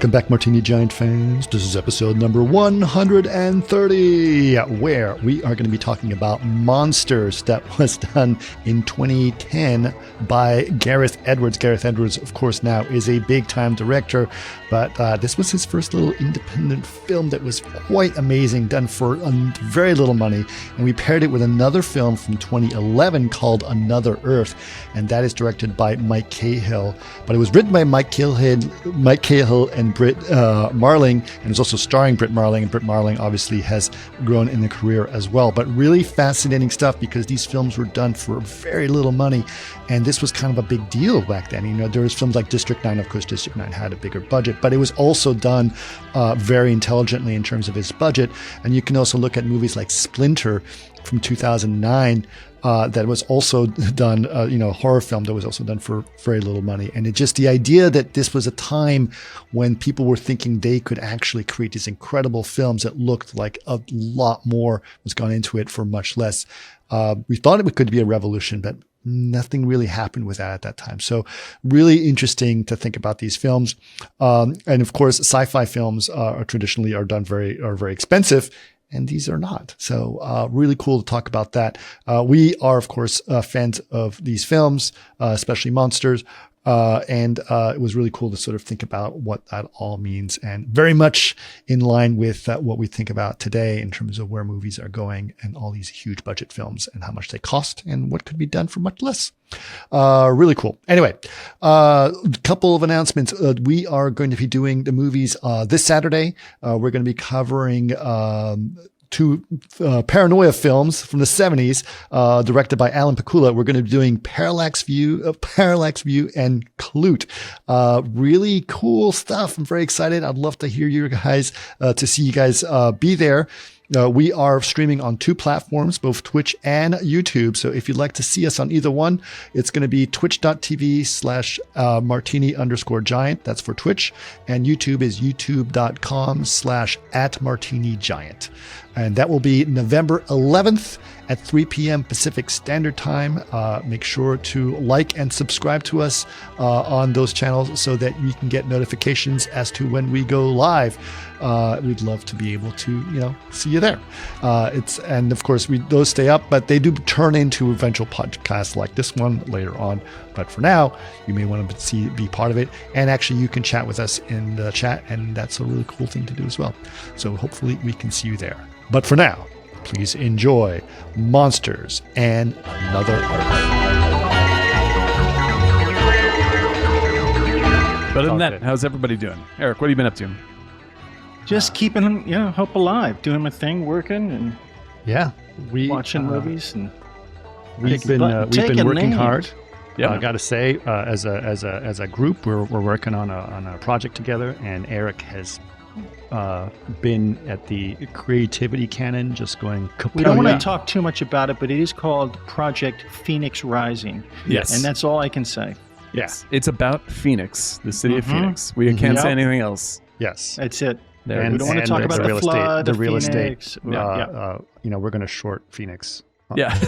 Welcome back, Martini Giant fans. This is episode number 130, where we are going to be talking about Monsters, that was done in 2010 by Gareth Edwards. Gareth Edwards, of course, now is a big-time director, but this was his first little independent film that was quite amazing, done for very little money. And we paired it with another film from 2011 called Another Earth, and that is directed by Mike Cahill. But it was written by Mike Cahill and Brit Marling, and it's also starring Brit Marling, and Brit Marling obviously has grown in a career as well. But really fascinating stuff, because these films were done for very little money, and this was kind of a big deal back then. You know, there was films like District 9. Of course, District 9 had a bigger budget, but it was also done very intelligently in terms of its budget. And you can also look at movies like Splinter from 2009, that was also done, horror film that was also done for very little money. And it just, the idea that this was a time when people were thinking they could actually create these incredible films that looked like a lot more was gone into it for much less. We thought it could be a revolution, but nothing really happened with that at that time. So really interesting to think about these films. And of course, sci-fi films are traditionally very expensive, and these are not. So really cool to talk about that. We are, of course, fans of these films, especially Monsters. And it was really cool to sort of think about what that all means, and very much in line with what we think about today in terms of where movies are going and all these huge budget films and how much they cost and what could be done for much less. Really cool. Anyway, a couple of announcements. We are going to be doing the movies this Saturday. We're going to be covering two paranoia films from the 70s, directed by Alan Pakula. We're going to be doing Parallax View, and Clute. Really cool stuff. I'm very excited. I'd love to hear you guys, to see you guys be there. We are streaming on two platforms, both Twitch and YouTube. So if you'd like to see us on either one, it's going to be twitch.tv/martini_giant. That's for Twitch. And YouTube is youtube.com/@martinigiant. And that will be November 11th at 3 p.m. Pacific Standard Time. Make sure to like and subscribe to us on those channels so that you can get notifications as to when we go live. We'd love to be able to, see you there. And of course, those stay up, but they do turn into eventual podcasts like this one later on. But for now, you may want to be part of it. And actually, you can chat with us in the chat, and that's a really cool thing to do as well. So hopefully we can see you there. But for now, please enjoy Monsters and Another Earth. But other than that, how's everybody doing? Eric, what have you been up to? Just keeping, hope alive, doing my thing, working, and watching movies, and we've been working hard. Yeah, I got to say, as a group, we're working on a project together, and Eric has been at the creativity cannon, just going kaput. We don't want to talk too much about it, but it is called Project Phoenix Rising. Yes. And that's all I can say. Yes. It's about Phoenix, the city of Phoenix. We can't say anything else. Yes. That's it. And we don't want to talk about the flood, the real Phoenix. estate. We're going to short Phoenix. Yeah,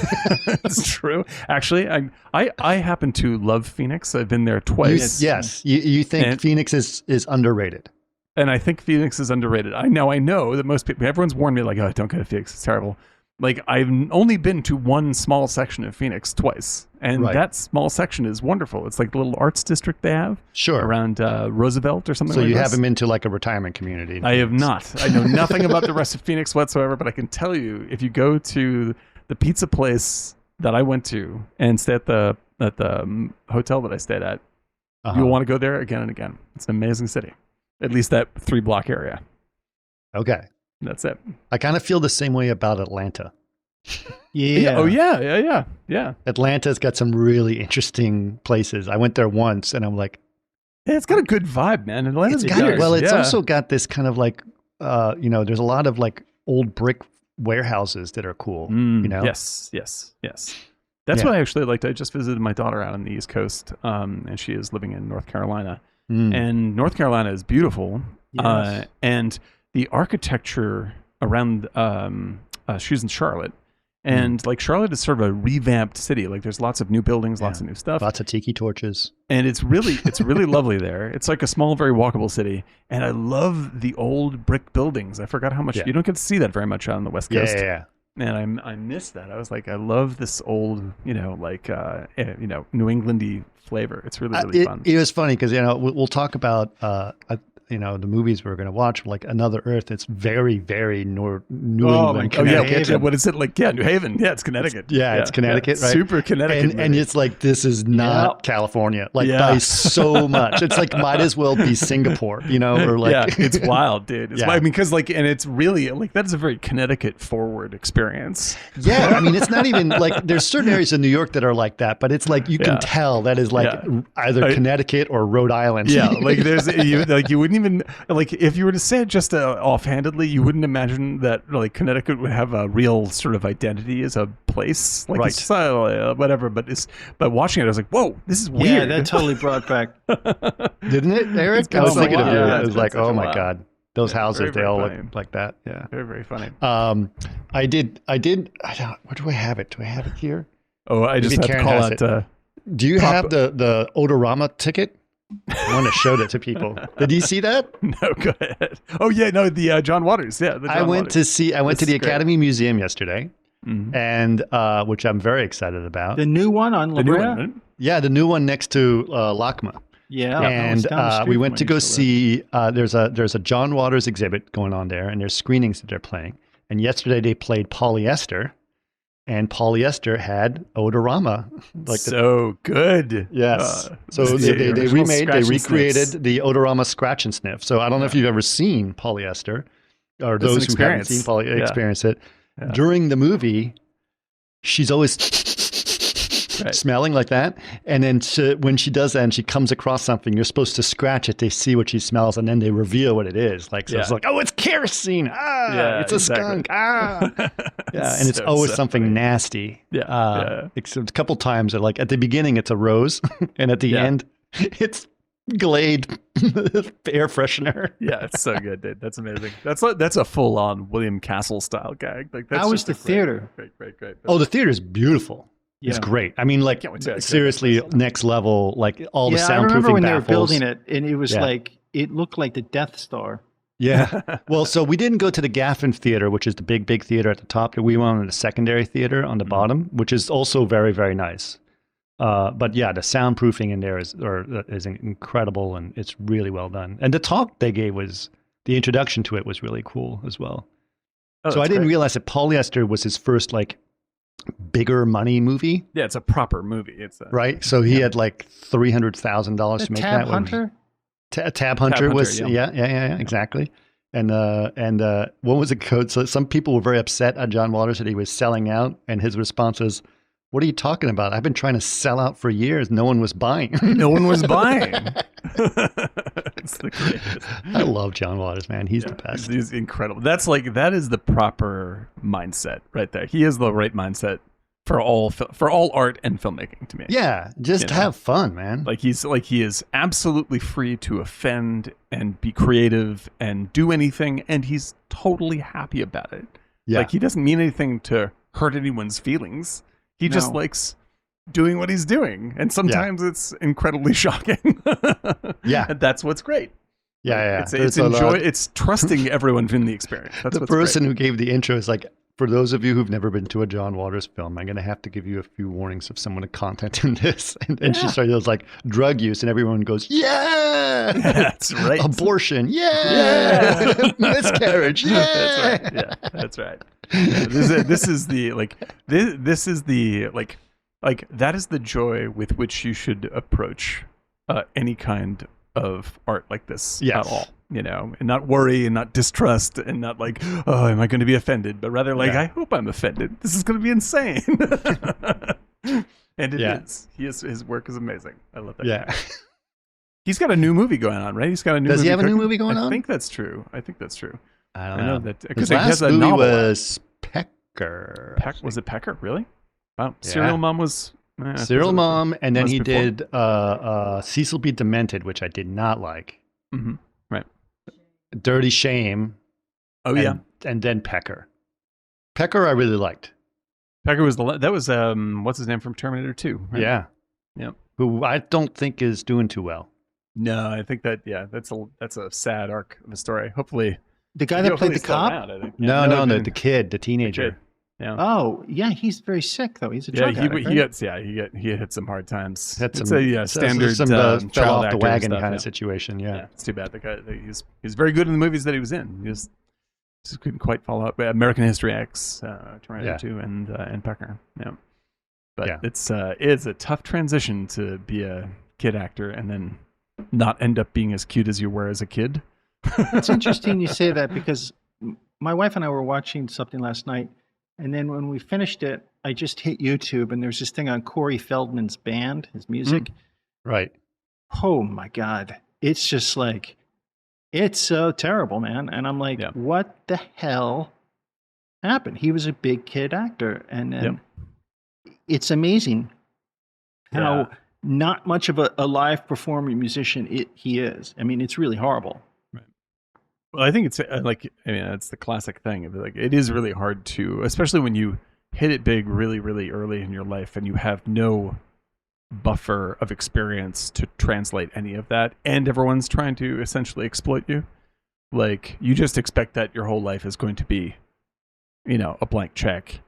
that's true. Actually, I happen to love Phoenix. I've been there twice. Yes. You think Phoenix is underrated. And I think Phoenix is underrated. I know that most people, everyone's warned me, like, oh, don't go to Phoenix, it's terrible. Like, I've only been to one small section of Phoenix twice. And that small section is wonderful. It's like the little arts district they have. Sure. Around Roosevelt or something like that. So you haven't been to like a retirement community? I have not. I know nothing about the rest of Phoenix whatsoever, but I can tell you, if you go to the pizza place that I went to and stay at the hotel that I stayed at, you'll want to go there again and again. It's an amazing city. At least that 3-block area. Okay. That's it. I kind of feel the same way about Atlanta. Yeah. Oh, yeah. Atlanta's got some really interesting places. I went there once, and I'm like... Yeah, it's got a good vibe, man. Atlanta's it's also got this kind of like, there's a lot of like old brick warehouses that are cool, Yes. That's what I actually liked. I just visited my daughter out on the East Coast, and she is living in North Carolina. And North Carolina is beautiful. And the architecture around, she's in Charlotte, And like Charlotte is sort of a revamped city. Like there's lots of new buildings, lots of new stuff. Lots of tiki torches. And it's really lovely there. It's like a small, very walkable city. And I love the old brick buildings. I forgot how much you don't get to see that very much out on the West Coast. Yeah. And I miss that. I was like, I love this old, New Englandy flavor. It's really fun. It was funny because we'll talk about the movies we're going to watch, like Another Earth. It's very, very New England, Connecticut. What is it like? Yeah, New Haven. Yeah, it's Connecticut. It's Connecticut, right? Super Connecticut. And it's like, this is not California, by so much. It's like, might as well be Singapore, or like. It's wild, dude. It's wild because and it's really like, that is a very Connecticut forward experience. Yeah. I mean, it's not even like, there's certain areas in New York that are like that, but it's like, you can tell that is like either Connecticut or Rhode Island. Yeah. Like you wouldn't even like, if you were to say it just offhandedly, you wouldn't imagine that like Connecticut would have a real sort of identity as a place, like whatever. But watching it, I was like, whoa, this is weird. Yeah, that totally brought back, didn't it, Eric? I was thinking of you. It was like, oh my god, those houses, very, they all funny. look like that. Yeah, very, very funny. I did. Where do I have it? Do I have it here? Oh, I just have to call out. Do you have the Odorama ticket? I want to show that to people. Did you see that? No, go ahead. Oh yeah, no, the John Waters. Yeah, I went to the Academy Museum yesterday, and which I'm very excited about. The new one on La Brea? Right? Yeah, the new one next to LACMA. Yeah, and we went to go see. There's a John Waters exhibit going on there, and there's screenings that they're playing. And yesterday they played Polyester. And Polyester had Odorama. Good. Yes. So they recreated the Odorama scratch and sniff. So I don't know if you've ever seen Polyester, or those who haven't seen experience it. Yeah. During the movie, she's always smelling like that. And then when she does that and she comes across something, you're supposed to scratch it. They see what she smells and then they reveal what it is. Like, so it's like, oh, it's kerosene. It's a skunk. And it's always something nasty. Except a couple times, like at the beginning, it's a rose. And at the end, it's Glade air freshener. Yeah, it's so good, dude. That's amazing. That's a full-on William Castle style gag. Like, that's how was the theater? Great. Oh, the theater is beautiful. Yeah. It's great. I mean, like, seriously, next level, like all the soundproofing I remember when baffles. They were building it, and it was like, it looked like the Death Star. Yeah. Well, so we didn't go to the Gaffin Theater, which is the big theater at the top. We went to the secondary theater on the bottom, which is also very, very nice. But yeah, the soundproofing in there is incredible, and it's really well done. And the talk they gave the introduction to it was really cool as well. So I didn't realize that Polyester was his first like bigger money movie. Yeah, it's a proper movie. It's right. So he had like $300,000 to make that. Tab Hunter. Tab Hunter was exactly. And what was it called? So some people were very upset at John Waters that he was selling out, and his response was, "What are you talking about? I've been trying to sell out for years. No one was buying." No one was buying. It's the greatest. I love John Waters, man. He's the best. He's incredible. That is the proper mindset right there. He is the right mindset for all art and filmmaking to me. Yeah, just have fun, man. He is absolutely free to offend and be creative and do anything, and he's totally happy about it. Yeah. Like, he doesn't mean anything to hurt anyone's feelings. He just likes doing what he's doing. And sometimes it's incredibly shocking. And that's what's great. Yeah. It's trusting everyone in the experience. That's the person who gave the intro is like, for those of you who've never been to a John Waters film, I'm going to have to give you a few warnings of some of the content in this. And she started, it was like drug use, and everyone goes, yeah, that's right. Abortion, yeah. Miscarriage, yeah. That's right. This is the joy with which you should approach any kind of art like this at all. And not worry and not distrust and not like, oh, am I going to be offended? But rather like, I hope I'm offended. This is going to be insane. And it is. His work is amazing. I love that. Yeah. He's got a new movie going on, right? Does he have a new movie going on? I think that's true. I don't know. That his last movie was Pecker. Was it Pecker? Really? Wow. Yeah. Serial Mom was... Serial Mom, and then he did Cecil B. Demented, which I did not like. Mm-hmm. Right. Dirty Shame. Oh, yeah. And then Pecker. Pecker I really liked. Pecker was that was what's his name from Terminator 2, right? Yeah. Yep. Who I don't think is doing too well. No, I think that that's a sad arc of a story. Hopefully, the guy that played the cop. Around, I think. Yeah, no, the kid, the teenager. The kid. Yeah. Oh, yeah, he's very sick though. He's a drug addict, right? he hit some hard times. It's standard fell off the wagon stuff, kind of situation. Yeah, it's too bad. The guy he's very good in the movies that he was in. He just couldn't quite follow up. American History X, Terminator 2, and Pecker. Yeah, but it's a tough transition to be a kid actor and then not end up being as cute as you were as a kid. It's interesting you say that because my wife and I were watching something last night. And then when we finished it, I just hit YouTube, and there's this thing on Corey Feldman's band, his music. Right. Oh, my God. It's just like, it's so terrible, man. And I'm like, what the hell happened? He was a big kid actor. And then it's amazing how not much of a live performing musician he is. I mean, it's really horrible. Well, I think it's it's the classic thing. It is really hard to, especially when you hit it big really, really early in your life and you have no buffer of experience to translate any of that, and everyone's trying to essentially exploit you. Like, you just expect that your whole life is going to be, a blank check.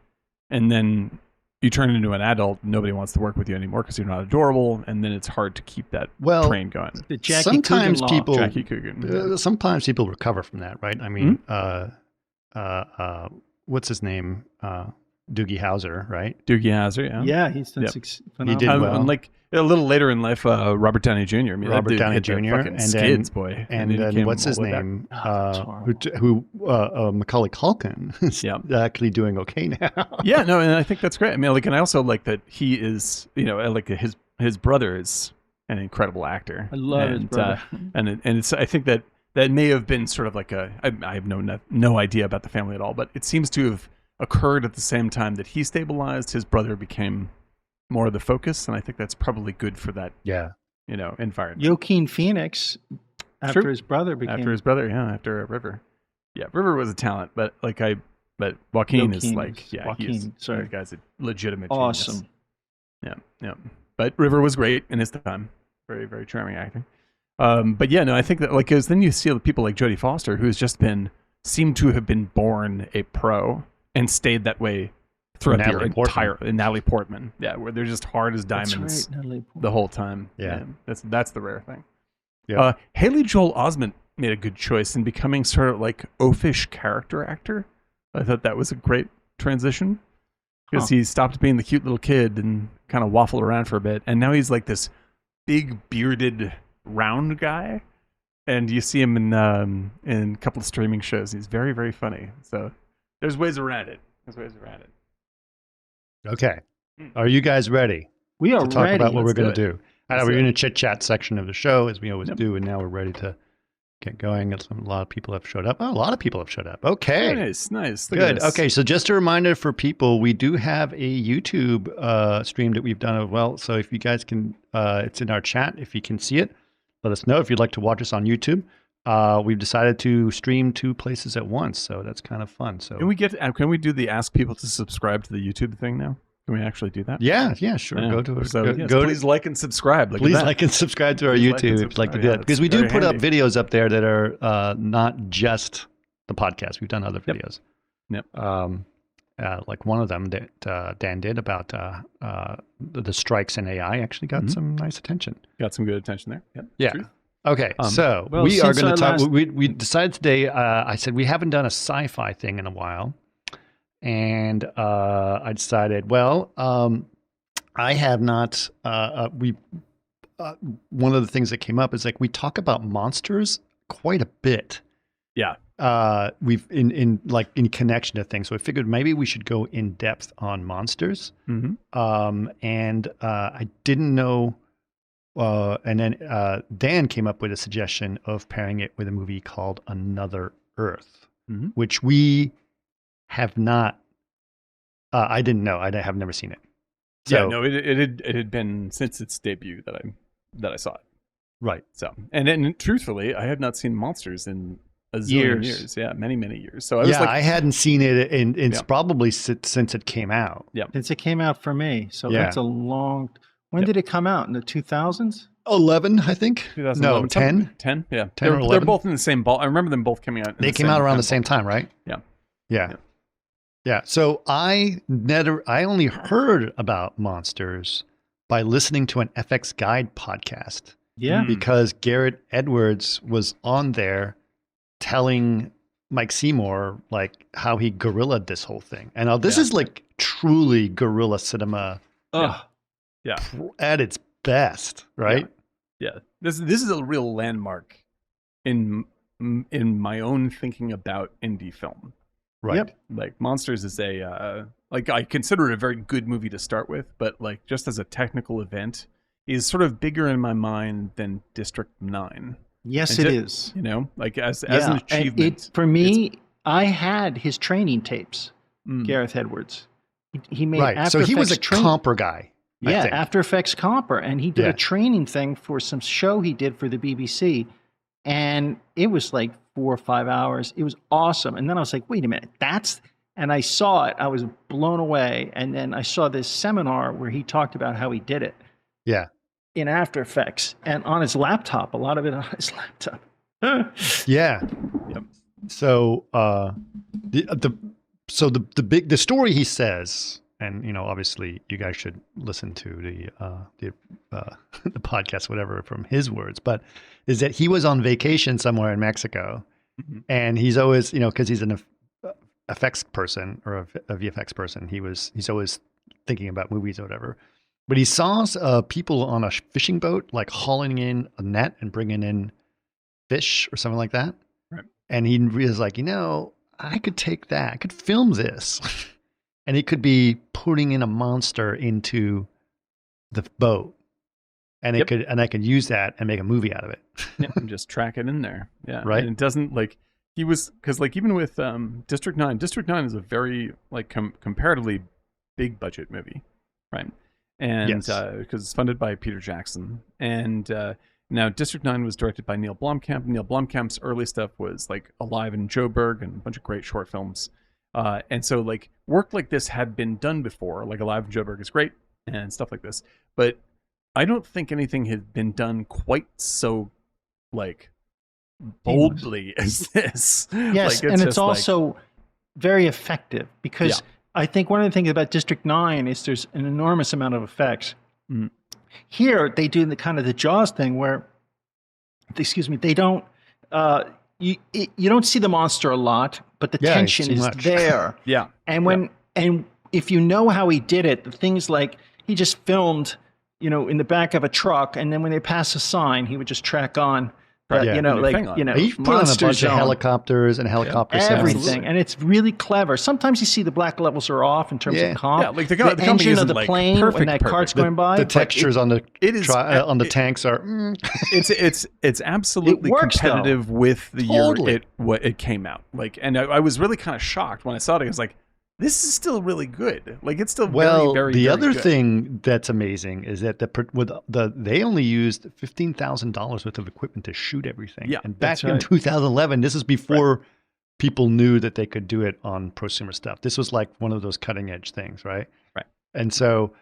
And then you turn into an adult, nobody wants to work with you anymore because you're not adorable, and then it's hard to keep that train going. The Jackie Coogan sometimes people recover from that, right? I mean, what's his name? Doogie Howser, right? Doogie Howser, yeah. Yeah, he's done he did well. Like a little later in life, Robert Downey Jr. I mean, Robert Downey Jr. and skids, boy. And then what's his name? Macaulay Culkin is actually doing okay now. Yeah, no, and I think that's great. I mean, and I also like that he is, like his brother is an incredible actor. I love his brother. And it's I think that may have been sort of like I have no idea about the family at all, but it seems to have occurred at the same time that he stabilized, his brother became more of the focus, and I think that's probably good for that. Yeah, environment. Joaquin Phoenix, after his brother, after River. Yeah, River was a talent, but Joaquin is like, the guy's a legitimate awesome. Genius. Yeah. But River was great in his time, very, very charming acting. I think that because then you see people like Jodie Foster, who's just seemed to have been born a pro and stayed that way throughout Natalie Portman, where they're just hard as diamonds the whole time. Yeah, that's the rare thing. Yeah, Haley Joel Osment made a good choice in becoming sort of like oafish character actor. I thought that was a great transition because he stopped being the cute little kid and kind of waffled around for a bit, and now he's like this big bearded round guy, and you see him in a couple of streaming shows. He's very, very funny. So there's ways around it. Okay. Are you guys ready? We are to talk ready. about what we're going to do. I know we're in a chit-chat section of the show, as we always do, and now we're ready to get going. A lot of people have showed up. Oh, a lot of people have showed up. Okay. Nice. Good. Okay, so just a reminder for people, we do have a YouTube stream that we've done as well. So if you guys can, it's in our chat. If you can see it, let us know. If you'd like to watch us on YouTube, we've decided to stream 2 places at once, so that's kind of fun. So can we do the ask people to subscribe to the YouTube thing now? Can we actually do that? Yeah, sure. Yeah. Go to please like and subscribe. Please like and subscribe to our YouTube if you'd like to do that, because we do put up videos up there that are not just the podcast. We've done other videos. Yep. Like one of them that Dan did about the strikes in AI actually got some nice attention. Got some good attention there. Yep. Yeah. True. Okay, so we are going to talk. We decided today. I said we haven't done a sci-fi thing in a while, and I decided, I have not. One of the things that came up is we talk about monsters quite a bit. Yeah. We've in connection to things, so I figured maybe we should go in depth on monsters. Mm-hmm. And I didn't know. And then Dan came up with a suggestion of pairing it with a movie called Another Earth, which we have not. I didn't know. I have never seen it. So, it had been since its debut that I saw it. Right. So and truthfully, I had not seen monsters in a zillion years. Yeah, many years. So I hadn't seen it in probably since it came out. Yeah, since it came out for me. So that's a long. When did it come out? In the 2000s? 11, I think. No, 10. 10. Yeah, 10 or 11. They're both in the same ball. I remember them both coming out. They came out around the same time, right? Yeah. So I only heard about Monsters by listening to an FX Guide podcast. Yeah. Because Gareth Edwards was on there telling Mike Seymour like how he guerrilla'd this whole thing. And now this is like truly guerrilla cinema at its best, right? Yeah. This is a real landmark in my own thinking about indie film. Right. Yep. Like Monsters is I consider it a very good movie to start with, but like just as a technical event is sort of bigger in my mind than District 9. Yes, it is. You know, like as an achievement. For me, I had his training tapes, Gareth Edwards. He made After Effects. So he was a comper guy. Yeah, After Effects comper. And he did a training thing for some show he did for the BBC. And it was like 4 or 5 hours. It was awesome. And then I was like, wait a minute, and I saw it. I was blown away. And then I saw this seminar where he talked about how he did it. Yeah. In After Effects and on his laptop, a lot of it on his laptop. Yeah. Yep. So the story he says, and you know, obviously you guys should listen to the podcast, whatever, from his words, but is that he was on vacation somewhere in Mexico, and he's always, you know, because he's an effects person or a VFX person, he's always thinking about movies or whatever. But he saw people on a fishing boat, like hauling in a net and bringing in fish or something like that. Right. And he was like, you know, I could take that. I could film this. And he could be putting in a monster into the boat. And I could use that and make a movie out of it. And just track it in there. Yeah. Right. And it doesn't because like even with District 9 is a very like comparatively big budget movie. Right. And because it's funded by Peter Jackson. And now District 9 was directed by Neil Blomkamp. Neil Blomkamp's early stuff was like Alive and Joburg and a bunch of great short films. And so like work like this had been done before. Like Alive and Joburg is great and stuff like this. But I don't think anything had been done quite so like boldly as this. Yes, and it's also very effective because I think one of the things about District 9 is there's an enormous amount of effects. Here, they do the kind of the Jaws thing where, they don't, you don't see the monster a lot, but the tension is there. Yeah. And and if you know how he did it, the things like he just filmed, you know, in the back of a truck, and then when they pass a sign, he would just track on. You know, like, you know, he put on a bunch of helicopters and helicopter sounds. Everything, and it's really clever. Sometimes you see the black levels are off in terms of comp. Yeah, like the engine of the plane when that cart's going by. The textures on the tanks are. It's absolutely competitive with the year it came out. Like, and I was really kind of shocked when I saw it. I was like, this is still really good. Like, it's still very, very, the very other good. thing that's amazing is that they only used $15,000 worth of equipment to shoot everything. Yeah, and back in 2011, this is before people knew that they could do it on prosumer stuff. This was like one of those cutting edge things, right? Right. And so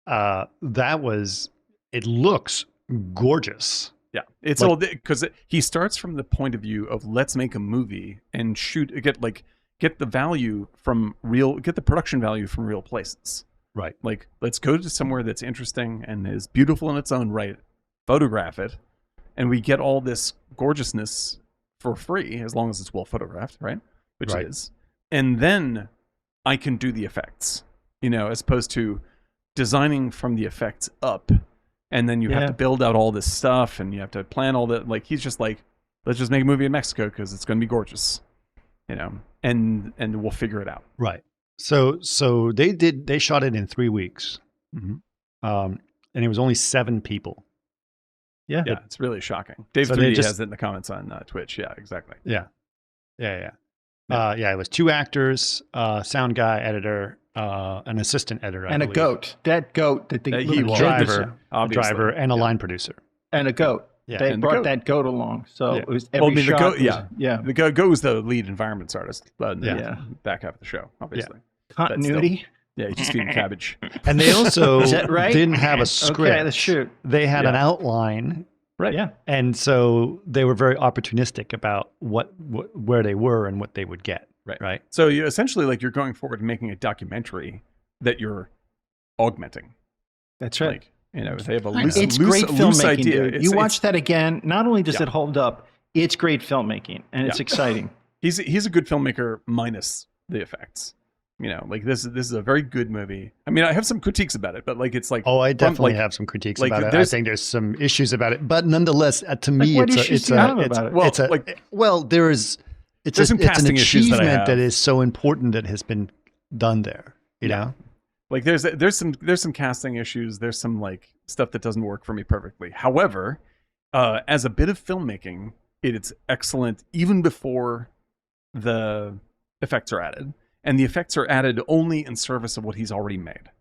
it looks gorgeous. Yeah, it's all because he starts from the point of view of let's make a movie and get the value from get the production value from real places. Right. Like, let's go to somewhere that's interesting and is beautiful in its own right, photograph it, and we get all this gorgeousness for free as long as it's well photographed, right? Which it is. And then I can do the effects, you know, as opposed to designing from the effects up, and then you have to build out all this stuff and you have to plan all that. Like, he's just like, let's just make a movie in Mexico because it's going to be gorgeous, you know, and we'll figure it out. Right. So they shot it in 3 weeks. Mm-hmm. And it was only 7 people. Yeah, it's really shocking. Dave 3D has it in the comments on Twitch. Yeah, exactly. Yeah. It was 2 actors, sound guy, editor, an assistant editor, and a goat. That goat that driver, and a line producer, and a goat. They brought that goat along, so it was every the shot. goat, The goat was the lead environments artist, in the back half of the show, obviously. Continuity. Yeah, you just feed him cabbage. And they also Is that right? didn't have a script. Okay, let's shoot. They had an outline. Right. Yeah. And so they were very opportunistic about where they were and what they would get. Right. So you essentially, like, you're going forward and making a documentary that you're augmenting. That's right. Like, you know, they have a loose, it's great filmmaking, idea. dude. You watch that again. Not only does it hold up, it's great filmmaking, and it's exciting. He's a good filmmaker minus the effects. You know, like this is a very good movie. I mean, I have some critiques about it, but like it's like I definitely have some critiques about it. I think there's some issues about it, but nonetheless, to me, it's an achievement that is so important that has been done there. You know, like there's some casting issues. There's some like stuff that doesn't work for me perfectly. However, as a bit of filmmaking, it's excellent even before the effects are added. And the effects are added only in service of what he's already made,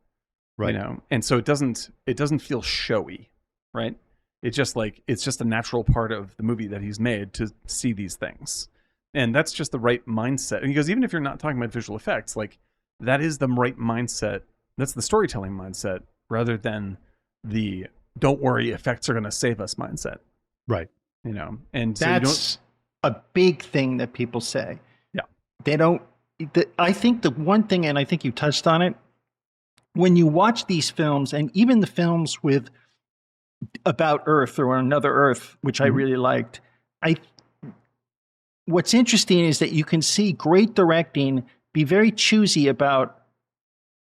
right? You know, and so it doesn't feel showy, right? It's just a natural part of the movie that he's made to see these things, and that's just the right mindset. Because even if you're not talking about visual effects, like that is the right mindset. That's the storytelling mindset, rather than the "don't worry, effects are going to save us" mindset, right? You know, and that's a big thing that people say. Yeah, they don't. I think the one thing, and I think you touched on it, when you watch these films, and even the films about Earth or Another Earth, which I really liked, what's interesting is that you can see great directing be very choosy about,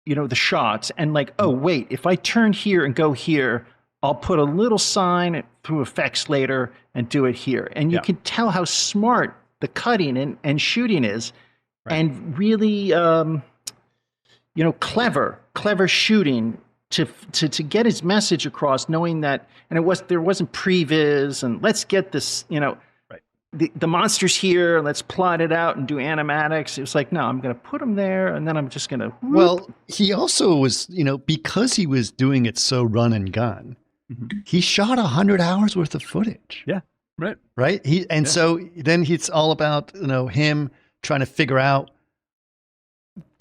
you know, the shots, and like, oh wait, if I turn here and go here, I'll put a little sign through effects later and do it here, and you can tell how smart the cutting and shooting is. Right. And really, clever shooting to get his message across, knowing that, and there wasn't previs and let's get this, you know, the monster's here, let's plot it out and do animatics. It was like, no, I'm going to put him there, and then I'm just going to. Well, he also was, because he was doing it so run and gun, he shot 100 hours worth of footage. Yeah, right. So then it's all about him trying to figure out,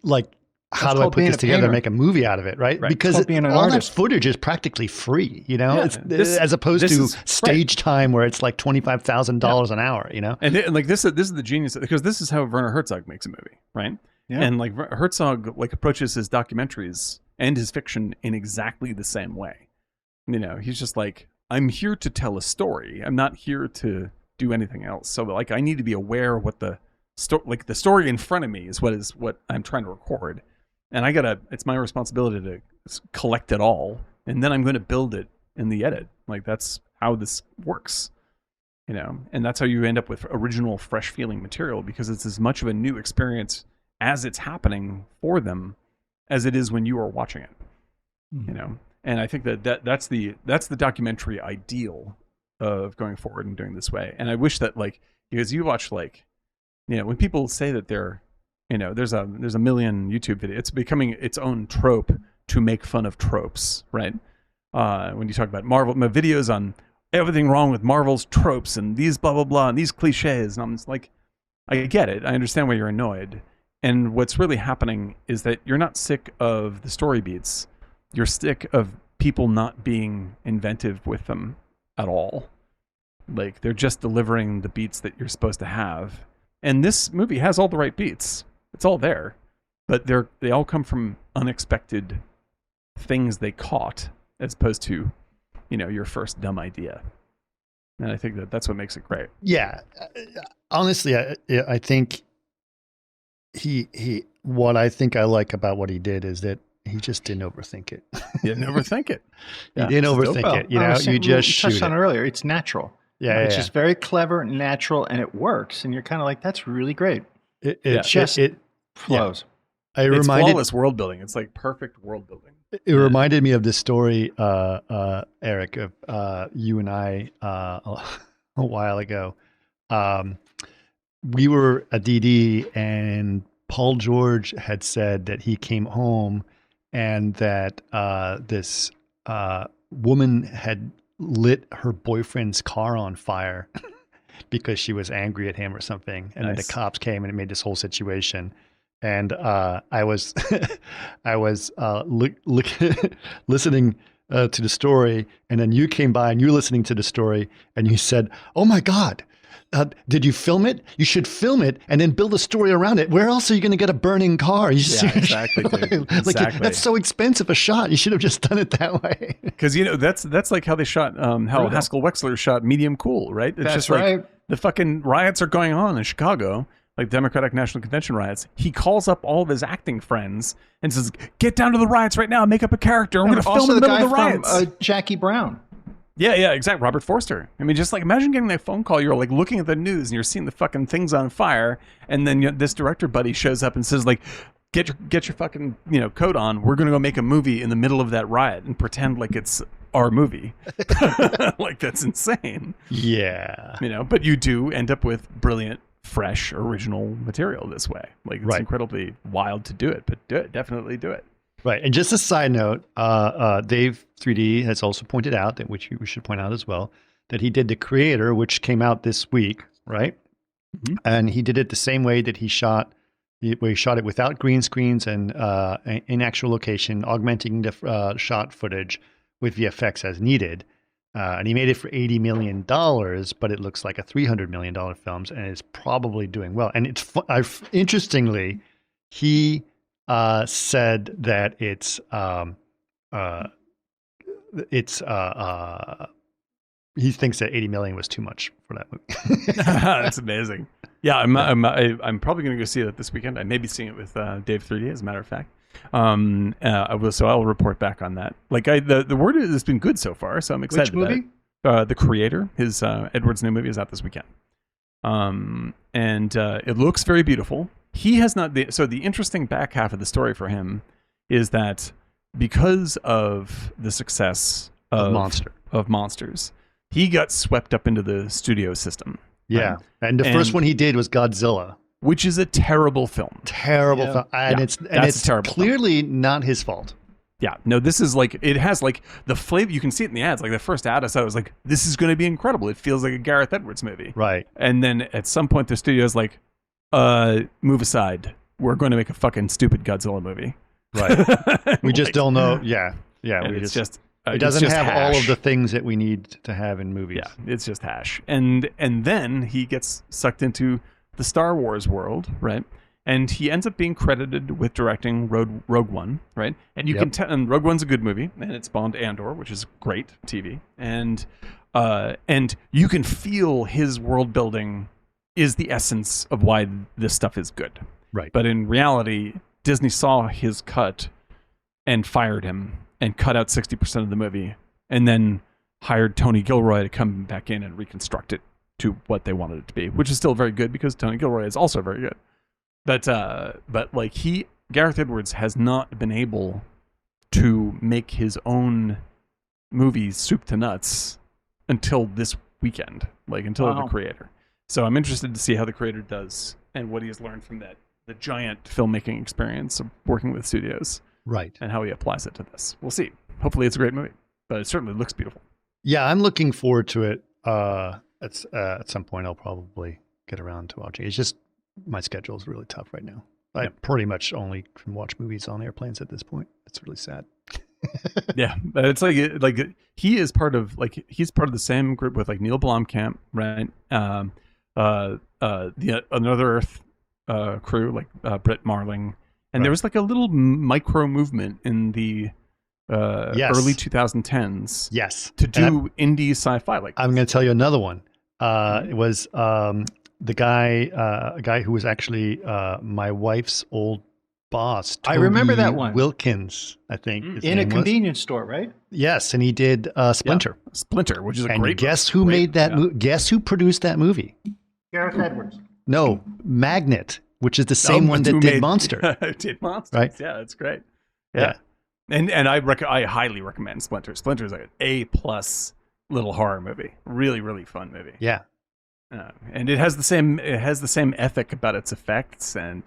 like, how do I put this together and make a movie out of it, right? Because all that footage is practically free, as opposed to stage time where it's like $25,000 an hour, And like this is the genius, because this is how Werner Herzog makes a movie, right? Yeah. And like Herzog approaches his documentaries and his fiction in exactly the same way. He's just like, I'm here to tell a story. I'm not here to do anything else. So like, I need to be aware of what the story in front of me is what I'm trying to record. And it's my responsibility to collect it all. And then I'm going to build it in the edit. Like, that's how this works, and that's how you end up with original, fresh feeling material, because it's as much of a new experience as it's happening for them as it is when you are watching it, And I think that's the documentary ideal of going forward and doing this way. And I wish that, like, because you watch, like, when people say that they're, there's a million YouTube videos, it's becoming its own trope to make fun of tropes, right? When you talk about Marvel, my videos on everything wrong with Marvel's tropes and these blah, blah, blah, and these cliches. And I'm just like, I get it. I understand why you're annoyed. And what's really happening is that you're not sick of the story beats. You're sick of people not being inventive with them at all. Like, they're just delivering the beats that you're supposed to have. And this movie has all the right beats. It's all there. But they all come from unexpected things they caught, as opposed to, your first dumb idea. And I think that's what makes it great. Yeah. Honestly, I think what I think I like about what he did is that he just didn't overthink it. He didn't overthink it. He didn't overthink it. You just shoot touched on it earlier. It's natural. Yeah, it's just very clever and natural, and it works. And you're kind of like, that's really great. It flows. Yeah. It's flawless world building. It's like perfect world building. It reminded me of this story, Eric, of you and I a while ago. We were at DD, and Paul George had said that he came home and that this woman had lit her boyfriend's car on fire because she was angry at him or something. And then the cops came and it made this whole situation. And I was listening to the story, and then you came by and you were listening to the story, and you said, "Oh my God, did you film it? You should film it and then build a story around it. Where else are you going to get a burning car?" Exactly, dude. Exactly. That's so expensive a shot. You should have just done it that way. Because that's like how they shot, how Haskell Wexler shot Medium Cool, right? It's That's just right. like the fucking riots are going on in Chicago, like Democratic National Convention riots. He calls up all of his acting friends and says, "Get down to the riots right now, make up a character. We're going to film in the middle of the riots." From, Jackie Brown. Yeah, exactly. Robert Forster. I mean, just like imagine getting that phone call. You're like looking at the news and you're seeing the fucking things on fire, and then this director buddy shows up and says like, "Get your fucking coat on. We're gonna go make a movie in the middle of that riot and pretend like it's our movie." Like that's insane. Yeah. But you do end up with brilliant, fresh, original material this way. Like it's incredibly wild to do it, but do it. Definitely do it. Right. And just a side note, Dave 3D has also pointed out, that which we should point out as well, that he did The Creator, which came out this week, right? Mm-hmm. And he did it the same way that he shot it without green screens and in actual location, augmenting the shot footage with VFX as needed. And he made it for $80 million, but it looks like a $300 million film, and it's probably doing well. And interestingly, he said that he thinks that 80 million was too much for that movie. That's amazing. Yeah, I'm probably going to go see it this weekend. I may be seeing it with Dave 3D, as a matter of fact. So I'll report back on that. Like the word has been good so far, so I'm excited. Which movie? The Creator. His Edward's new movie is out this weekend. And it looks very beautiful. He has not. So the interesting back half of the story for him is that because of the success of Monsters, he got swept up into the studio system. Yeah, and the first one he did was Godzilla, which is a terrible film. Film, and it's clearly not his fault. Yeah, no, this is like, it has like the flavor. You can see it in the ads. Like the first ad I saw, I was like, this is going to be incredible. It feels like a Gareth Edwards movie. Right. And then at some point the studio's like, move aside. We're going to make a fucking stupid Godzilla movie. Right. We just don't know. Yeah. It doesn't have hash. all of the things that we need to have in movies. Yeah, it's just hash. And then he gets sucked into the Star Wars world, right? And he ends up being credited with directing Rogue One, right? And you can tell, and Rogue One's a good movie, and it spawned Andor, which is great TV. And you can feel his world building is the essence of why this stuff is good. Right. But in reality, Disney saw his cut and fired him and cut out 60% of the movie, and then hired Tony Gilroy to come back in and reconstruct it to what they wanted it to be, which is still very good because Tony Gilroy is also very good. But like Gareth Edwards has not been able to make his own movies soup to nuts until this weekend, until The Creator. So I'm interested to see how The Creator does and what he has learned from the giant filmmaking experience of working with studios. Right. And how he applies it to this. We'll see. Hopefully it's a great movie, but it certainly looks beautiful. Yeah, I'm looking forward to it. At some point I'll probably get around to watching. It's just my schedule is really tough right now. I pretty much only can watch movies on airplanes at this point. It's really sad. Yeah, but it's like he is part of he's part of the same group with Neil Blomkamp, right? The Another Earth crew, Brit, Marling. And there was a little micro movement in the early 2010s. Yes. To do indie sci-fi I'm going to tell you another one. It was a guy who was actually my wife's old boss. Toby I remember that one. Wilkins, I think. In a convenience store, right? Yes, and he did Splinter. Yeah. Splinter, which is a and great guess who made that Guess who produced that movie? Gareth Edwards. No, Magnet, which is the same one that did Monster. Did Monster, right? Yeah, that's great. Yeah. And I highly recommend Splinter. Splinter is an A+ little horror movie. Really, really fun movie. Yeah. And it has the same ethic about its effects and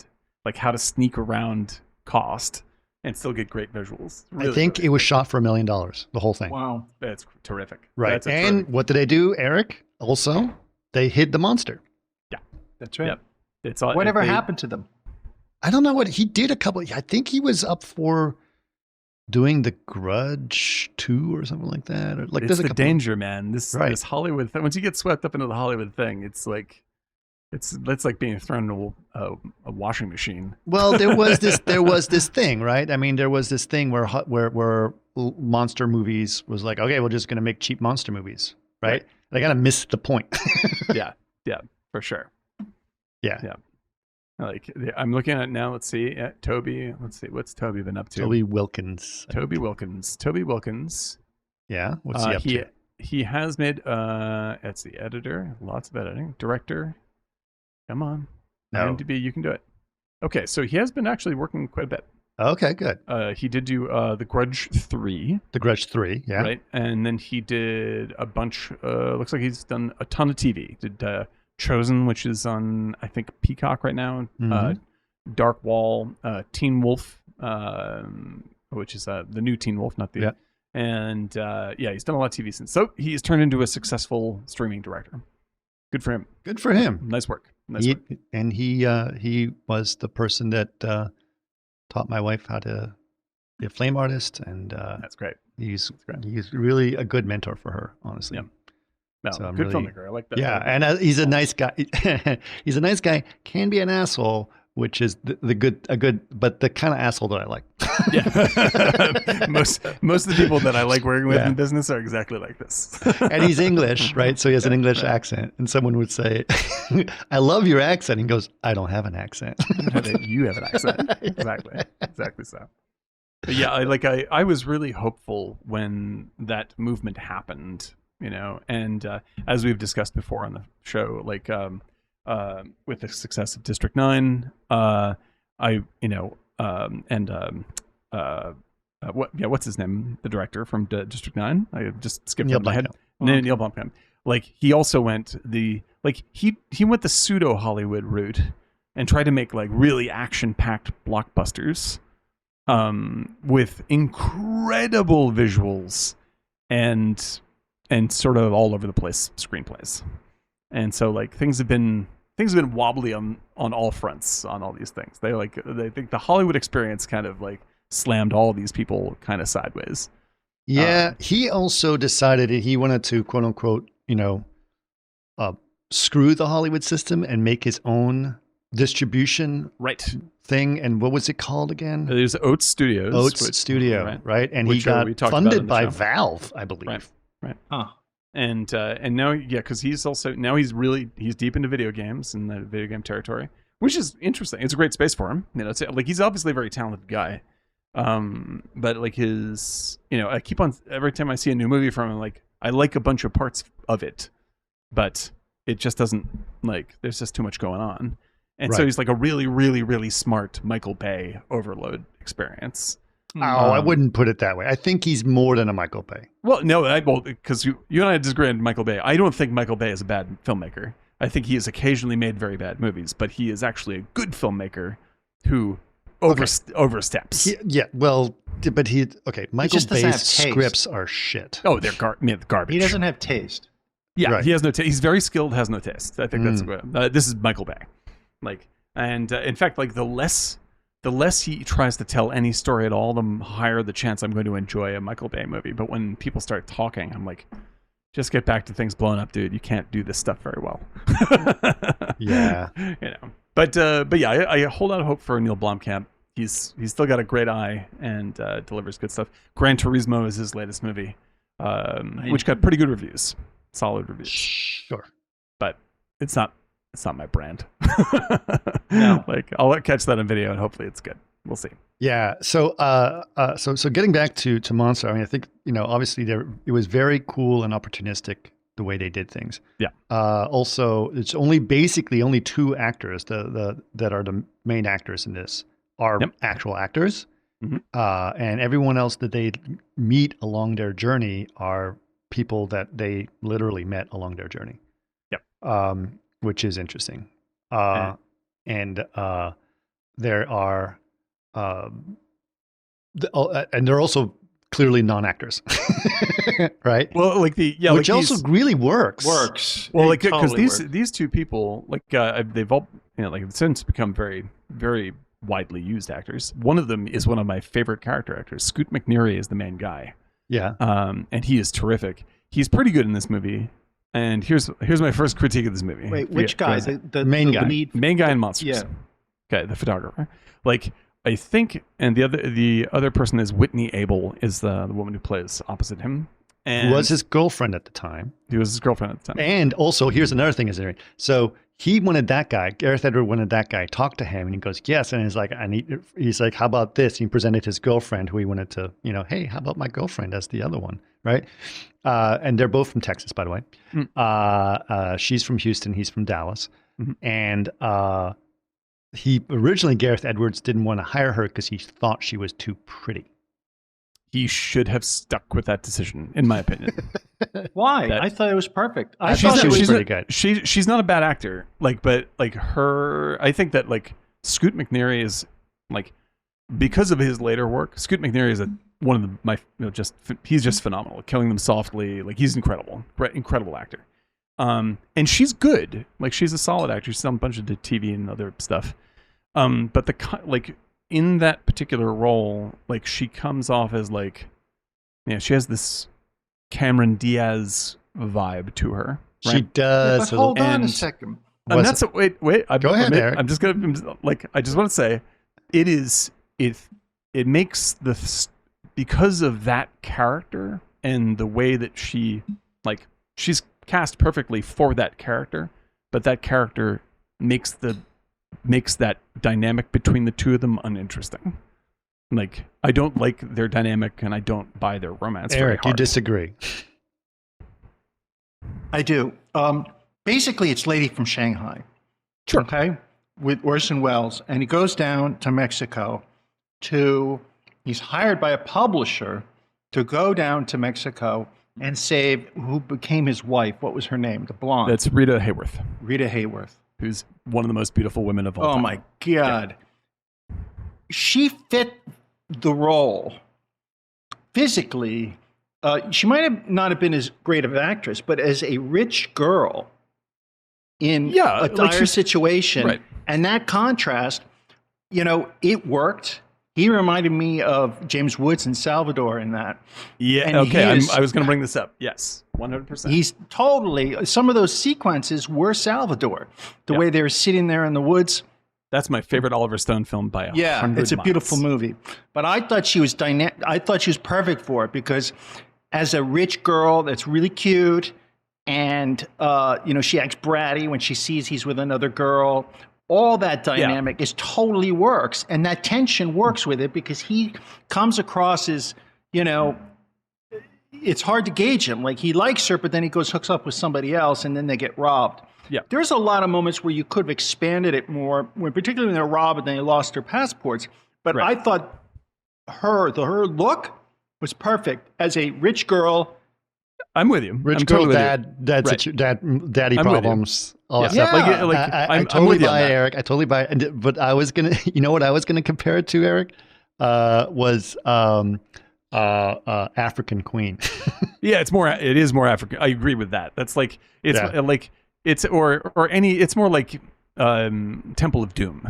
how to sneak around cost and still get great visuals. I think it was shot for $1 million, the whole thing. Wow. That's terrific. Right. That's And terrific. what did they do, Eric? Also, they hid the monster. Yeah. That's right. Yep. It's all, Whatever happened to them? I don't know what he did. I think he was up for doing The Grudge 2 or something like that. Or like, it's there's a the couple danger, man. This Right. this Hollywood thing. Once you get swept up into the Hollywood thing, it's like like being thrown into a washing machine. Well, there was this thing, right? I mean, there was this thing where monster movies was like, okay, we're just going to make cheap monster movies, right? They kind of missed the point. Yeah, for sure. Yeah. Like I'm looking at it now. Let's see, Toby. Let's see, what's Toby been up to? Toby Wilkins. Toby Wilkins. Yeah. What's he up to? He has made. It's the editor. Lots of editing. Director. Come on. No. IMDb, you can do it. Okay, so he has been actually working quite a bit. Okay, good. He did do The Grudge 3. The Grudge 3, yeah. Right, and then he did a bunch. Looks like he's done a ton of TV. Did Chosen, which is on I think Peacock right now. Dark Wall, Teen Wolf, which is the new Teen Wolf, not the. Yeah. And he's done a lot of TV since. So he's turned into a successful streaming director. Good for him. Good for him. Nice work. And he was the person that taught my wife how to be a flame artist, and that's great. He's really a good mentor for her, honestly. Yeah. No, so good filmmaker. I like that. Yeah, and he's a nice guy. He's a nice guy. Can be an asshole, which is but the kind of asshole that I like. Yeah. most of the people that I like working with in business are exactly like this. And he's English, right? So he has an English accent. And someone would say, I love your accent. He goes, I don't have an accent. You have an accent. Exactly so. But yeah, I was really hopeful when that movement happened, and as we've discussed before on the show, like with the success of District 9, what's his name? The director from District 9. I just skipped Neil out my head. Blomkamp. Neil Blomkamp. Like he also went he went the pseudo Hollywood route and tried to make like really action-packed blockbusters, with incredible visuals and sort of all over the place screenplays. And so like things have been wobbly on all fronts on all these things. They think the Hollywood experience kind of like slammed all these people kind of sideways. Yeah, he also decided that he wanted to quote unquote, screw the Hollywood system and make his own distribution thing. And what was it called again? There's Oats Studios. Studio, right? And which he got funded by show. Valve, I believe. Right. Huh. And now, because he's deep into video games and the video game territory, which is interesting. It's a great space for him. It's like he's obviously a very talented guy. But like his, I keep on, every time I see a new movie from him, like I like a bunch of parts of it, but it just doesn't, like there's just too much going on. And so he's like a really, really, really smart Michael Bay overload experience. I wouldn't put it that way. I think he's more than a Michael Bay. Well, no, because you and I disagree on Michael Bay. I don't think Michael Bay is a bad filmmaker. I think he has occasionally made very bad movies, but he is actually a good filmmaker who oversteps. Michael Bay's scripts are shit. Oh, they're garbage. He doesn't have taste. Yeah, He has no taste. He's very skilled, has no taste. I think that's what this is Michael Bay. Like, and in fact, like the less he tries to tell any story at all, the higher the chance I'm going to enjoy a Michael Bay movie. But when people start talking, I'm like, just get back to things blowing up, dude. You can't do this stuff very well. Yeah. But yeah, I hold out hope for Neil Blomkamp. He's still got a great eye and delivers good stuff. Gran Turismo is his latest movie, which got pretty good reviews, solid reviews. Sure. But it's not my brand. No. Like I'll catch that in video and hopefully it's good. We'll see. Yeah. So getting back to Monster, I mean, I think, obviously it was very cool and opportunistic the way they did things. Yeah. Also, it's only two actors that are the main actors in this are actual actors. Mm-hmm. And everyone else that they meet along their journey are people that they literally met along their journey. Yep. Which is interesting. And there are And they're also clearly non-actors, right? Well, like which also really works. Well, like because totally these two people, like they've all like since become very, very widely used actors. One of them is one of my favorite character actors. Scoot McNairy is the main guy. Yeah. And he is terrific. He's pretty good in this movie. And here's my first critique of this movie. Wait, which guy? The main guy. Main guy in Monsters. Yeah. Okay, the photographer. Like, I think, and the other person is Whitney Abel, is the woman who plays opposite him. And who was his girlfriend at the time. He was his girlfriend at the time. And also, here's another thing, so he wanted that guy, Gareth Edwards wanted that guy, talk to him, and he goes, yes. And he's like, he's like, how about this? He presented his girlfriend, who he wanted to, hey, how about my girlfriend as the other one, right? And they're both from Texas, by the way. She's from Houston, he's from Dallas. Mm-hmm. And Gareth Edwards didn't want to hire her because he thought she was too pretty. He should have stuck with that decision, in my opinion. Why? I thought it was perfect. I thought she was pretty good. She's not a bad actor. But I think that like Scoot McNairy is like, because of his later work, Scoot McNairy is one of my he's just phenomenal. Killing Them Softly, like he's incredible actor. And she's good. Like she's a solid actor. She's done a bunch of TV and other stuff. But in that particular role, like she comes off as like, she has this Cameron Diaz vibe to her. Right? She does. But hold on a second. And that's wait. Go ahead, Eric. I just want to say, it makes because of that character and the way that she's cast perfectly for that character, but that character makes that dynamic between the two of them uninteresting. Like, I don't like their dynamic and I don't buy their romance. Eric, very hard. you disagree? I do. Basically, it's Lady from Shanghai. Sure. Okay? With Orson Welles. And he goes down to Mexico he's hired by a publisher to go down to Mexico and save who became his wife. What was her name? The blonde. That's Rita Hayworth. Rita Hayworth. Who's one of the most beautiful women of all time. Oh my God. Yeah. She fit the role physically. She might not have been as great of an actress, but as a rich girl in a dire situation. Right. And that contrast, it worked. He reminded me of James Woods and Salvador in that. Yeah, and okay. I was going to bring this up. Yes, 100%. He's totally, some of those sequences were Salvador. The way they were sitting there in the woods. That's my favorite Oliver Stone film by 100 Yeah, it's a beautiful movie. But I thought she was I thought she was perfect for it because as a rich girl that's really cute and, she acts bratty when she sees he's with another girl. All that dynamic is totally works. And that tension works with it because he comes across as, it's hard to gauge him. Like he likes her, but then he hooks up with somebody else and then they get robbed. Yeah. There's a lot of moments where you could have expanded it more, particularly when they're robbed and they lost their passports. But I thought her look was perfect as a rich girl. I'm with you. Rich girl, daddy problems, all that stuff. I totally buy Eric. I totally buy it. But I was gonna, what I was gonna compare it to, Eric, was African Queen. Yeah, it is more African. I agree with that. That's like it's more like Temple of Doom.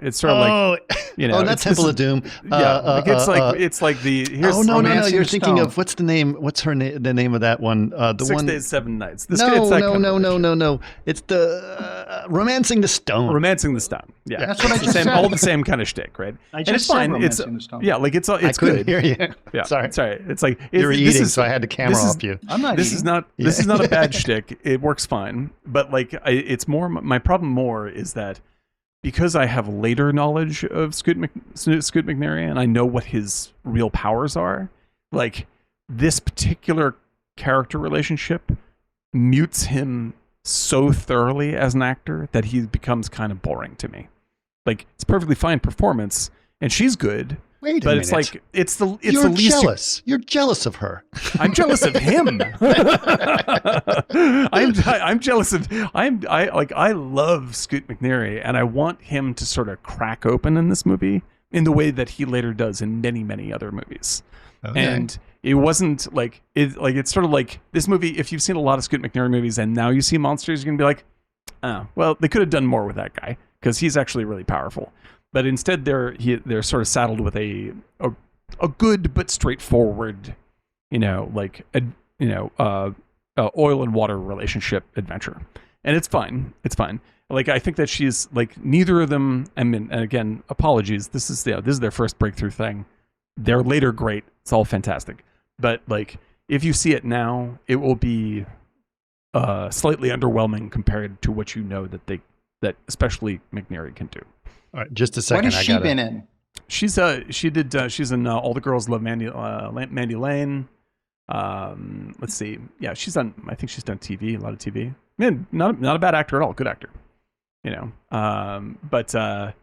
It's sort of not Temple of Doom. It's like the here's no, you're thinking of what's the name? What's her name? The name of that one? The 6 one. 6 Days, 7 Nights. No. It's the Romancing the Stone. Romancing the Stone. Yeah, that's what I just said. All the same kind of shtick, right? I just said Romancing the Stone. Yeah, like it's I couldn't good. Hear you. Yeah, sorry. It's like you're eating, so I had to camera off you. I'm not. This is not a bad shtick. It works fine, but it's more. My problem more is that because I have later knowledge of Scoot McNairy and I know what his real powers are, like this particular character relationship mutes him so thoroughly as an actor that he becomes kind of boring to me. Like it's a perfectly fine performance and she's good. Wait a minute. It's like You're the least jealous. You're jealous of her. I'm jealous of him. I'm jealous of I love Scoot McNairy and I want him to sort of crack open in this movie, in the way that he later does in many, many other movies. Okay. And it wasn't like it's sort of like this movie. If you've seen a lot of Scoot McNairy movies and now you see monsters, you're gonna be like, oh, well, they could have done more with that guy because he's actually really powerful. But instead, they're sort of saddled with a good but straightforward, oil and water relationship adventure, and it's fine. It's fine. Like, I think that she's like, neither of them. I mean, and again, apologies. This is their first breakthrough thing. They're later great. It's all fantastic. But like, if you see it now, it will be slightly underwhelming compared to what that especially McNairy can do. All right, just a second. What has she been in? She's in All the Girls Love Mandy Lane. Let's see. Yeah, I think she's done TV, a lot of TV. Man, not a bad actor at all. Good actor. A bunch of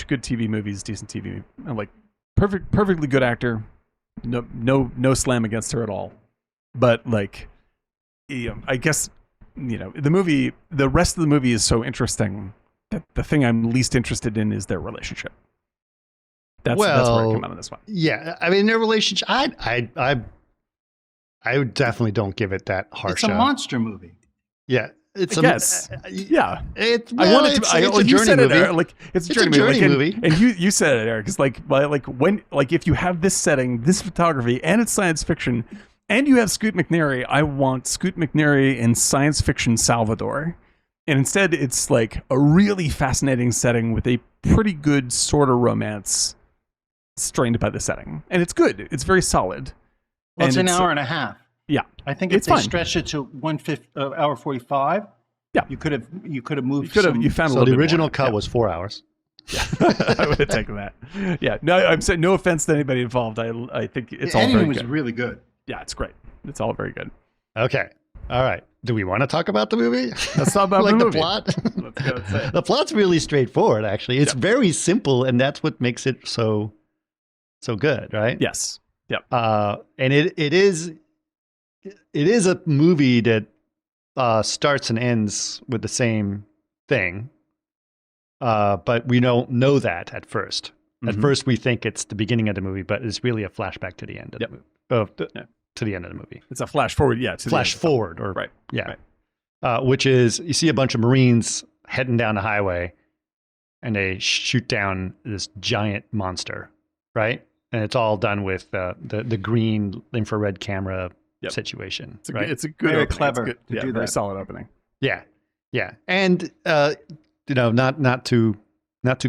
good TV movies, decent TV, and like perfectly good actor. No slam against her at all. But like, I guess, the rest of the movie is so interesting that the thing I'm least interested in is their relationship. That's where I come out on this one. Yeah, I mean, their relationship. I definitely don't give it that harsh. It's a monster movie. Yeah, it's yeah. It's a journey movie. It's a journey movie. And you said it, Eric. It's like if you have this setting, this photography, and it's science fiction, and you have Scoot McNairy, I want Scoot McNairy in science fiction Salvador. And instead, it's like a really fascinating setting with a pretty good sort of romance strained by the setting. And it's good. It's very solid. Well, it's an hour and a half. Yeah. I think if they stretched it to hour 45, yeah, you could have moved. You found so the original cut was 4 hours. Yeah, I would have taken that. Yeah, no, I'm saying no offense to anybody involved. I think it's all very good. Was really good. Yeah, it's great. It's all very good. Okay. All right. Do we want to talk about the movie? Let's talk about the movie. plot. Let's go and say. The plot's really straightforward, actually. It's very simple, and that's what makes it so good, right? Yes. Yep. And it is a movie that starts and ends with the same thing, but we don't know that at first. Mm-hmm. At first, we think it's the beginning of the movie, but it's really a flashback to the end of the movie. To the end of the movie. It's a flash forward, flash forward, or right. Yeah. Right. Which is, you see a bunch of Marines heading down the highway, and they shoot down this giant monster, right? And it's all done with the green infrared camera situation. It's a good, very opening. Clever to do that. Very solid opening. Yeah, and not too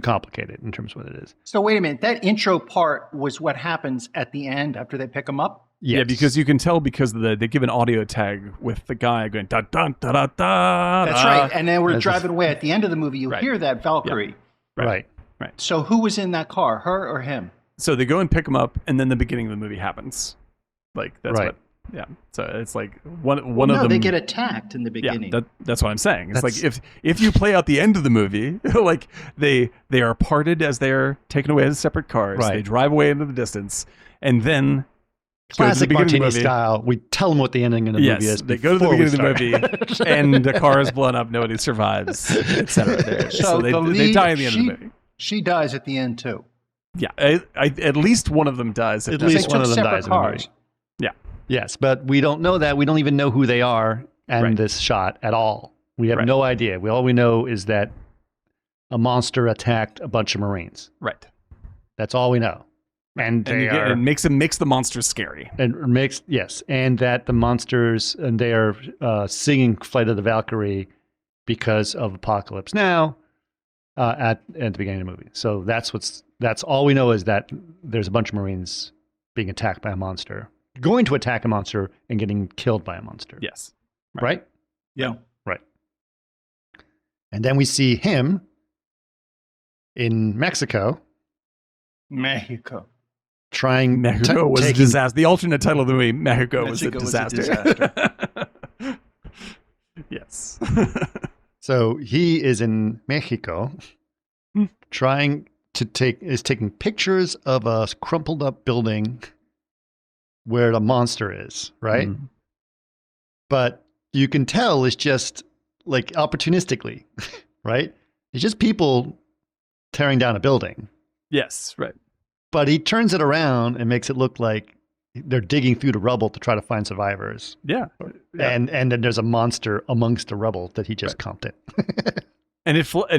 complicated in terms of what it is. So wait a minute, that intro part was what happens at the end after they pick him up. Yes. Yeah, because you can tell because they give an audio tag with the guy going da da da da da. That's right, and then we're driving away. At the end of the movie, you hear that Valkyrie. Yeah. Right. So who was in that car, her or him? So they go and pick him up, and then the beginning of the movie happens. Like that's what. Yeah. So it's like one of them. They get attacked in the beginning. Yeah, that's what I'm saying. It's like if you play out the end of the movie, like they are parted as they're taken away as separate cars. Right. They drive away into the distance, and then. Classic Martini style. We tell them what the ending of the movie is. They go to the beginning of the movie, and the car is blown up. Nobody survives, etc. So they die at the end of the movie. She dies at the end too. Yeah, at least one of them dies. At least one of them dies in the movie. Yeah. Yes, but we don't know that. We don't even know who they are in this shot at all. We have no idea. All we know is that a monster attacked a bunch of Marines. Right. That's all we know. And it makes the monsters scary. And that the monsters, and they are singing "Flight of the Valkyrie" because of Apocalypse Now at the beginning of the movie. So that's all we know, is that there's a bunch of Marines being attacked by a monster, going to attack a monster and getting killed by a monster. Yes. Right? Yeah. Right. And then we see him in Mexico. Mexico was a disaster. The alternate title of the movie, Mexico was a disaster. Yes. So he is in Mexico taking pictures of a crumpled up building where the monster is, right? Mm. But you can tell it's just like opportunistically, right? It's just people tearing down a building. Yes, right. But he turns it around and makes it look like they're digging through the rubble to try to find survivors. Yeah. And then there's a monster amongst the rubble that he just comped in. And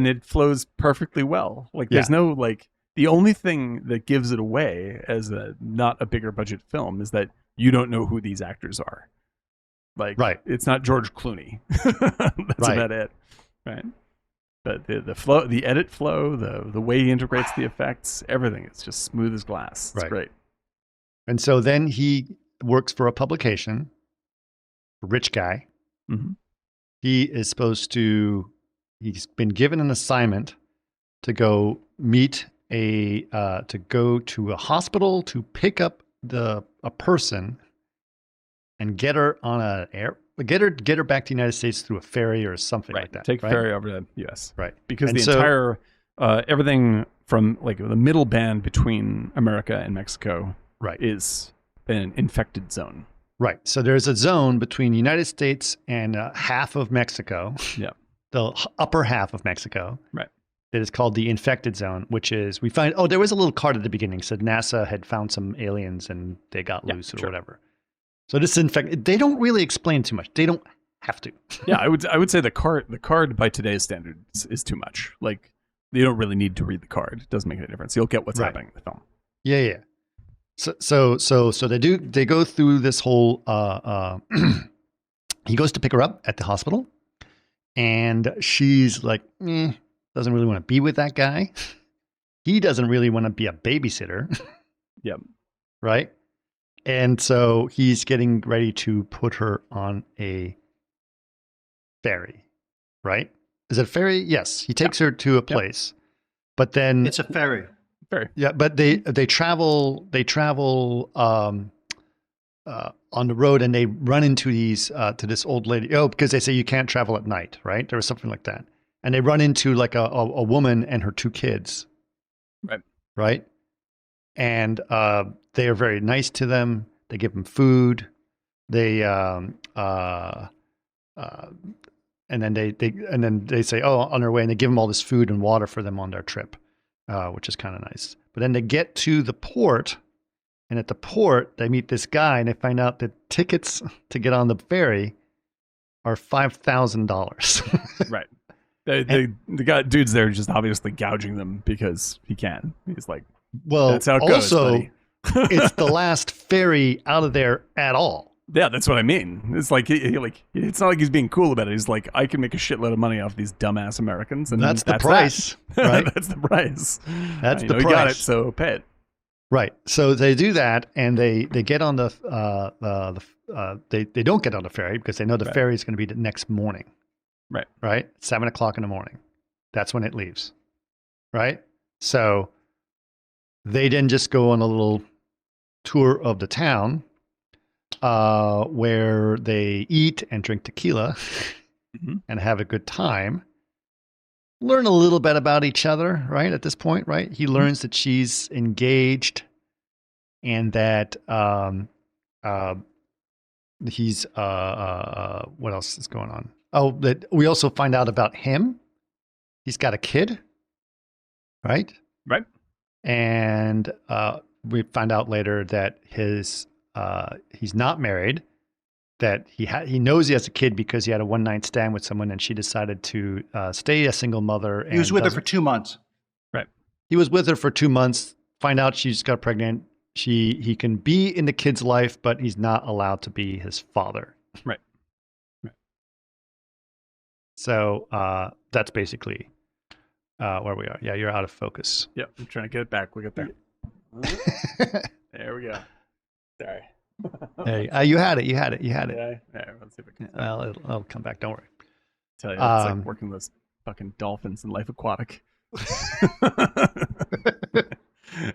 it flows perfectly well. Like there's no like the only thing that gives it away as not a bigger budget film is that you don't know who these actors are. Like it's not George Clooney. That's about it. Right. But the flow, the edit flow, the way he integrates the effects, everything, it's just smooth as glass. It's great. And so then he works for a publication, a rich guy. Mm-hmm. He is supposed to, he's been given an assignment to go to go to a hospital to pick up a person and get her on get her back to the United States through a ferry or something like that. Take a ferry over to the U.S. Right. Because the entire, everything from like the middle band between America and Mexico is an infected zone. Right. So there's a zone between the United States and half of Mexico. Yeah. The upper half of Mexico. Right. That is called the infected zone, which is, there was a little card at the beginning said NASA had found some aliens and they got loose or whatever. So this infected, they don't really explain too much. They don't have to. Yeah, I would say the card by today's standards is too much. Like you don't really need to read the card. It doesn't make any difference. You'll get what's happening in the film. Yeah. So they go through this whole he goes to pick her up at the hospital and she's like, doesn't really want to be with that guy. He doesn't really want to be a babysitter. Yep. Right? And so he's getting ready to put her on a ferry, right? Is it a ferry? Yes. He takes her to a place, but then it's a ferry. Yeah, but they travel on the road and they run into to this old lady. Oh, because they say you can't travel at night, right? There was something like that, and they run into like a woman and her two kids, right? And they are very nice to them. They give them food. They and then they say, oh, on their way, and they give them all this food and water for them on their trip, which is kind of nice. But then they get to the port, and at the port they meet this guy, and they find out that tickets to get on the ferry are $5,000. Right. The guy dude's there just obviously gouging them because he can. He's like, well, that's how it goes, buddy. It's the last ferry out of there at all. Yeah, that's what I mean. It's like it's not like he's being cool about it. He's like, I can make a shitload of money off these dumbass Americans, and that's the price. Right? That's the price. That's the price. You got it, so pay it. Right. So they do that, and they get on they don't get on the ferry because they know the ferry is going to be the next morning. Right. Right. 7:00 in the morning. That's when it leaves. Right. So they then just go on a little tour of the town where they eat and drink tequila and have a good time. Learn a little bit about each other, right? At this point, right? He learns that she's engaged and that he's what else is going on? Oh, that we also find out about him. He's got a kid, right? Right. And we find out later that he's not married, that he knows he has a kid because he had a one-night stand with someone and she decided to stay a single mother. He was with her for 2 months. Right. He was with her for 2 months, find out she's got pregnant. He can be in the kid's life, but he's not allowed to be his father. Right. So that's basically where we are. Yeah, you're out of focus. Yep, I'm trying to get it back. Look at there. There we go. Sorry. Hey, you had it. Yeah, let's see if it comes back. Well, it'll come back. Don't worry. Tell you, it's like working with those fucking dolphins in Life Aquatic.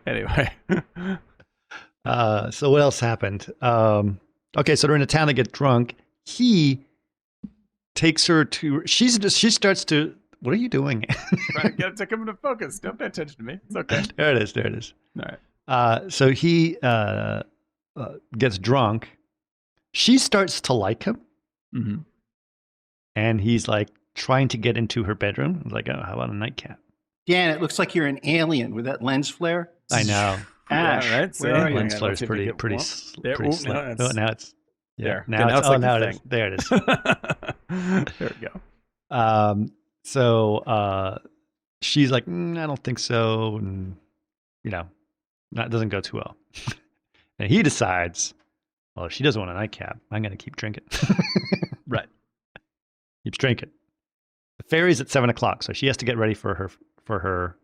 Anyway. So what else happened? Okay, so they're in a town to get drunk. He takes her to. She starts to. What are you doing? Trying to get it to come into focus. Don't pay attention to me. It's okay. There it is. All right. So he gets drunk. She starts to like him. Mm-hmm. And he's like trying to get into her bedroom. He's like, oh, how about a nightcap? Dan, it looks like you're an alien with that lens flare. I know. Ash, Yeah, right? where are you? Lens flare is pretty There. slick. Now Now it's there. Now Now it's like now the it is. thing. There it is. There we go. So she's like, I don't think so, and that doesn't go too well. And he decides, well, if she doesn't want a nightcap, I'm gonna keep drinking. Right. Keeps drinking. The ferry's at 7:00, so she has to get ready for her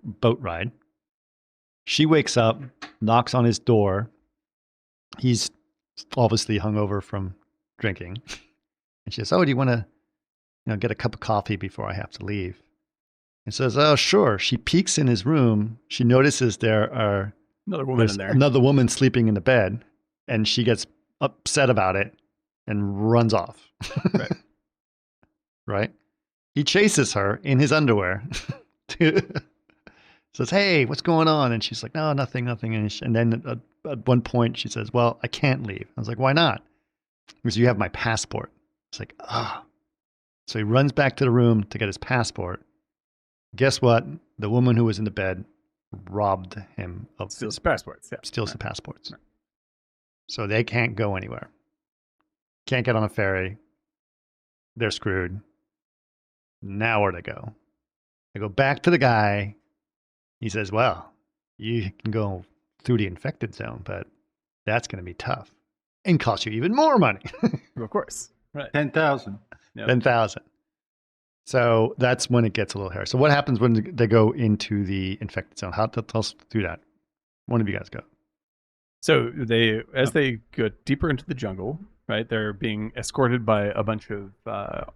boat ride. She wakes up, knocks on his door. He's obviously hungover from drinking, and she says, "Oh, do you want to, get a cup of coffee before I have to leave?" And says, "Oh, sure." She peeks in his room. She notices there's another woman sleeping in the bed, and she gets upset about it and runs off. Right. Right? He chases her in his underwear. Says, "Hey, what's going on?" And she's like, "No, nothing." And then at one point she says, "Well, I can't leave." I was like, "Why not?" Because you have my passport. It's like, ah. So he runs back to the room to get his passport. Guess what? The woman who was in the bed robbed him of Steals the passports. Yeah. Steals the passports. Right. So they can't go anywhere. Can't get on a ferry. They're screwed. Now where to go? They go back to the guy. He says, "Well, you can go through the infected zone, but that's going to be tough and cost you even more money." Of course. Right. 10,000. Yep. 10,000. So that's when it gets a little hairy. So what happens when they go into the infected zone? Tell us through that. One of you guys go. So as they go deeper into the jungle, right? They're being escorted by a bunch of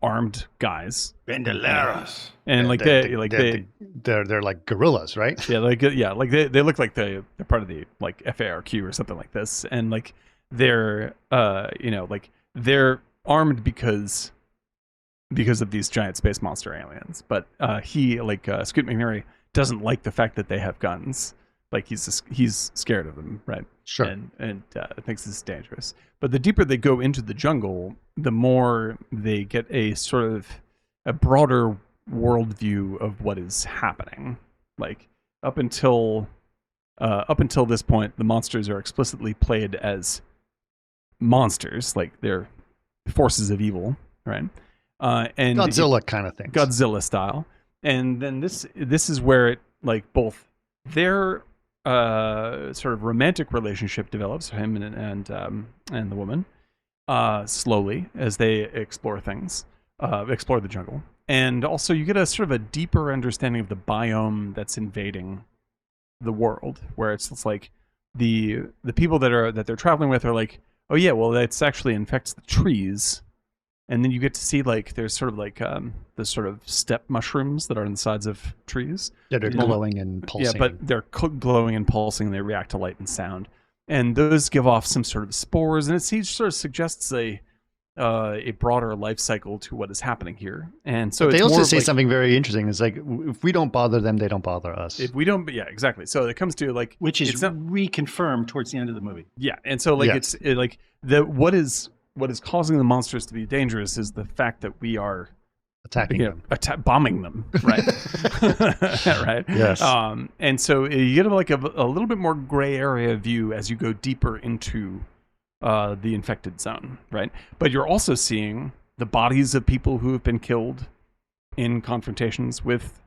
armed guys. Bandoleros. And they're like gorillas, right? Yeah, they look like they're part of the like FARQ or something like this, and like they're they're armed because of these giant space monster aliens. But Scoot McNairy doesn't like the fact that they have guns. Like he's scared of them, right? Sure. And thinks this is dangerous. But the deeper they go into the jungle, the more they get a sort of a broader worldview of what is happening. Like up until this point, the monsters are explicitly played as monsters, like they're forces of evil, right? And Godzilla kind of thing. Godzilla style. And then this is where it like both their sort of romantic relationship develops, him and the woman, slowly as they explore the jungle. And also you get a sort of a deeper understanding of the biome that's invading the world, where it's like the people that they're traveling with are like, oh yeah, well that's actually infects the trees. And then you get to see like there's sort of like the sort of steppe mushrooms that are on the sides of trees. Yeah, they're glowing and pulsing. Yeah, but they're glowing and pulsing. They react to light and sound, and those give off some sort of spores. And it sort of suggests a broader life cycle to what is happening here. And so they also say something very interesting. It's like if we don't bother them, they don't bother us. If we don't, yeah, exactly. So it comes to like which is reconfirmed towards the end of the movie. Yeah, and so like what is causing the monsters to be dangerous is the fact that we are attacking them, bombing them, right? Right. Yes. And so you get like a little bit more gray area view as you go deeper into the infected zone, right? But you're also seeing the bodies of people who have been killed in confrontations with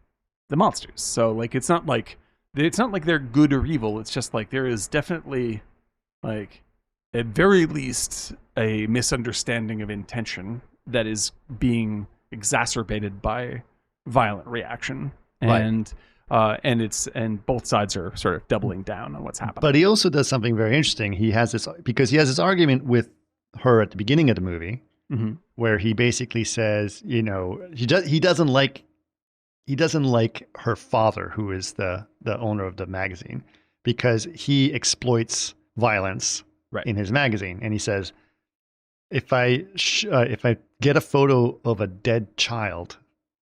the monsters. So like it's not like they're good or evil. It's just like there is definitely like at very least a misunderstanding of intention that is being exacerbated by violent reaction. And and both sides are sort of doubling down on what's happening. But he also does something very interesting. He has this argument with her at the beginning of the movie, mm-hmm. where he basically says, he doesn't like her father, who is the owner of the magazine, because he exploits violence in his magazine. And he says, if I get a photo of a dead child,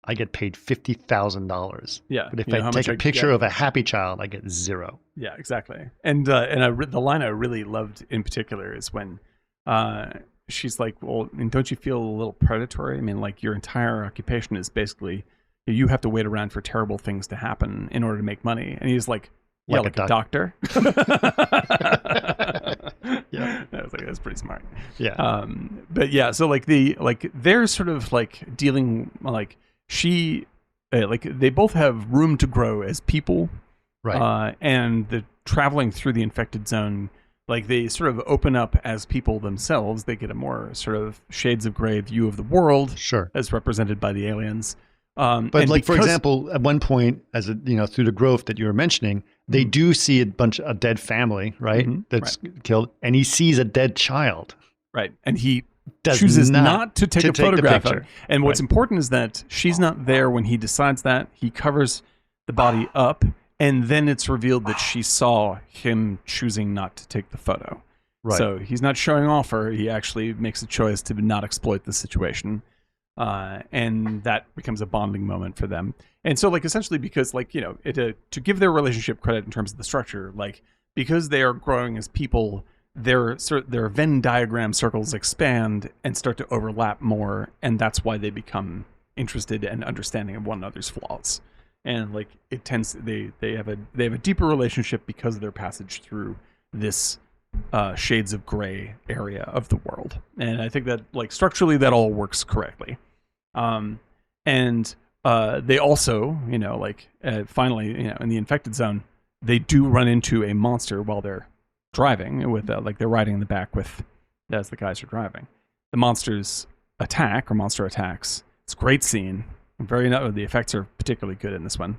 I get paid $50,000. Yeah. But if I take a picture of a happy child, I get zero. Yeah, exactly. And the line I really loved in particular is when she's like, well, don't you feel a little predatory? I mean, like your entire occupation is basically, you have to wait around for terrible things to happen in order to make money. And he's like, yeah, like a doctor. Yeah. I was like, that's pretty smart. Yeah. But yeah, so like they're sort of like dealing like like they both have room to grow as people. Right. And the traveling through the infected zone, like they sort of open up as people themselves. They get a more sort of shades of gray view of the world, Sure, as represented by the aliens. But like, for example, at one point, as a, through the growth that you were mentioning, they do see a dead family, right? That's killed, and he sees a dead child. Right. And he chooses not to take a photograph of it. And what's important is that she's not there when he decides that. He covers the body up, and then it's revealed that she saw him choosing not to take the photo. Right. So he's not showing off her. He actually makes a choice to not exploit the situation. And that becomes a bonding moment for them. And so, like, essentially, because, like, to give their relationship credit in terms of the structure, like, because they are growing as people, their Venn diagram circles expand and start to overlap more, and that's why they become interested and understanding of one another's flaws. And like, it tends they have a deeper relationship because of their passage through this shades of gray area of the world. And I think that, like, structurally that all works correctly. And they also, finally, in the infected zone, they do run into a monster while they're driving with, they're riding in the back with, as the guys are driving. The monsters monster attacks. It's a great scene. The effects are particularly good in this one.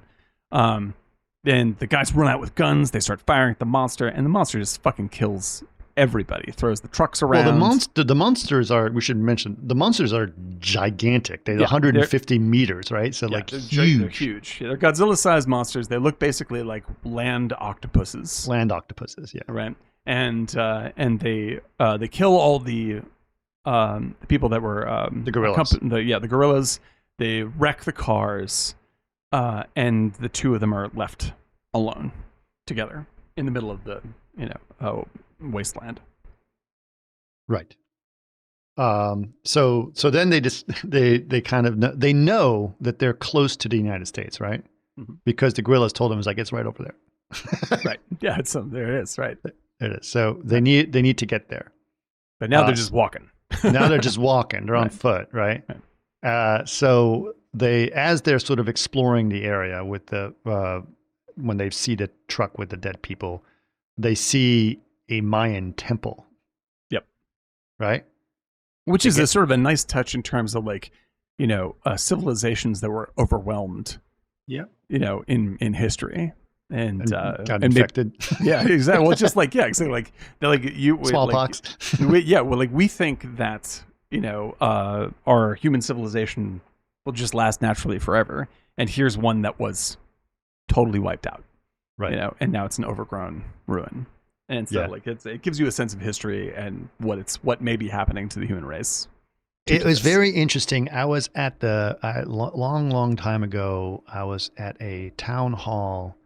Then the guys run out with guns. They start firing at the monster, and the monster just fucking kills everybody. Throws the trucks around. Well, the monsters are, we should mention, the monsters are gigantic. They're 150 meters, right? So, like, huge. They're huge. They're Godzilla-sized monsters. They look basically like land octopuses. Land octopuses, yeah. Right. And they kill all the people that were the gorillas. The gorillas. They wreck the cars, and the two of them are left alone together in the middle of the wasteland. Right. So then they kind of they know that they're close to the United States, right? Mm-hmm. Because the gorillas told them, it's right over there. Right. Yeah. There it is. Right. There it is. So they need to get there. But now they're just walking. Now they're just walking. They're on foot, right? So as they're sort of exploring the area with when they see the truck with the dead people, they see a Mayan temple. Yep. Right? Which is a sort of a nice touch in terms of, like, civilizations that were overwhelmed. Yeah. In history. And got infected. Yeah, exactly. Well, it's just like, exactly. Like, they're like, smallpox. We think that, our human civilization will just last naturally forever. And here's one that was totally wiped out. Right. And now it's an overgrown ruin. And so, it gives you a sense of history and what may be happening to the human race. It was very interesting. I was at long time ago, I was at a town hall.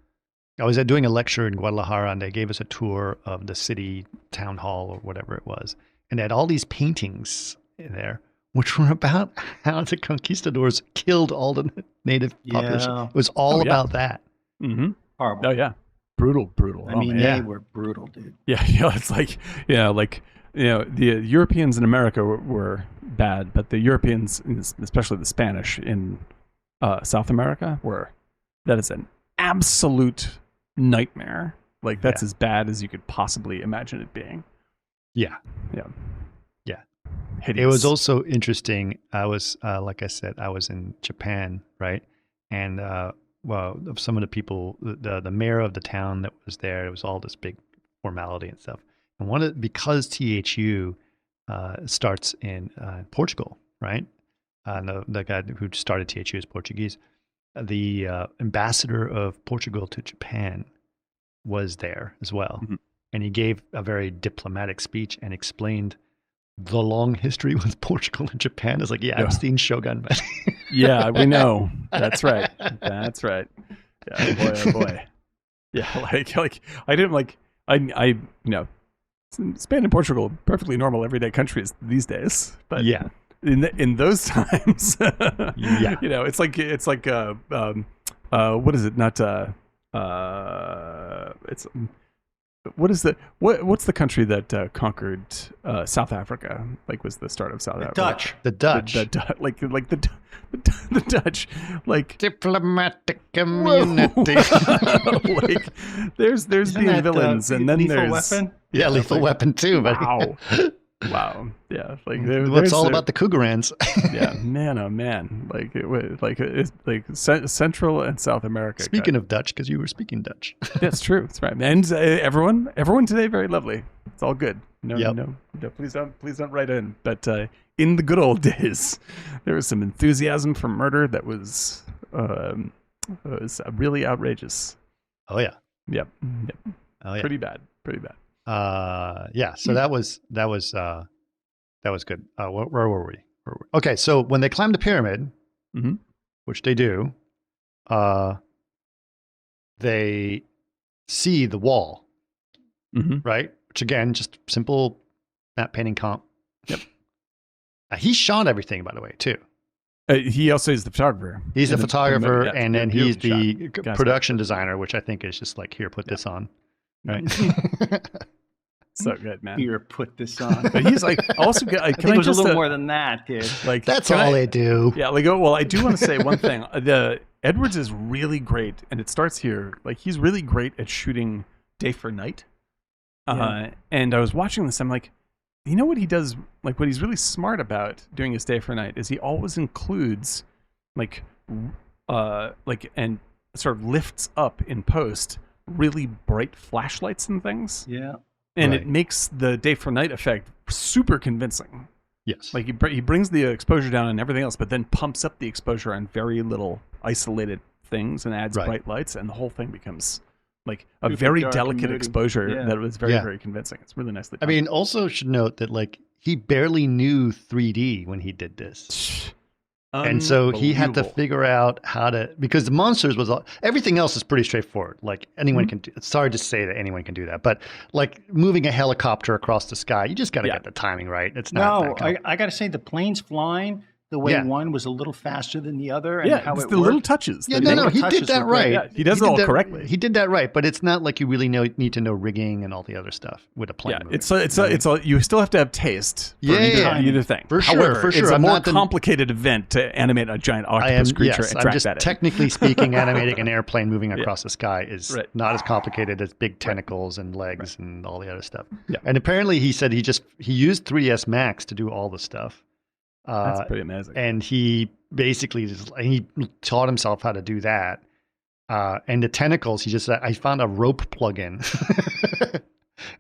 I was doing a lecture in Guadalajara, and they gave us a tour of the city town hall or whatever it was. And they had all these paintings in there, which were about how the conquistadors killed all the native population. It was all about that. Mm-hmm. Horrible. Oh, yeah. Brutal. I mean, they were brutal, dude. Yeah, it's like, the Europeans in America were bad, but the Europeans, especially the Spanish in South America, that is an absolute nightmare. Like, that's as bad as you could possibly imagine it being. Yeah. Hideous. It was also interesting. I was, like I said, I was in Japan, right? And some of the people, the mayor of the town that was there, it was all this big formality and stuff. And because THU starts in Portugal, right? The guy who started THU is Portuguese. The ambassador of Portugal to Japan was there as well. Mm-hmm. And he gave a very diplomatic speech and explained the long history with Portugal and Japan. It's like, I've seen Shogun. Yeah, we know. That's right. Yeah, boy. Yeah, like I didn't Spain and Portugal, perfectly normal everyday countries these days. But in those times, Yeah. you know, it's like what is it? Not it's what's the country that conquered South Africa? Like, was the start of South Africa? Dutch. The Dutch. Like the Dutch, like Diplomatic community. like there's Isn't being that, villains, and then Lethal there's Weapon? Yeah, Lethal Weapon too. But wow, yeah, like it's all about the Cougarans. yeah, man, oh man, like it was it's like Central and South America. Speaking of Dutch, because you were speaking Dutch. That's true. That's right. And everyone today very lovely. It's all good. No, Yep. no, please don't write in. But in the good old days, there was some enthusiasm for murder that was really outrageous. Oh yeah. Yep. Oh yeah. Pretty bad. Yeah. So that was good. Where were we? Okay. So when they climb the pyramid, Mhm. which they do, they see the wall, Mm-hmm. right? Which again, just simple map painting comp. Yep. He shot everything, by the way, too. He also is the photographer. He's the photographer, yeah, and then he's the Gotcha. production designer, which I think is just like, here, put this on. Right. So good, man. Here, put this on. But he's like also. Can I think it was just, a little more than that, dude. Like That's can all I- they do. Yeah, like well, I do want to say one thing. The Edwards is really great, and it starts here. Like he's really great at shooting day for night. And I was watching this. I'm like, you know what he does? Like what he's really smart about doing his day for night is he always includes, and sort of lifts up in post really bright flashlights and things. Yeah. And Right. it makes the day for night effect super convincing. Yes. Like he brings the exposure down and everything else, but then pumps up the exposure on very little isolated things and adds Right. bright lights, and the whole thing becomes like a Super very dark and delicate moody. exposure Yeah. that was very, Yeah. very convincing. It's really nicely I done. mean, also should note that like he barely knew 3D when he did this. And so he had to Unbelievable. figure out how to, because the monsters was all, everything else is pretty straightforward. Like anyone can do, it's hard to say that anyone can do that, but like moving a helicopter across the sky, you just got to Yeah. get the timing right. It's not No, that I got to say the plane's flying. The way Yeah. one was a little faster than the other, and Yeah, how it's it the worked. little touches. Yeah, that no, make no, it- he touches did that were great. right. Yeah, he does it did all that- correctly. He did that right, but it's not like you really need to know rigging and all the other stuff with a plane. Yeah, moving. it's a you still have to have taste for Yeah, either thing. for sure, However, for sure. it's a I'm more not the- complicated event to animate a giant octopus creature and I'm track just that in. technically speaking, animating an airplane moving across the sky is Right. not as complicated as big tentacles and legs and all the other stuff. Yeah. And apparently he said he used 3ds Max to do all the stuff. That's pretty amazing. And he basically he taught himself how to do that. And the tentacles, he just said, I found a rope plugin.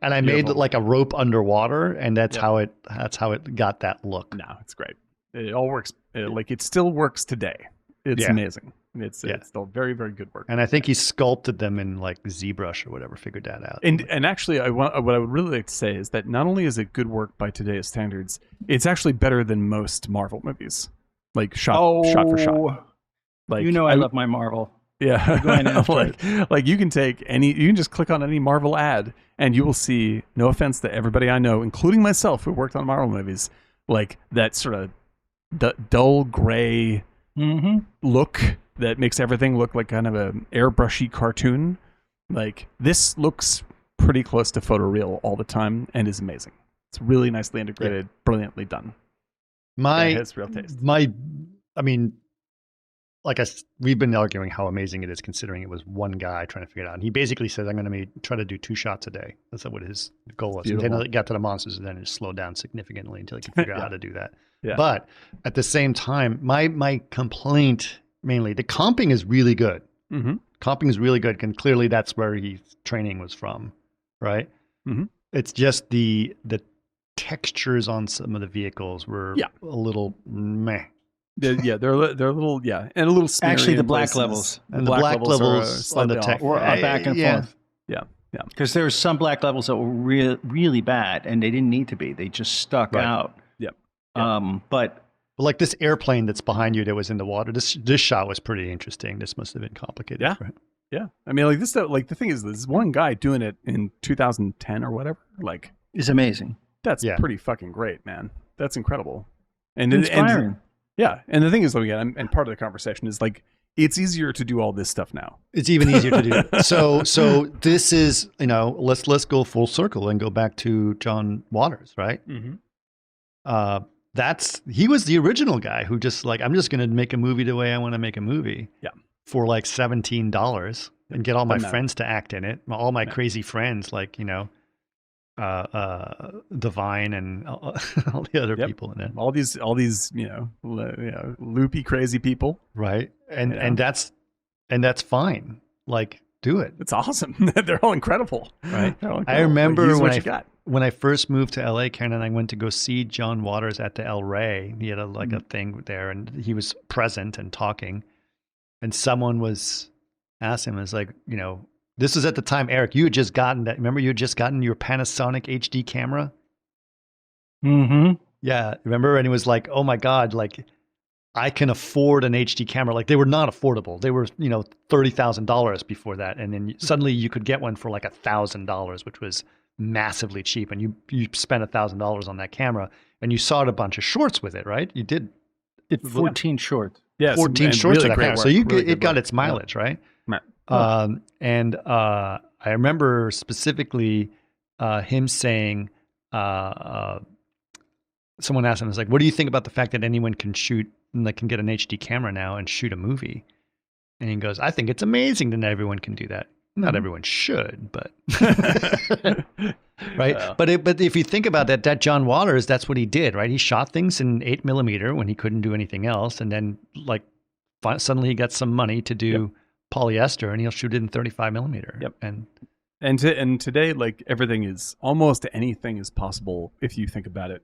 And I made Beautiful. like a rope underwater, and that's Yep. how it got that look. No, it's great. It all works. Like it still works today. It's Yeah. amazing. It's Yeah. still very, very good work. And I think he sculpted them in like ZBrush or whatever, figured that out. And actually, what I would really like to say is that not only is it good work by today's standards, it's actually better than most Marvel movies, like shot for shot. Like You know I love my Marvel. Yeah, Go ahead and answer like you can just click on any Marvel ad, and you will see. No offense to everybody I know, including myself, who worked on Marvel movies, like that sort of dull gray Mm-hmm. look that makes everything look like kind of a airbrushy cartoon. Like this looks pretty close to photoreal all the time and is amazing. It's really nicely integrated, brilliantly done. It has real taste. I mean, we've been arguing how amazing it is considering it was one guy trying to figure it out. And he basically said, I'm going to try to do 2 shots a day. That's what his goal was. And then Beautiful. it got to the monsters, and then it slowed down significantly until he could figure out Yeah. how to do that. Yeah. But at the same time, my complaint mainly, the comping is really good. Mm-hmm. Comping is really good, and clearly that's where his training was from, right? Mhm. It's just the textures on some of the vehicles were a little meh. They're a little and a little smeary Actually, the in black places. levels. And the black levels are on slightly the tech off. Or back and yeah. forth. Yeah. Because there were some black levels that were really bad, and they didn't need to be. They just stuck Right. out. Yep. But Like this airplane that's behind you that was in the water. This shot was pretty interesting. This must have been complicated. Yeah. Right? Yeah. I mean, like this. Like the thing is, this one guy doing it in 2010 or whatever. Like it's amazing. that's Yeah. pretty fucking great, man. That's incredible. And inspiring. And the thing is, again, and part of the conversation is like, it's easier to do all this stuff now. It's even easier to do. So this is, let's go full circle and go back to John Waters, right? Mm-hmm. He was the original guy who just like, I'm just going to make a movie the way I want to make a movie. Yeah. For like $17 and get all my friends to act in it. All my crazy friends, like, Divine and all the other people in it. All these, loopy, crazy people. Right. And that's fine. Like, do it. It's awesome. They're all incredible. Right. All incredible. I remember when I first moved to LA, Karen and I went to go see John Waters at the El Rey. He had a thing there, and he was present and talking. And someone asked him, it's like, this was at the time, Eric, you had just gotten that. Remember, you had just gotten your Panasonic HD camera? Mm-hmm. Yeah. Remember? And it was like, oh my God, like I can afford an HD camera. Like they were not affordable. They were, $30,000 before that. And then suddenly you could get one for like $1,000, which was massively cheap. And you spent $1,000 on that camera and you saw a bunch of shorts with it, right? You did. 14 shorts. Yes, 14 shorts really of that camera. So it got its mileage, right? Right. And I remember specifically him saying, someone asked him, "It's like, what do you think about the fact that anyone can shoot, like, can get an HD camera now and shoot a movie?" And he goes, "I think it's amazing that everyone can do that. Not everyone should, but right." Yeah. But if you think about that John Waters, that's what he did, right? He shot things in 8mm when he couldn't do anything else, and then like suddenly he got some money to do polyester, and he'll shoot it in 35mm. Yep. And today, like everything is almost anything is possible if you think about it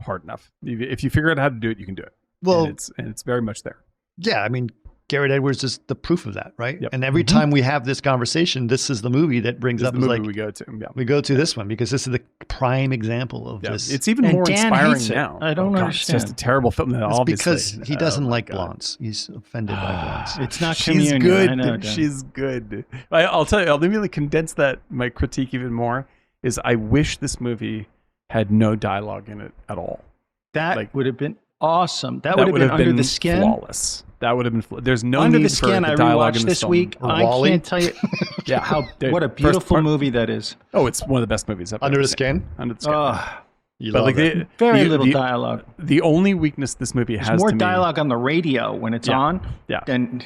hard enough. If you figure out how to do it, you can do it. Well, and it's very much there. Yeah, I mean, Gareth Edwards is the proof of that, right? Yep. And every time we have this conversation, this is the movie that brings up. The movie we go to. Yeah. We go to this one because this is the prime example of this. It's even more inspiring now. I don't understand. It's just a terrible film. It's because he doesn't like blondes. He's offended by blondes. It's not She's communion. good. I know, She's good. I'll tell you. I'll immediately condense my critique even more. Is I wish this movie had no dialogue in it at all. That would have been awesome. That would have been Under the Skin. Flawless. That would have been. There's no Under need the Skin. for the dialogue in this week. I can't tell you what a beautiful movie that is. Oh, it's one of the best movies I've ever Under the seen. Skin. Under the Skin. But like very little dialogue. The only weakness this movie has more to dialogue on the radio when it's on than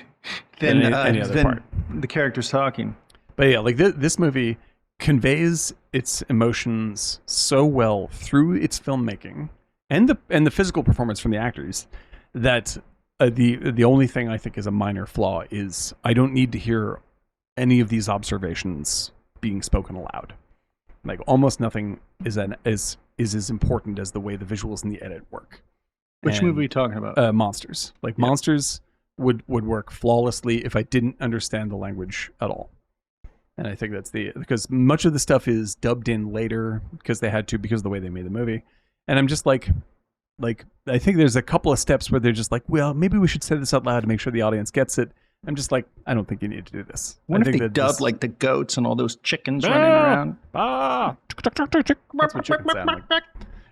any other part. The characters talking. But yeah, like this movie conveys its emotions so well through its filmmaking and the physical performance from the actors that the only thing I think is a minor flaw is I don't need to hear any of these observations being spoken aloud. Like almost nothing is as important as the way the visuals and the edit work. Which movie are you talking about? Monsters. Like Monsters would work flawlessly if I didn't understand the language at all. And I think that's because much of the stuff is dubbed in later because they had to because of the way they made the movie. And I'm just like I think there's a couple of steps where they're just like, well, maybe we should say this out loud to make sure the audience gets it. I'm just like, I don't think you need to do this. What if they dubbed like the goats and all those chickens running around? That's what chickens sound like.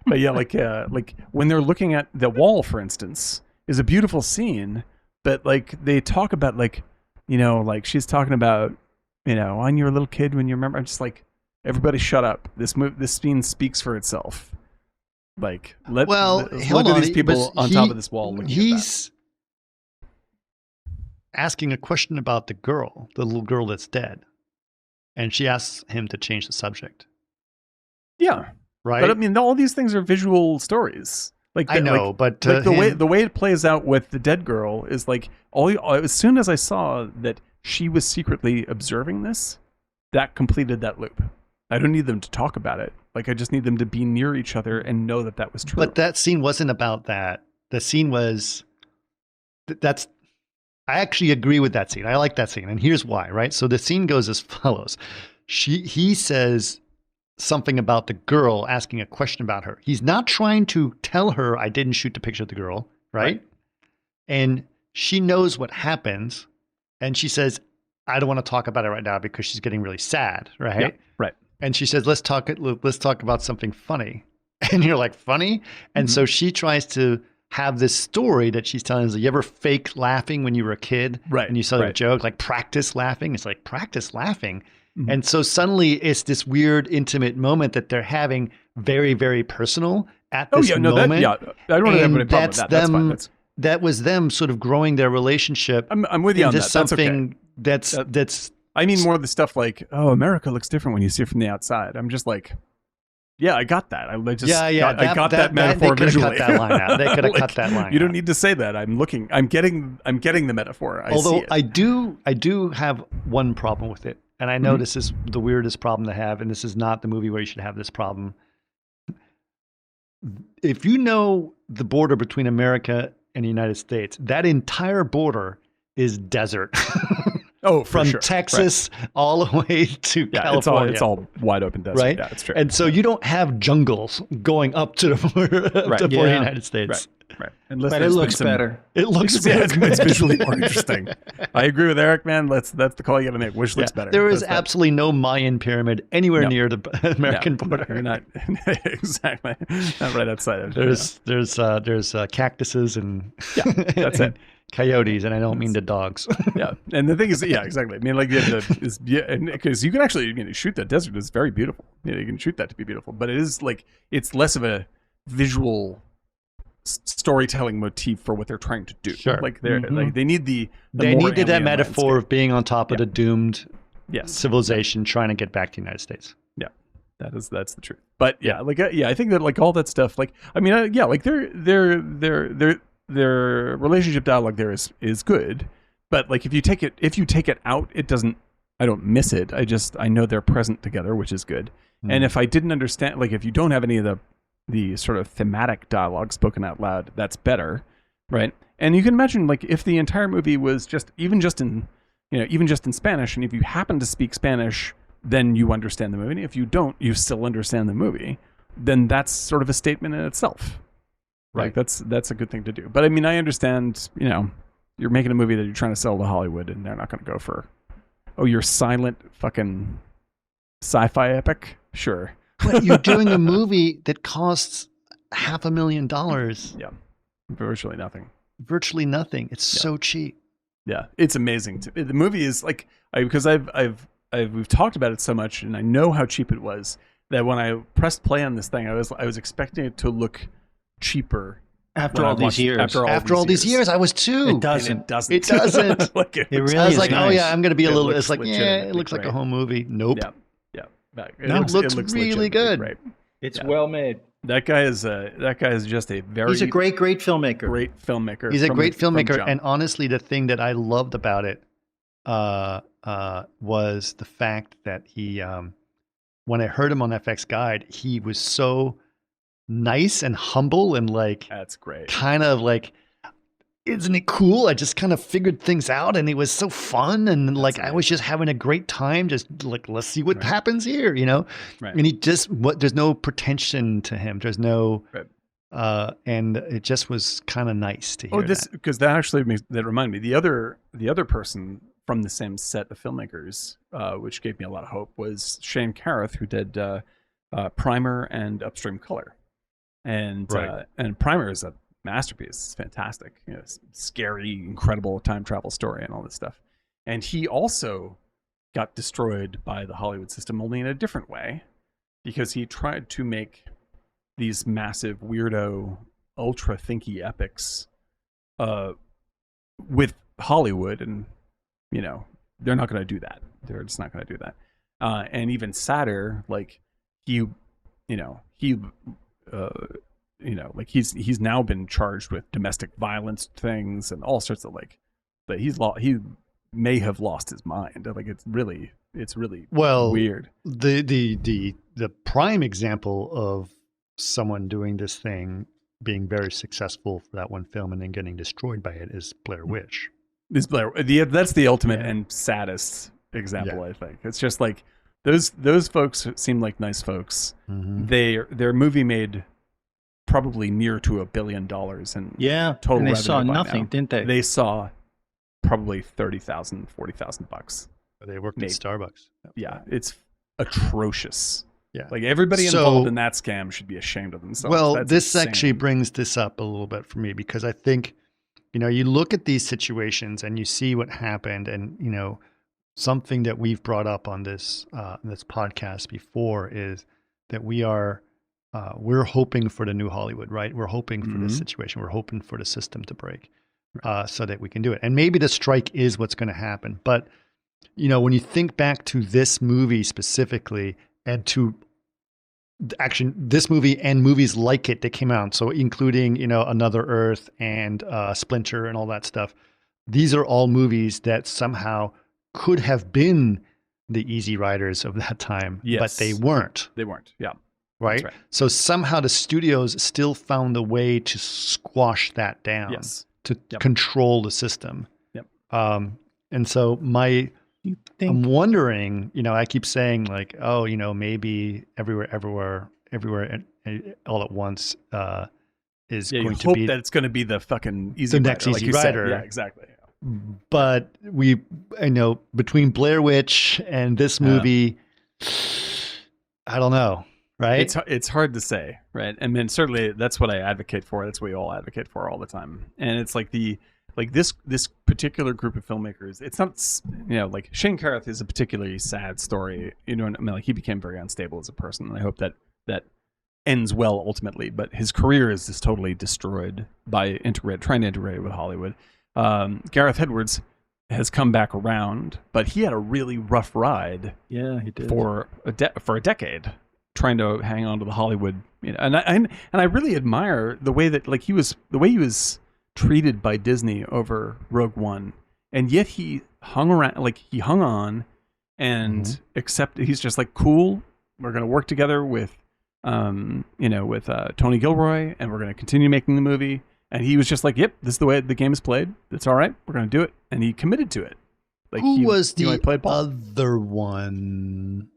But yeah, like when they're looking at the wall, for instance, is a beautiful scene. But like they talk about like she's talking about when you were a little kid when you remember. I'm just like, everybody shut up. This scene speaks for itself. Like look at these people on top of this wall. He's asking a question about the little girl that's dead, and she asks him to change the subject. Yeah, right. But I mean, all these things are visual stories. Like I know, but the way it plays out with the dead girl is like as soon as I saw that she was secretly observing this, that completed that loop. I don't need them to talk about it. Like I just need them to be near each other and know that was true. But that scene wasn't about that. The scene was I actually agree with that scene. I like that scene, and here's why. Right. So the scene goes as follows: he says something about the girl, asking a question about her. He's not trying to tell her I didn't shoot the picture of the girl, right? And she knows what happens, and she says, I don't want to talk about it right now because she's getting really sad, right? Yeah, right. And she says, let's talk about something funny. And you're like, funny? And so she tries to have this story that she's telling us. You ever fake laughing when you were a kid? Right. And you saw a joke, like practice laughing. It's like, practice laughing. And so suddenly it's this weird, intimate moment that they're having, very, very personal at this moment. I don't have any problem with that. That's fine. That was them sort of growing their relationship. I'm with you on that. Something that's okay. that's. I mean, more of the stuff like, oh, America looks different when you see it from the outside. I'm just like, yeah, I got that. I got that metaphor visually. They could have cut that line out. They could have cut that line. You don't need to say that. I'm getting the metaphor. Although I do have one problem with it, and I know this is the weirdest problem to have, and this is not the movie where you should have this problem. If you know the border between America and the United States, that entire border is desert. Oh, from sure. Texas all the way to California. It's all wide open desert. Right? Yeah, it's true. And so you don't have jungles going up to the border of the United States. Right. But it looks better. It looks better. It's visually more interesting. I agree with Eric, man. That's the call you got to make. Which looks better. There is absolutely no Mayan pyramid anywhere near the American border. You're not exactly not right outside of. There's cactuses and that's it. Coyotes, and I don't mean the dogs. Yeah, and the thing is, exactly. I mean, like, because you can actually shoot that desert. It's very beautiful. You can shoot that to be beautiful, but it is like it's less of a visual storytelling motif for what they're trying to do. Sure. Like they need they needed that metaphor landscape. of being on top of the doomed yes. civilization trying to get back to the United States. Yeah, that's the truth. But I think that like all that stuff, like I mean, like their relationship dialogue there is good, but like if you take it out, it doesn't. I don't miss it. I know they're present together, which is good. And if I didn't understand, like if you don't have any of the sort of thematic dialogue spoken out loud, that's better, right? And you can imagine like if the entire movie was even just in Spanish, and if you happen to speak Spanish, then you understand the movie. And if you don't, you still understand the movie. Then that's sort of a statement in itself. Right. Like that's a good thing to do. But I mean, I understand, you're making a movie that you're trying to sell to Hollywood, and they're not going to go for, you're silent fucking sci-fi epic? Sure. But you're doing a movie that costs $500,000. Yeah. Virtually nothing. Virtually nothing. It's so cheap. Yeah. It's amazing. The movie is like, because we've talked about it so much, and I know how cheap it was, that when I pressed play on this thing, I was expecting it to look cheaper after all these years. After all these years, I was too. It doesn't. It doesn't. Like it really I was is like, nice. oh yeah, I'm going to be a little. It's like, it looks like a home movie. Nope. Yeah. It looks really good. Great. It's well made. That guy is just a very. He's a great filmmaker. Great filmmaker. He's a great filmmaker, and honestly, the thing that I loved about it was the fact that he, when I heard him on FX Guide, he was so nice and humble and like that's great. Kind of like, isn't it cool? I just kind of figured things out, and it was so fun, and like I was just having a great time. Just like, let's see what happens here, Right. And he just there's no pretension to him. There's no, and it just was kind of nice to hear. Because that actually that reminded me the other person from the same set of filmmakers, which gave me a lot of hope, was Shane Gareth, who did Primer and Upstream Color, and Primer is a masterpiece. It's fantastic. It's scary, incredible time travel story and all this stuff. And he also got destroyed by the Hollywood system, only in a different way, because he tried to make these massive, weirdo, ultra thinky epics with Hollywood, and they're not going to do that. They're just not going to do that. And even sadder, like like he's now been charged with domestic violence things and all sorts of but he may have lost his mind. Like it's really weird. The prime example of someone doing this thing being very successful for that one film and then getting destroyed by it is Blair Witch. That's the ultimate and saddest example. I think it's just like those folks seem like nice folks. Mm-hmm. Their movie made probably near to $1 billion in total and revenue. They saw nothing, didn't they? They saw probably $30,000, $40,000. They worked at Starbucks. Yeah, it's atrocious. Yeah. Like everybody involved in that scam should be ashamed of themselves. Well, That's this insane. actually brings this up a little bit for me because I think, you look at these situations and you see what happened, and something that we've brought up on this podcast before is that we're hoping for the new Hollywood, right? We're hoping for this situation. We're hoping for the system to break, so that we can do it. And maybe the strike is what's going to happen. But when you think back to this movie specifically, and to actually this movie and movies like it that came out, so including Another Earth and Splinter and all that stuff, these are all movies that somehow could have been the Easy Riders of that time, but they weren't. They weren't. Yeah. Right? Right. So somehow the studios still found a way to squash that down, to control the system. Yep. And so I'm wondering, I keep saying like, oh, maybe everywhere, all at once is going to be that it's going to be the fucking Easy the Rider, next like Easy you said. Rider. Yeah, exactly. But between Blair Witch and this movie, I don't know, right? It's hard to say, right? I mean, certainly that's what I advocate for. That's what we all advocate for all the time. And it's like this particular group of filmmakers. It's not, like Shane Gareth is a particularly sad story. I mean, like he became very unstable as a person, and I hope that ends well ultimately. But his career is just totally destroyed by trying to integrate with Hollywood. Gareth Edwards has come back around, but he had a really rough ride. Yeah, he did for a decade, trying to hang on to the Hollywood. And I really admire the way that he was treated by Disney over Rogue One, and yet he hung around, he hung on, and accepted. He's just like, cool, we're going to work together with Tony Gilroy, and we're going to continue making the movie. And he was just like, yep, this is the way the game is played. It's all right. We're going to do it. And he committed to it. Who was the other one?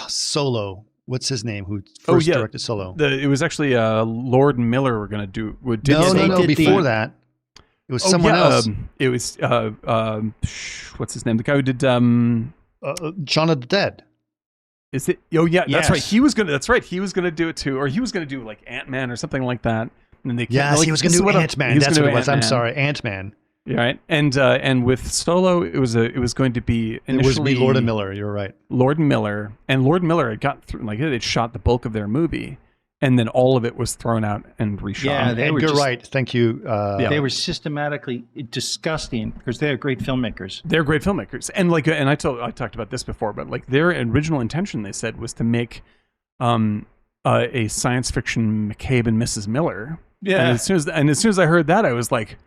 Solo. What's his name? Who first directed Solo? It was actually Lord Miller. We're going to do. No. Before that, it was someone else. It was what's his name? The guy who did Shaun of the Dead. Is it? Oh yeah, that's right. That's right. He was gonna do it too, or he was gonna do like Ant-Man or something like that. And they he was going to do Ant-Man. That's what it was. I'm sorry, Ant-Man. Yeah, right. And with Solo, it was going to be initially Lord and Miller. You're right. Lord and Miller had got through, they'd shot the bulk of their movie, and then all of it was thrown out and reshot. Yeah, Edgar Wright. Thank you. They were systematically disgusting because they're great filmmakers. They're great filmmakers, and I talked about this before, but their original intention, they said, was to make a science fiction McCabe and Mrs. Miller. Yeah. And as soon as I heard that, I was like,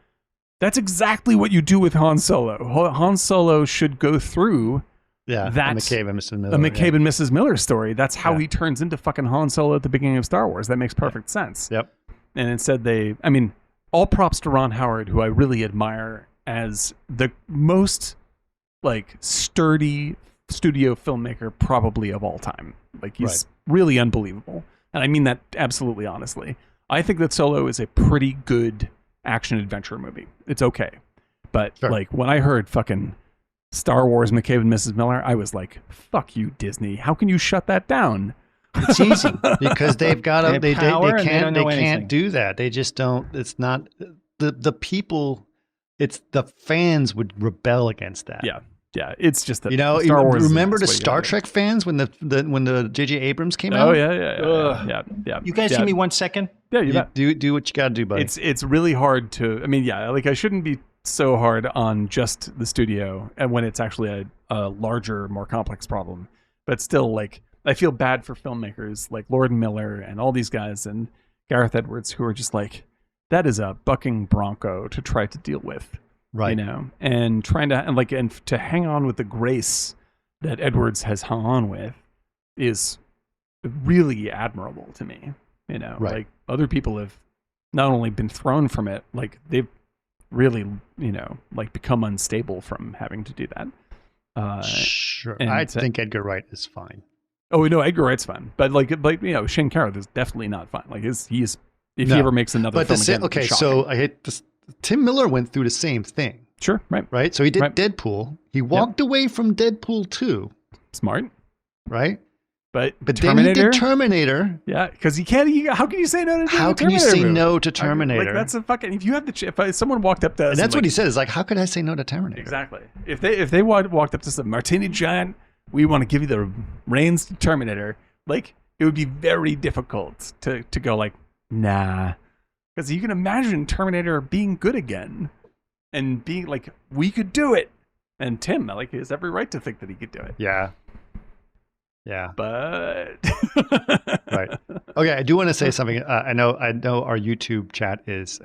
that's exactly what you do with Han Solo. Han Solo should go through that McCabe and Mrs. Miller. A McCabe and Mrs. Miller story. That's how he turns into fucking Han Solo at the beginning of Star Wars. That makes perfect sense. Yep. And instead all props to Ron Howard, who I really admire as the most sturdy studio filmmaker probably of all time. He's really unbelievable. And I mean that absolutely honestly. I think that Solo is a pretty good action adventure movie. It's okay. But when I heard fucking Star Wars McCabe and Mrs. Miller, I was like, fuck you, Disney. How can you shut that down? It's easy because they've got they can't do that. They just don't. It's not the people. It's the fans would rebel against that. Yeah, it's just that Star Wars. Remember the Star Trek fans when the J.J. Abrams came out? Oh yeah. You guys give me 1 second. Yeah, you bet. Do what you got to do, buddy. It's really hard to. I mean, I shouldn't be so hard on just the studio, and when it's actually a larger, more complex problem. But still, I feel bad for filmmakers like Lord and Miller and all these guys and Gareth Edwards who are just that is a bucking bronco to try to deal with. Right. And trying to and to hang on with the grace that Edwards has hung on with is really admirable to me. Other people have not only been thrown from it, they've really, become unstable from having to do that. Sure. I think Edgar Wright is fine. Oh no, Edgar Wright's fine, but Shane Gareth is definitely not fine. He ever makes another film again, okay, so I hate this. Tim Miller went through the same thing. Sure, right. Right? So he did Deadpool. He walked away from Deadpool 2. Smart. Right? But then Terminator, he did Terminator. yeah, because you can't. How can you say no to Terminator? How can you say no to Terminator? Like, that's a fucking. If you have the, if someone walked up to us, and that's what he said. Is like, how could I say no to Terminator? Exactly. If they walked up to us, Martini Giant, we want to give you the reins to Terminator. Like, it would be very difficult to go like, nah, because you can imagine Terminator being good again, and being like, we could do it, and Tim, like, he has every right to think that he could do it. Yeah. Yeah, but right. Okay, I do want to say something. I know our YouTube chat is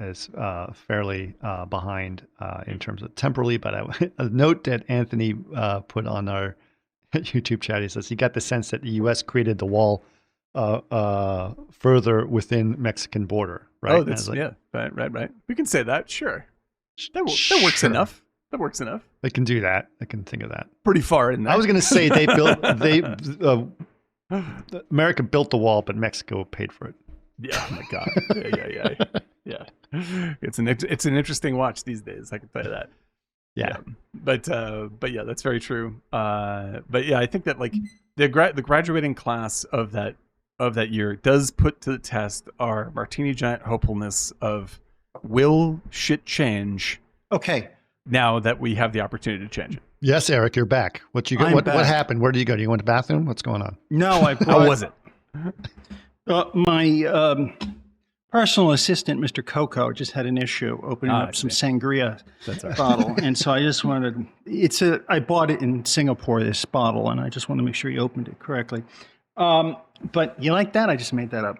fairly behind in terms of temporally, but a note that Anthony put on our YouTube chat. He says he got the sense that the U.S. created the wall further within Mexican border. Right? Oh, that's like, yeah, right. We can say that. Sure, that works enough. That works enough. They can do that. I can think of that. Pretty far in there. I was going to say America built the wall, but Mexico paid for it. Yeah. Oh my God. Yeah. It's an interesting watch these days. I can tell you that. Yeah. But yeah, that's very true. But yeah, I think that like the graduating class of that year does put to the test our Martini Giant hopefulness of will shit change. Okay. Now that we have the opportunity to change it. Yes, Eric, you're back. What happened? Where did you go? Do you went to the bathroom? What's going on? No, How was it? My personal assistant, Mr. Coco, just had an issue opening up some sangria bottle, and so I just wanted. I bought it in Singapore, this bottle, and I just want to make sure he opened it correctly. But you like that? I just made that up.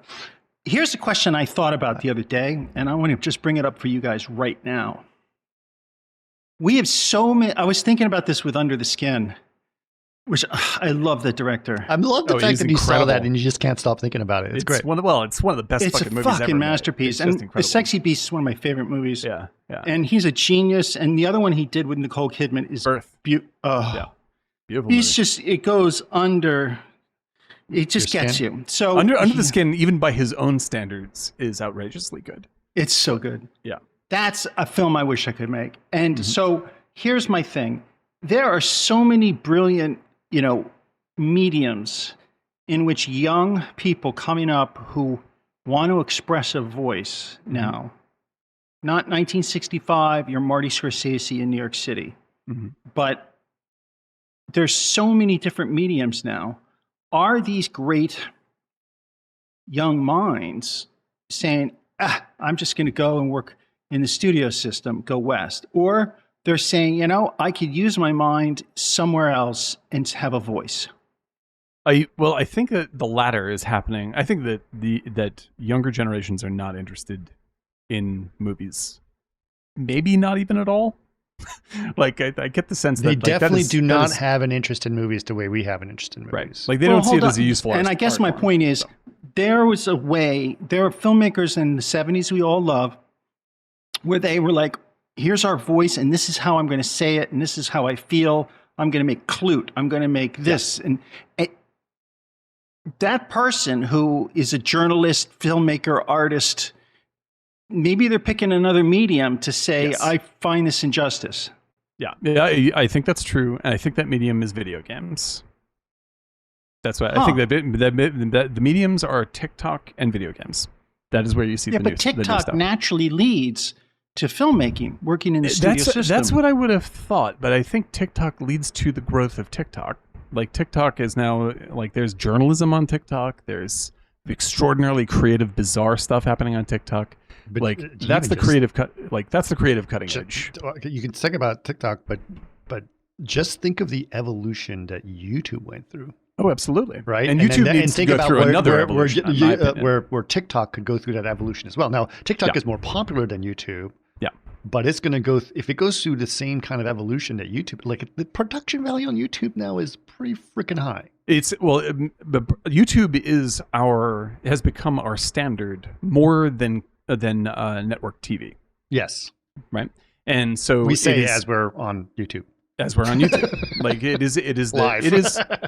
Here's a question I thought about the other day, and I want to just bring it up for you guys right now. We have so many. I was thinking about this with Under the Skin, which I love the director. I love the fact that you saw that and you just can't stop thinking about it. It's great. It's one of the best fucking movies ever. It's a fucking masterpiece. And The Sexy Beast is one of my favorite movies. Yeah. And he's a genius. And the other one he did with Nicole Kidman is Birth. Beautiful. He's just, it goes under, it just gets you. So Under the Skin, even by his own standards, is outrageously good. It's so good. Yeah. That's a film I wish I could make. And so here's my thing. There are so many brilliant, mediums in which young people coming up who want to express a voice now. Not 1965, you're Marty Scorsese in New York City. But there's so many different mediums now. Are these great young minds saying, I'm just going to go and work in the studio system, go west? Or they're saying, I could use my mind somewhere else and have a voice. I think that the latter is happening. I think that that younger generations are not interested in movies. Maybe not even at all. Like I get the sense that they definitely do not have an interest in movies the way we have an interest in movies. Right. Like they don't see it as a useful. And I guess my point is, there was a way. There are filmmakers in the 70s we all love, where they were like, here's our voice, and this is how I'm going to say it, and this is how I feel. I'm going to make Clute. I'm going to make this. And that person who is a journalist, filmmaker, artist, maybe they're picking another medium to say, I find this injustice. Yeah, I think that's true. And I think that medium is video games. That's why I think that the mediums are TikTok and video games. That is where you see the new stuff. Yeah, but TikTok naturally leads to filmmaking, working in the studio system. That's what I would have thought, but I think TikTok leads to the growth of TikTok. Like TikTok is now, like there's journalism on TikTok. There's extraordinarily creative, bizarre stuff happening on TikTok. But like that's the creative cutting edge. You can think about TikTok, but just think of the evolution that YouTube went through. Oh, absolutely. Right. And YouTube needs to go through another evolution. Where TikTok could go through that evolution as well. Now, TikTok is more popular than YouTube. Yeah. But it's going to go, if it goes through the same kind of evolution that YouTube, like the production value on YouTube now is pretty freaking high. YouTube has become our standard more than network TV. Yes. Right. And so we say as we're on YouTube. Like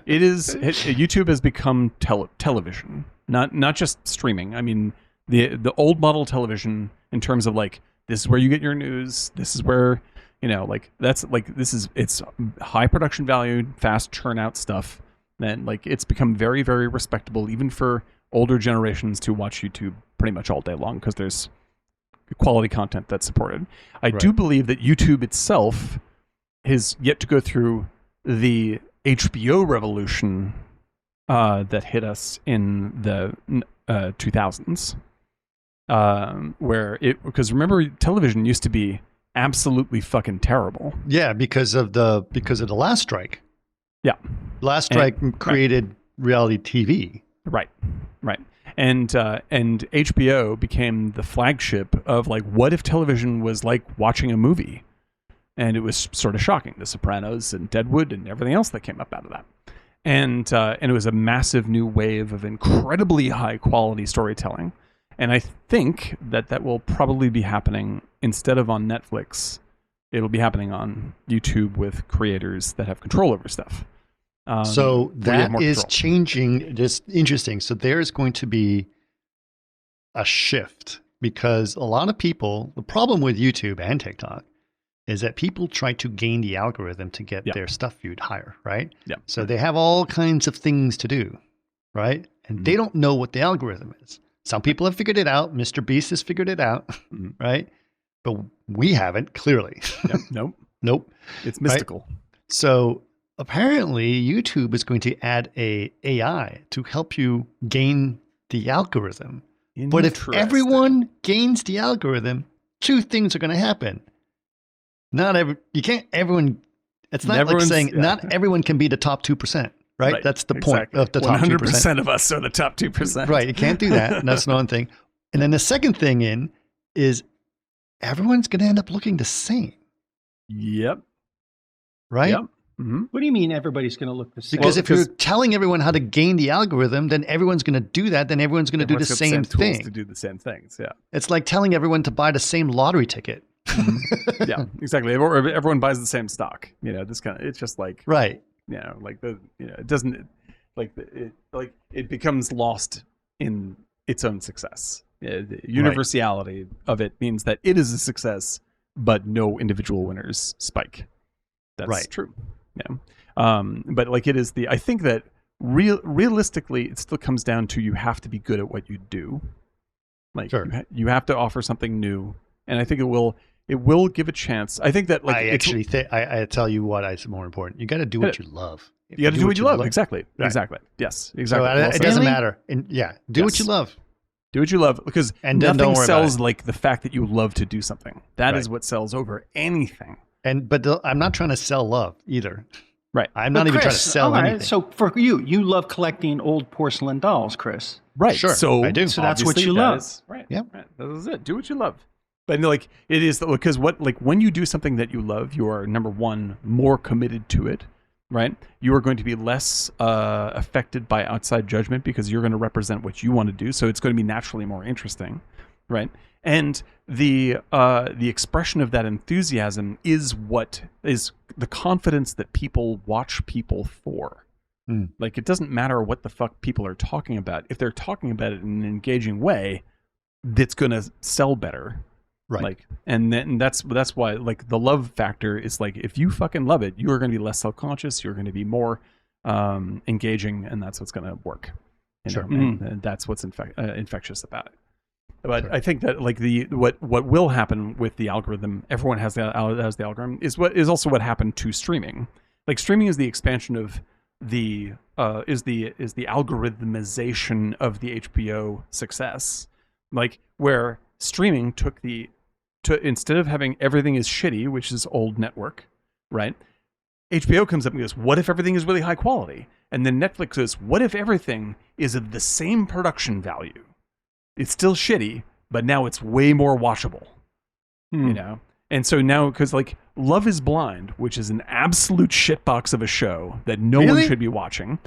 YouTube has become television, not just streaming. I mean, the old model television in terms of like, this is where you get your news. This is where, it's high production value, fast churn out stuff. And like it's become very, very respectable, even for older generations to watch YouTube pretty much all day long because there's quality content that's supported. I do believe that YouTube itself is yet to go through the HBO revolution that hit us in the 2000s, because remember, television used to be absolutely fucking terrible. Yeah, because of the last strike. Yeah, last strike created reality TV. Right. And HBO became the flagship of like, what if television was like watching a movie? And it was sort of shocking. The Sopranos and Deadwood and everything else that came up out of that. And it was a massive new wave of incredibly high quality storytelling. And I think that will probably be happening instead of on Netflix. It'll be happening on YouTube with creators that have control over stuff. So that is control. changing. Just interesting. So there's going to be a shift because a lot of people, the problem with YouTube and TikTok is that people try to gain the algorithm to get their stuff viewed higher, right? Yeah. So they have all kinds of things to do, right? And they don't know what the algorithm is. Some people have figured it out. Mr. Beast has figured it out, right? But we haven't, clearly. Nope. Nope. It's mystical. Right? So apparently YouTube is going to add a AI to help you gain the algorithm. But if everyone gains the algorithm, two things are going to happen. It's not like saying not everyone can be the top 2%, right? That's the point of the top 2%. 100% of us are the top 2%. Right. You can't do that. And that's one thing. And then the second thing is everyone's going to end up looking the same. Yep. Right? Yep. Mm-hmm. What do you mean everybody's going to look the same? Because if you're telling everyone how to gain the algorithm, then everyone's going to do that. Then everyone's going to do the same thing. To do the same things, yeah. It's like telling everyone to buy the same lottery ticket. Yeah, exactly. Or everyone buys the same stock. It's just like right. It doesn't it becomes lost in its own success. The universality of it means that it is a success, but no individual winners spike. That's true. Yeah. But like it is I think that realistically, it still comes down to you have to be good at what you do. Like you have to offer something new, and I think it will give a chance. I think that I tell you what is more important. You got to do what you love. You got to do what you love. Exactly. Right. Exactly. Yes. Exactly. So it doesn't matter. And do what you love. Do what you love, because nothing sells like the fact that you love to do something. That is what sells over anything. But I'm not trying to sell love either. Right. I'm not even trying to sell anything. So for you love collecting old porcelain dolls, Chris. Right. Sure. So I do. So that's what you love. Right. Yeah. Right. That is it. Do what you love. But like it is because when you do something that you love, you are, number one, more committed to it. Right. You are going to be less affected by outside judgment because you're going to represent what you want to do. So it's going to be naturally more interesting. Right. And the expression of that enthusiasm is what is the confidence that people watch people for. Like, it doesn't matter what the fuck people are talking about. If they're talking about it in an engaging way, that's going to sell better. Right. Like, and that's why, like, the love factor is like, if you fucking love it, you are going to be less self-conscious. You're going to be more engaging, and that's what's going to work. You know? And that's what's infectious about it. But I think that like what will happen with the algorithm, everyone has the algorithm, is also what happened to streaming. Like, streaming is the expansion of the algorithmization of the HBO success. Like, where streaming took instead of having everything is shitty, which is old network, right? HBO comes up and goes, what if everything is really high quality? And then Netflix goes, what if everything is of the same production value? It's still shitty, but now it's way more watchable, you know? And so now, because like Love is Blind, which is an absolute shitbox of a show that no one should be watching.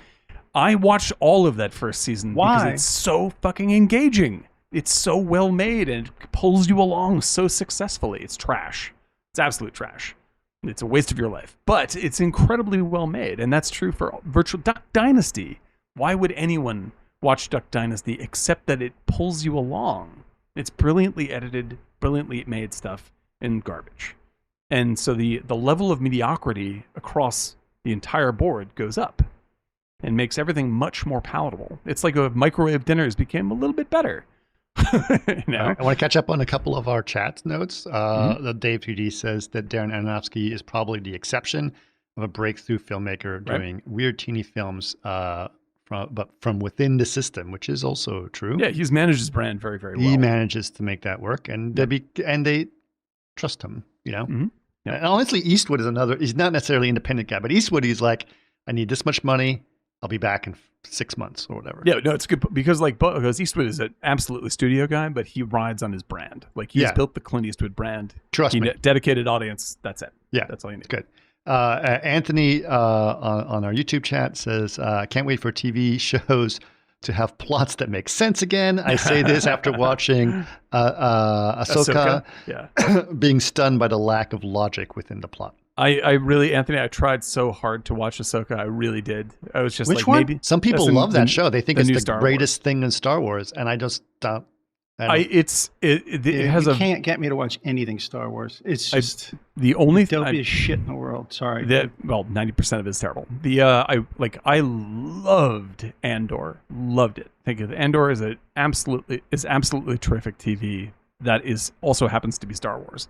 I watched all of that first season because it's so fucking engaging. It's so well made and it pulls you along so successfully. It's trash. It's absolute trash. It's a waste of your life, but it's incredibly well made. And that's true for virtual Duck Dynasty. Why would anyone watch Duck Dynasty except that it pulls you along? It's brilliantly edited, brilliantly made stuff, and garbage. And so the level of mediocrity across the entire board goes up. and makes everything much more palatable. It's like a microwave dinners became a little bit better. You know? I want to catch up on a couple of our chat notes. The Dave 3D says that Darren Aronofsky is probably the exception of a breakthrough filmmaker doing weird teeny films from within the system, which is also true. Yeah, he's managed his brand very, very well. He manages to make that work, and they trust him, you know? Mm-hmm. Yeah. And honestly, Eastwood is another, he's not necessarily an independent guy, but Eastwood, he's like, I need this much money. I'll be back in 6 months or whatever. Yeah, no, it's good because Eastwood is an absolutely studio guy, but he rides on his brand. Like he's built the Clint Eastwood brand. Trust me. Dedicated audience. That's it. Yeah. That's all you need. Good. Anthony on our YouTube chat says, can't wait for TV shows to have plots that make sense again. I say this after watching Ahsoka. Being stunned by the lack of logic within the plot. I really, Anthony, I tried so hard to watch Ahsoka. I really did. I was just Which like, one? maybe Some people love that show. They think it's the greatest thing in Star Wars, and I just don't. It has you can't get me to watch anything Star Wars. It's just the only dopiest shit in the world. Sorry. 90% of it is terrible. I loved Andor. Loved it. Think of Andor as absolutely terrific TV that is also happens to be Star Wars.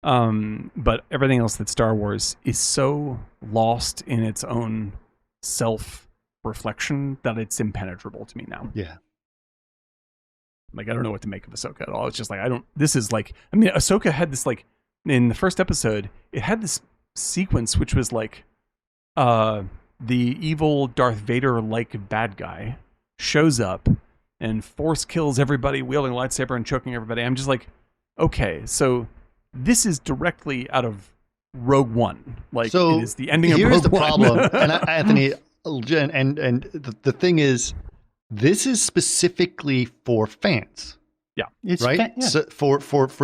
But everything else that's Star Wars is so lost in its own self-reflection that it's impenetrable to me now. Yeah. Like, I don't know what to make of Ahsoka at all. It's just like, Ahsoka had this, like, in the first episode, it had this sequence which was like, the evil Darth Vader-like bad guy shows up and force kills everybody, wielding a lightsaber and choking everybody. I'm just like, okay, so this is directly out of Rogue One. Like, it is the ending of Rogue One. Here's the problem, and Anthony, and the thing is, this is specifically for fans. Yeah. It's right? So for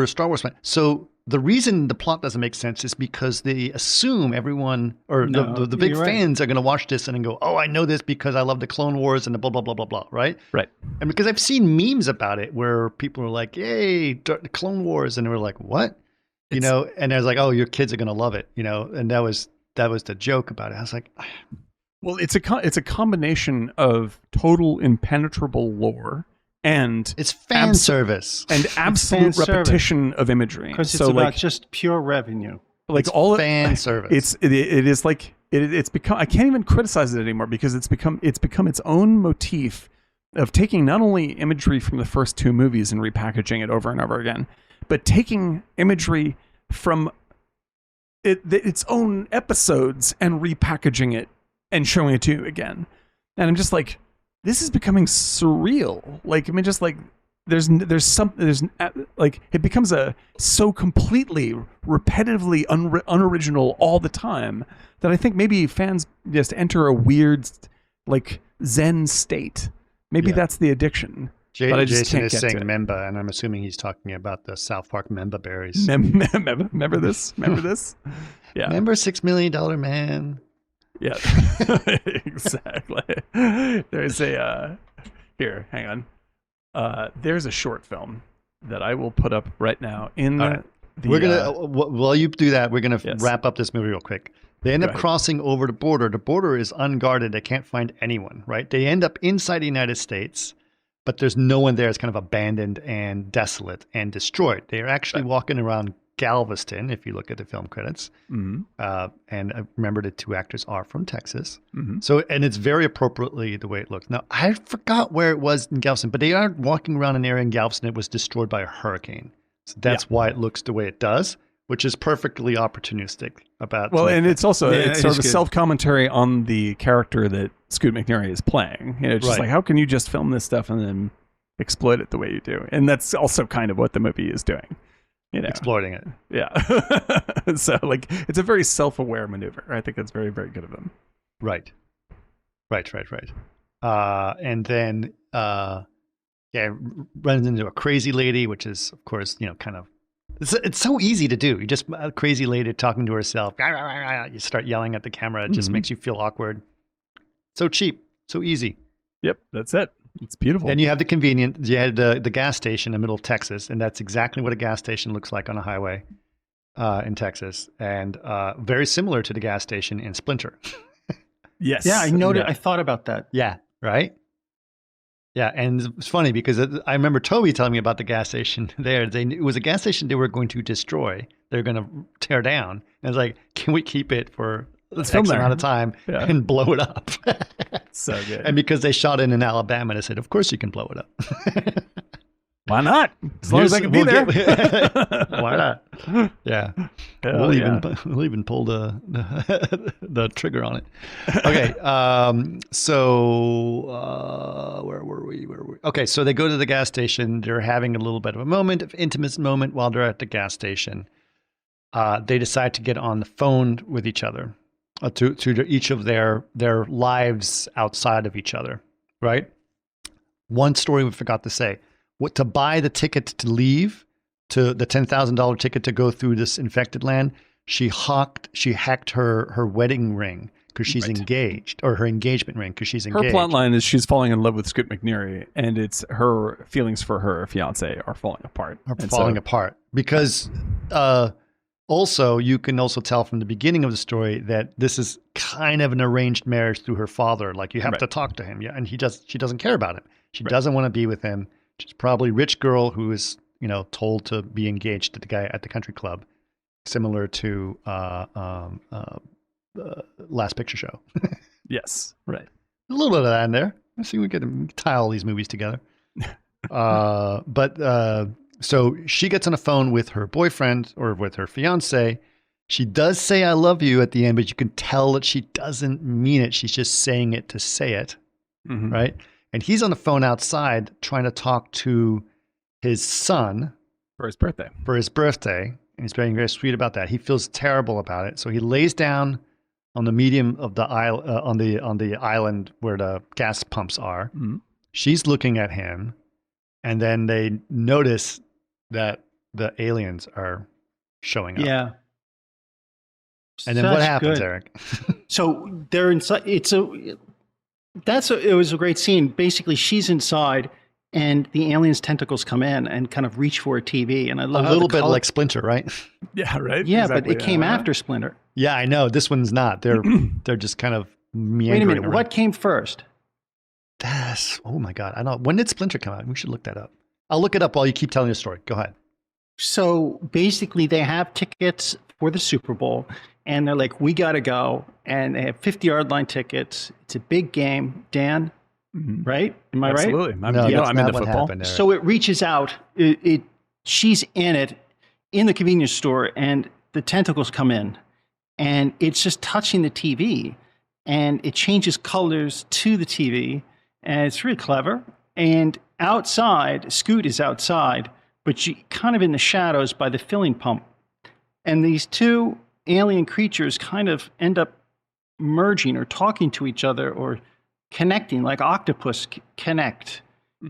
a Star Wars fan. So the reason the plot doesn't make sense is because they assume everyone, or the big fans are going to watch this and then go, oh, I know this because I love the Clone Wars and the blah, blah, blah, blah, blah, right? Right. And because I've seen memes about it where people are like, yay, the Clone Wars. And we're like, what? You know, and I was like, oh, your kids are going to love it, you know? And that was the joke about it. I was like... Well, it's a combination of total impenetrable lore and it's fan service and absolute repetition of imagery. Because it's about just pure revenue. Like it's fan service. It's become. I can't even criticize it anymore because it's become its own motif of taking not only imagery from the first two movies and repackaging it over and over again, but taking imagery from its own episodes and repackaging it and showing it to you again. And I'm just like, this is becoming surreal. Like, I mean, just like there's like, it becomes so completely repetitively unoriginal all the time that I think maybe fans just enter a weird, like, Zen state. Maybe that's the addiction. But I just Jason can't is get saying to member, and I'm assuming he's talking about the South Park member berries. Remember this? Remember this? Yeah. Remember $6 Million Man? Yeah, exactly. There's here, hang on. There's a short film that I will put up right now in we're gonna while you do that, we're gonna wrap up this movie real quick. They end up crossing over the border. The border is unguarded. They can't find anyone, right? They end up inside the United States, but there's no one there. It's kind of abandoned and desolate and destroyed. They're actually walking around Galveston, if you look at the film credits. Mm-hmm. And remember, the two actors are from Texas. Mm-hmm. So, and it's very appropriately the way it looks. Now, I forgot where it was in Galveston, but they are walking around an area in Galveston that was destroyed by a hurricane. So that's why it looks the way it does, which is perfectly opportunistic about. Well, and it's also it's sort of a self-commentary on the character that Scoot McNairy is playing. You know, just like, how can you just film this stuff and then exploit it the way you do? And that's also kind of what the movie is doing. You know, exploiting it. Yeah. So, like, it's a very self-aware maneuver. I think that's very, very good of them. Right. And then, runs into a crazy lady, which is, of course, you know, kind of, it's so easy to do. You just, a crazy lady talking to herself. You start yelling at the camera. It just makes you feel awkward. So cheap. So easy. Yep. That's it. It's beautiful. Then you have the convenience. You had the gas station in the middle of Texas, and that's exactly what a gas station looks like on a highway in Texas, and very similar to the gas station in Splinter. Yes. Yeah, I noted. I thought about that. Yeah, right? Yeah, and it's funny because I remember Toby telling me about the gas station there. It was a gas station they were going to destroy. They're going to tear down. And it's like, can we keep it for Let's X film amount of time and blow it up? So good. And because they shot it in Alabama, they said, of course you can blow it up. Why not? As long as I can be there. Why not? Yeah. We'll even pull the trigger on it. Okay. So where were we? Okay. So they go to the gas station. They're having a little bit of a moment, of intimate moment while they're at the gas station. They decide to get on the phone with each other, to each of their lives outside of each other. Right. One story we forgot to say. To buy the ticket to leave, to the $10,000 ticket to go through this infected land, she hacked her wedding ring because she's engaged, or her engagement ring because she's engaged. Her plot line is she's falling in love with Scoot McNairy, and it's her feelings for her fiance are falling apart. Apart because also you can also tell from the beginning of the story that this is kind of an arranged marriage through her father. Like you have to talk to him, and she doesn't care about him. She doesn't want to be with him. She's probably a rich girl who is, told to be engaged to the guy at the country club, similar to Last Picture Show. Yes, right. A little bit of that in there. I see we can tie all these movies together. So she gets on the phone with her boyfriend or with her fiance. She does say "I love you" at the end, but you can tell that she doesn't mean it. She's just saying it to say it, right? And he's on the phone outside trying to talk to his son for his birthday. And he's being very sweet about that. He feels terrible about it. So he lays down on the medium of the isle, on the island where the gas pumps are. Mm-hmm. She's looking at him. And then they notice that the aliens are showing up. Yeah. And then what happens, Eric? So they're inside. It was a great scene. Basically, she's inside, and the aliens' tentacles come in and kind of reach for a TV. And I love a little bit like Splinter, right? Yeah, right. Yeah, exactly, but it came after Splinter. Yeah, I know. This one's not. They're just kind of meandering. Wait a minute. Around. What came first? Oh my God! I don't. When did Splinter come out? We should look that up. I'll look it up while you keep telling your story. Go ahead. So basically, they have tickets for the Super Bowl. And they're like, we got to go. And they have 50-yard line tickets. It's a big game. Dan, right? Am I right? Absolutely. I'm into football. So it reaches out. She's in the convenience store, and the tentacles come in. And it's just touching the TV. And it changes colors to the TV. And it's really clever. And outside, Scoot is outside, but she kind of in the shadows by the filling pump. And these two alien creatures kind of end up merging or talking to each other or connecting like octopus connect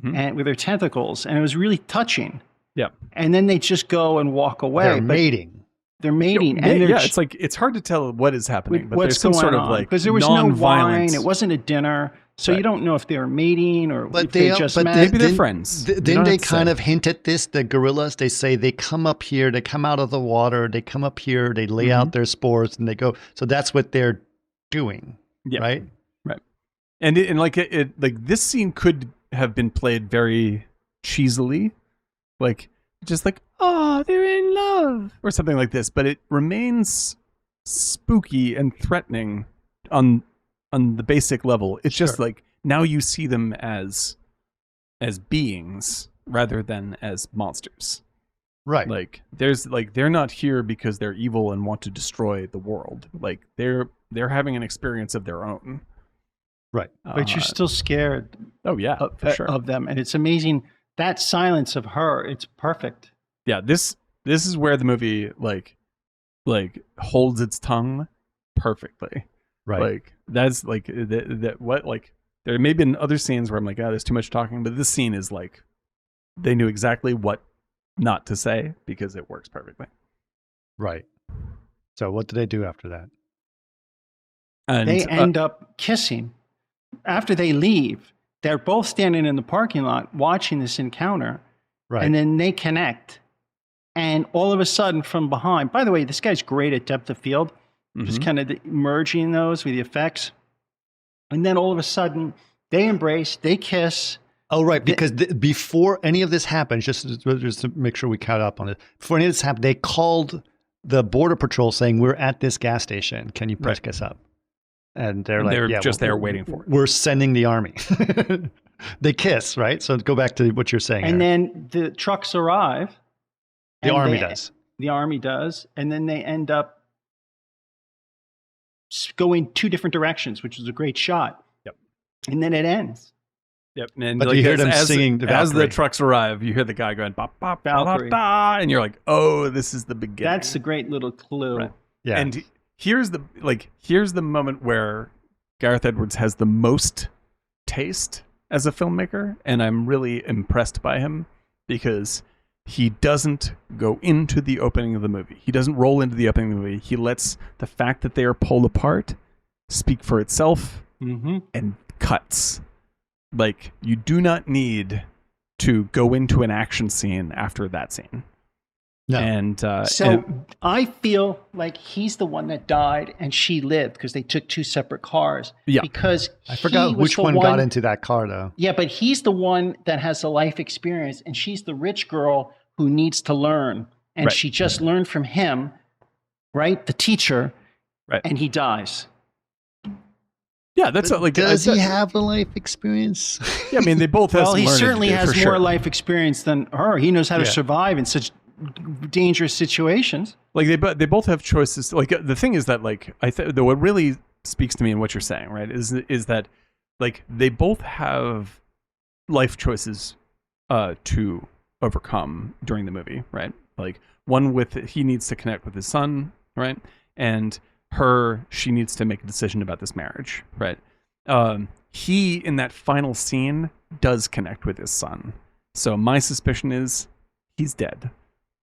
and with their tentacles. And it was really touching. Yeah. And then they just go and walk away. They're mating. They're mating. It's hard to tell what is happening, but there's some sort of like because there was no wine. It wasn't a dinner. So you don't know if they were mating or if they just met. Maybe they're friends. Then they kind of hint at this, the gorillas. They say they come up here, they come out of the water, they come up here, they lay out their spores, and they go. So that's what they're doing, right? Right. And like this scene could have been played very cheesily, like just like, oh, they're in love or something like this, but it remains spooky and threatening on the basic level. It's just like now you see them as beings rather than as monsters. Right. Like they're not here because they're evil and want to destroy the world. Like they're having an experience of their own. Right. But you're still scared. Oh yeah, for sure. Of them. And it's amazing. That silence of her, it's perfect. Yeah, this is where the movie like holds its tongue perfectly. Right. Like that's like that what like there may have been other scenes where I'm like, there's too much talking, but this scene is like they knew exactly what not to say because it works perfectly. Right. So what do they do after that? And they end up kissing. After they leave, they're both standing in the parking lot watching this encounter. Right. And then they connect. And all of a sudden from behind, by the way, this guy's great at depth of field. Just kind of merging those with the effects. And then all of a sudden, they embrace, they kiss. Oh, right. Because before any of this happened, just to make sure we caught up on it, before any of this happened, they called the Border Patrol saying, we're at this gas station. Can you pick us up? And they're just there waiting for it. We're sending the army. They kiss, right? So go back to what you're saying. And Eric. then the trucks arrive. The army does. The army does. And then they end up going 2 different directions, which is a great shot. Yep. And then it ends. Yep. And but you hear them singing the as the trucks arrive, you hear the guy going, bop, bop, Valkyrie. Ba, ba, ba, and you're like, oh, this is the beginning. That's a great little clue. Right. Yeah. And here's the moment where Gareth Edwards has the most taste as a filmmaker, and I'm really impressed by him because he doesn't go into the opening of the movie. He doesn't roll into the opening of the movie. He lets the fact that they are pulled apart speak for itself and cuts. Like, you do not need to go into an action scene after that scene. No. And I feel like he's the one that died and she lived because they took 2 separate cars. Yeah. Because I forgot which one got into that car, though. Yeah, but he's the one that has the life experience, and she's the rich girl who needs to learn. And she just learned from him, right? The teacher. Right. And he dies. Yeah, that's like. Does he have a life experience? Yeah, I mean, they both have. Well, he certainly has more sure. life experience than her. He knows how to survive in such dangerous situations. Like they both have choices. Like the thing is that like what really speaks to me in what you're saying, right, is that like they both have life choices to overcome during the movie, right? Like one with he needs to connect with his son, right, and she needs to make a decision about this marriage, right? He in that final scene does connect with his son, so my suspicion is he's dead.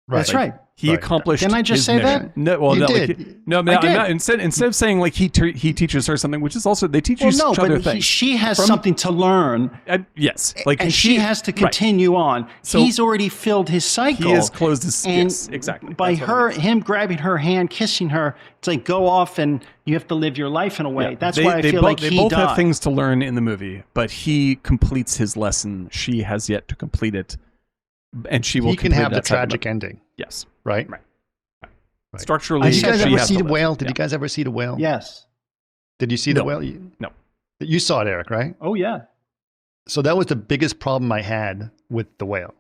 Right. That's right. He accomplished. Didn't I just say mission. that? No, well, you no, did. like, no, I'm not, instead of saying like he teaches her something, which is also they teach each other things. She has something to learn. Yes, like and she has to continue on. So he's already filled his cycle. He has closed his. And yes, exactly. By him grabbing her hand, kissing her, it's like go off and you have to live your life in a way. Yeah. That's why I feel like they both have things to learn in the movie, but he completes his lesson. She has yet to complete it, and she will. He can have the tragic ending. Yes. Right. Structurally, did you guys ever see The Whale? Did you guys ever see The Whale? Yes. Did you see The Whale? No. You saw it, Eric, right? Oh yeah. So that was the biggest problem I had with The Whale,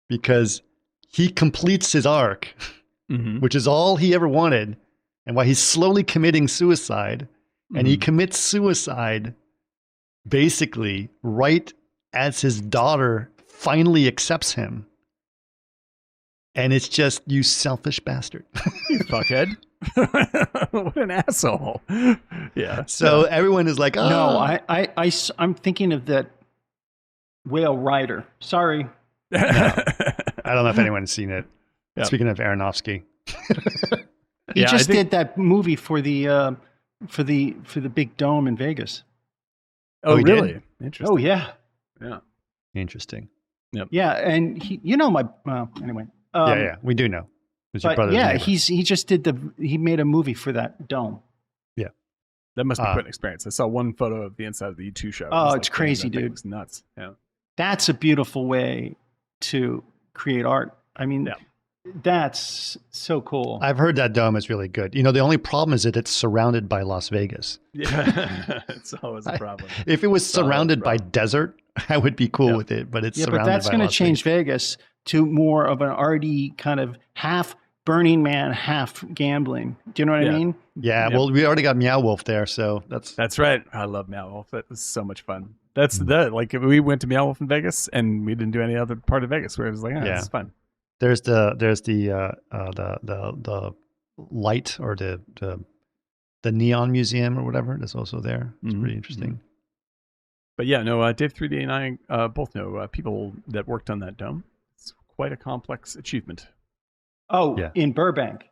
because he completes his arc, which is all he ever wanted, and while he's slowly committing suicide, and he commits suicide basically right as his daughter finally accepts him. And it's just, you selfish bastard. You fuckhead. What an asshole. Yeah. So everyone is like, oh. No, I'm thinking of that Whale Rider. Sorry. No. I don't know if anyone's seen it. Yep. Speaking of Aronofsky. He just did that movie for the big dome in Vegas. Oh, really? Did? Interesting. Oh, yeah. Yeah. Interesting. Yep. Yeah, and he, anyway. Yeah, we do know. But yeah, he just he made a movie for that dome. Yeah. That must be quite an experience. I saw one photo of the inside of the U2 show. Oh, it's crazy, dude. It was nuts. Yeah. That's a beautiful way to create art. I mean, that's so cool. I've heard that dome is really good. You know, the only problem is that it's surrounded by Las Vegas. Yeah, it's always a problem. If it was surrounded by desert, I would be cool with it. But it's surrounded by Las Vegas. But that's going to change Vegas to more of an arty kind of half Burning Man, half gambling. Do you know what I mean? Yeah. Well, we already got Meow Wolf there, so that's right. I love Meow Wolf. That was so much fun. That's like we went to Meow Wolf in Vegas, and we didn't do any other part of Vegas where it was like, this is fun. There's the light or the neon museum or whatever that's also there. It's pretty interesting. But yeah, no, Dave 3D and I both know people that worked on that dome. It's quite a complex achievement. Oh, in Burbank.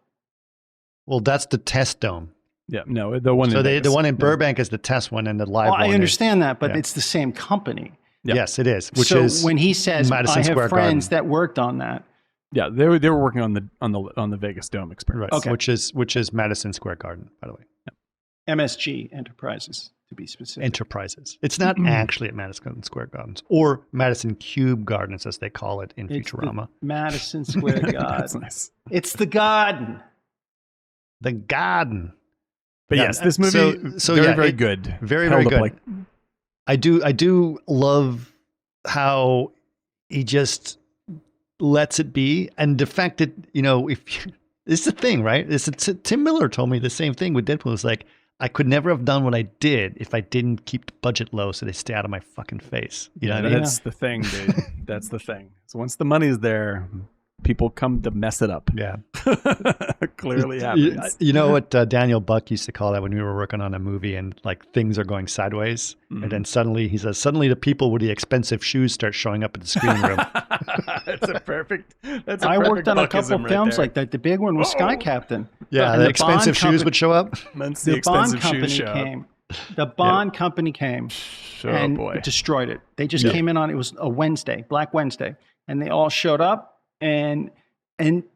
Well, that's the test dome. Yeah, no, the one. So the one in Burbank is the test one, and the live one. I understand that, but it's the same company. Yeah. Yes, it is. Which so is when he says, Madison "I have Square friends Garden. that worked on that," yeah, they were working on the Vegas dome experiment, right? Okay. Which is Madison Square Garden, by the way. Yeah. MSG Enterprises, to be specific. Enterprises. It's not actually at Madison Square Gardens or Madison Cube Gardens, as they call it in Futurama. Madison Square Garden. That's nice. It's the garden. The garden. But yes, this movie very good. Very, very good. I do love how he just lets it be, and the fact that it's the thing, right? Tim Miller told me the same thing with Deadpool. It's like, I could never have done what I did if I didn't keep the budget low, so they stay out of my fucking face. You know what I mean? That's the thing, dude. That's the thing. So once the money's there, people come to mess it up. Yeah. Clearly happens. You know what Daniel Buck used to call that when we were working on a movie and like things are going sideways? Mm-hmm. And then suddenly the people with the expensive shoes start showing up at the screening room. I worked on a couple films like that. The big one was Sky Captain. Yeah, the expensive shoes would show up. The Bond company came. The Bond company came and destroyed it. They just came in on, it was a Wednesday, Black Wednesday, and they all showed up. And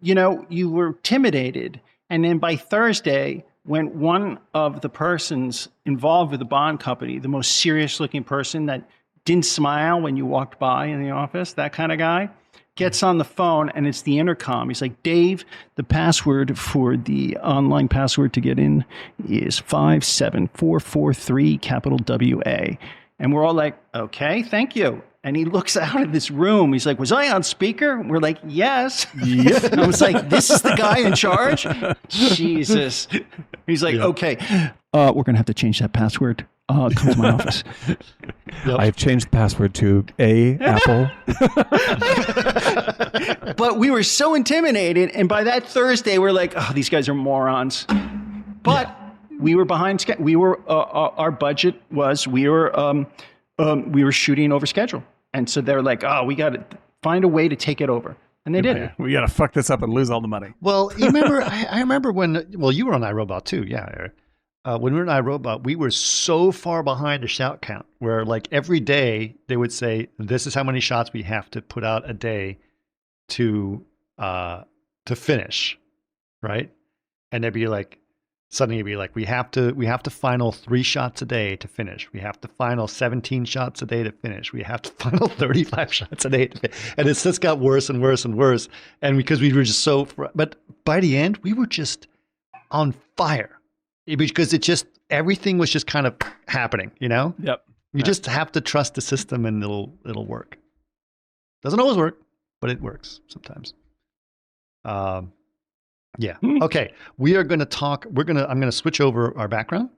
you were intimidated. And then by Thursday, when one of the persons involved with the Bond company, the most serious looking person that didn't smile when you walked by in the office, that kind of guy, gets on the phone and it's the intercom. He's like, Dave, the password for the online password to get in is 57443 capital WA. And we're all like, okay, thank you. And he looks out of this room. He's like, was I on speaker? We're like, yes. Yeah. I was like, this is the guy in charge? Jesus. He's like, okay, we're going to have to change that password. Come to my office. Yep. I've changed the password to Apple. But we were so intimidated. And by that Thursday, we're like, oh, these guys are morons. But we were behind schedule. We were, our budget was, we were shooting over schedule. And so they're like, oh, we got to find a way to take it over. And they did it. We got to fuck this up and lose all the money. Well, you remember, I remember when, you were on iRobot too. Yeah, Eric. When we were on iRobot, we were so far behind the shout count where like every day they would say, this is how many shots we have to put out a day to finish. Right. And they'd be like, suddenly it'd be like, we have to final 3 shots a day to finish. We have to final 17 shots a day to finish. We have to final 35 shots a day to finish. And it's just got worse and worse and worse. And because we were just but by the end, we were just on fire because everything was just kind of happening, Yep. You just have to trust the system and it'll work. Doesn't always work, but it works sometimes. Yeah. Okay. We are going to talk. I'm going to switch over our background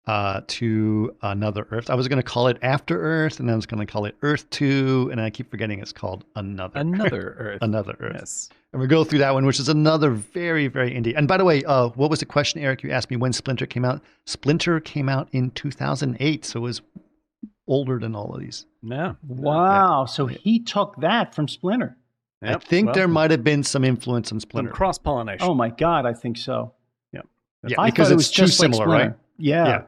to Another Earth. I was going to call it After Earth, and then I was going to call it Earth 2, and I keep forgetting it's called Another Earth. Another Earth. Yes. And we'll go through that one, which is another very, very indie. And by the way, what was the question, Eric? You asked me when Splinter came out. Splinter came out in 2008, so it was older than all of these. Yeah. Wow. Yeah. So he took that from Splinter. Yep. I think there might have been some influence on Splinter. Some cross-pollination. Oh my God, I think so. Yep. Yeah, because it's too similar, right? Yeah.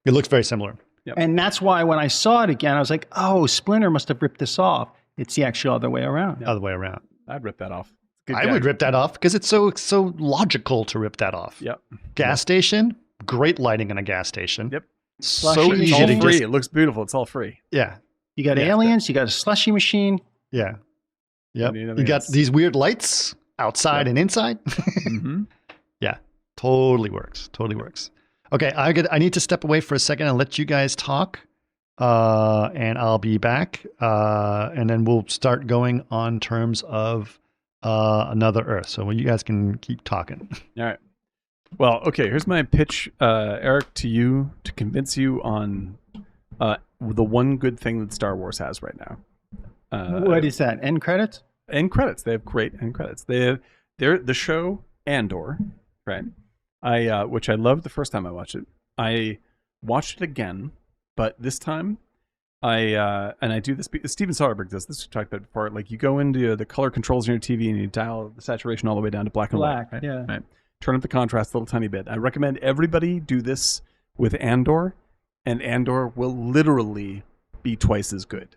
It looks very similar. Yep. And that's why when I saw it again, I was like, oh, Splinter must have ripped this off. It's the actual other way around. Other way around. I'd rip that off. I would rip that off because it's so logical to rip that off. Yep. Gas station, great lighting in a gas station. Yep. So easy all to free. It looks beautiful. It's all free. Yeah. You got aliens. You got a slushy machine. Yeah. Yep. You got these weird lights outside and inside. Mm-hmm. Yeah. Totally works. Okay. I need to step away for a second and let you guys talk. And I'll be back. And then we'll start going on terms of Another Earth. So you guys can keep talking. All right. Well, okay. Here's my pitch, Eric, to you to convince you on the one good thing that Star Wars has right now. What is that? End credits? End credits. They have great end credits. They're the show Andor, right? Which I loved the first time I watched it. I watched it again, but this time I do this. Steven Soderbergh does this. We talked about it before. Like you go into the color controls on your TV and you dial the saturation all the way down to black and white. Right? Yeah. Right. Turn up the contrast a little tiny bit. I recommend everybody do this with Andor, and Andor will literally be twice as good.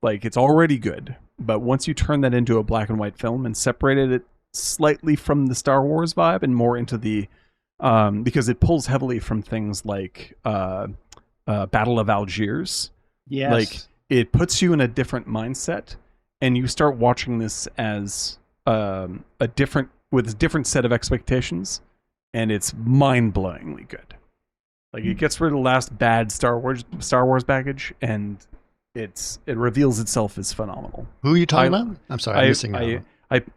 Like it's already good, but once you turn that into a black and white film and separated it slightly from the Star Wars vibe and more into the because it pulls heavily from things like Battle of Algiers. Yes. Like it puts you in a different mindset, and you start watching this as a different set of expectations, and it's mind-blowingly good. Like it gets rid of the last bad Star Wars baggage, and it reveals itself as phenomenal. Who are you talking about? I'm sorry, I'm missing out.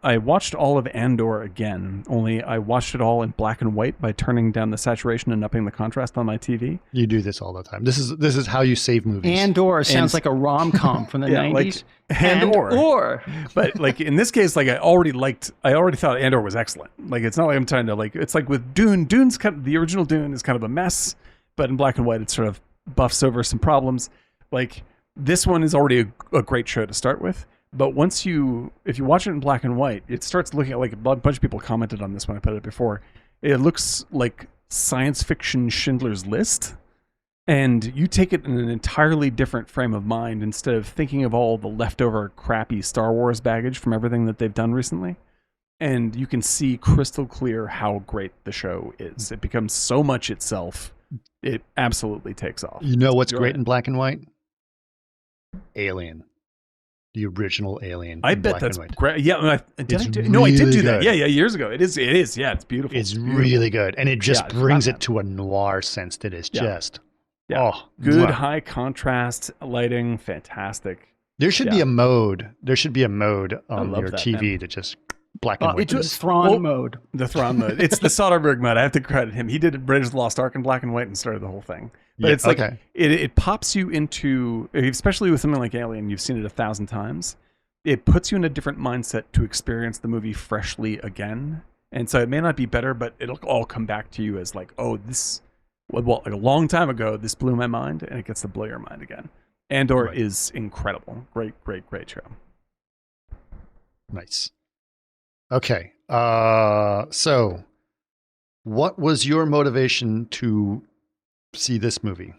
I watched all of Andor again, only I watched it all in black and white by turning down the saturation and upping the contrast on my TV. You do this all the time. This is how you save movies. Andor sounds like a rom-com from the 90s. Like, Andor. But like in this case, like I already thought Andor was excellent. Like it's not like I'm trying to like, it's like with Dune. Dune's the original Dune is kind of a mess, but in black and white it sort of buffs over some problems. Like this one is already a great show to start with. But if you watch it in black and white, it starts looking at, like, a bunch of people commented on this when I put it before. It looks like science fiction Schindler's List, and you take it in an entirely different frame of mind instead of thinking of all the leftover crappy Star Wars baggage from everything that they've done recently. And you can see crystal clear how great the show is. It becomes so much itself. It absolutely takes off. You know what's great in black and white? Alien. The original Alien. I bet that's great. Yeah, I did do that. Yeah, years ago. It is. Yeah, it's beautiful. It's really good, and it just brings it to a noir sense that is just good high contrast lighting, fantastic. There should be a mode. There should be a mode on your TV that just black and white. It's Thrawn mode. The Thrawn mode. It's the Soderbergh mode. I have to credit him. He did Raiders of the Lost Ark in black and white and started the whole thing. But it's like it pops you into, especially with something like Alien, you've seen it 1,000 times. It puts you in a different mindset to experience the movie freshly again. And so it may not be better, but it'll all come back to you as like, oh, like a long time ago, this blew my mind, and it gets to blow your mind again. Andor is incredible. Great show. Nice. Okay. So what was your motivation to see this movie?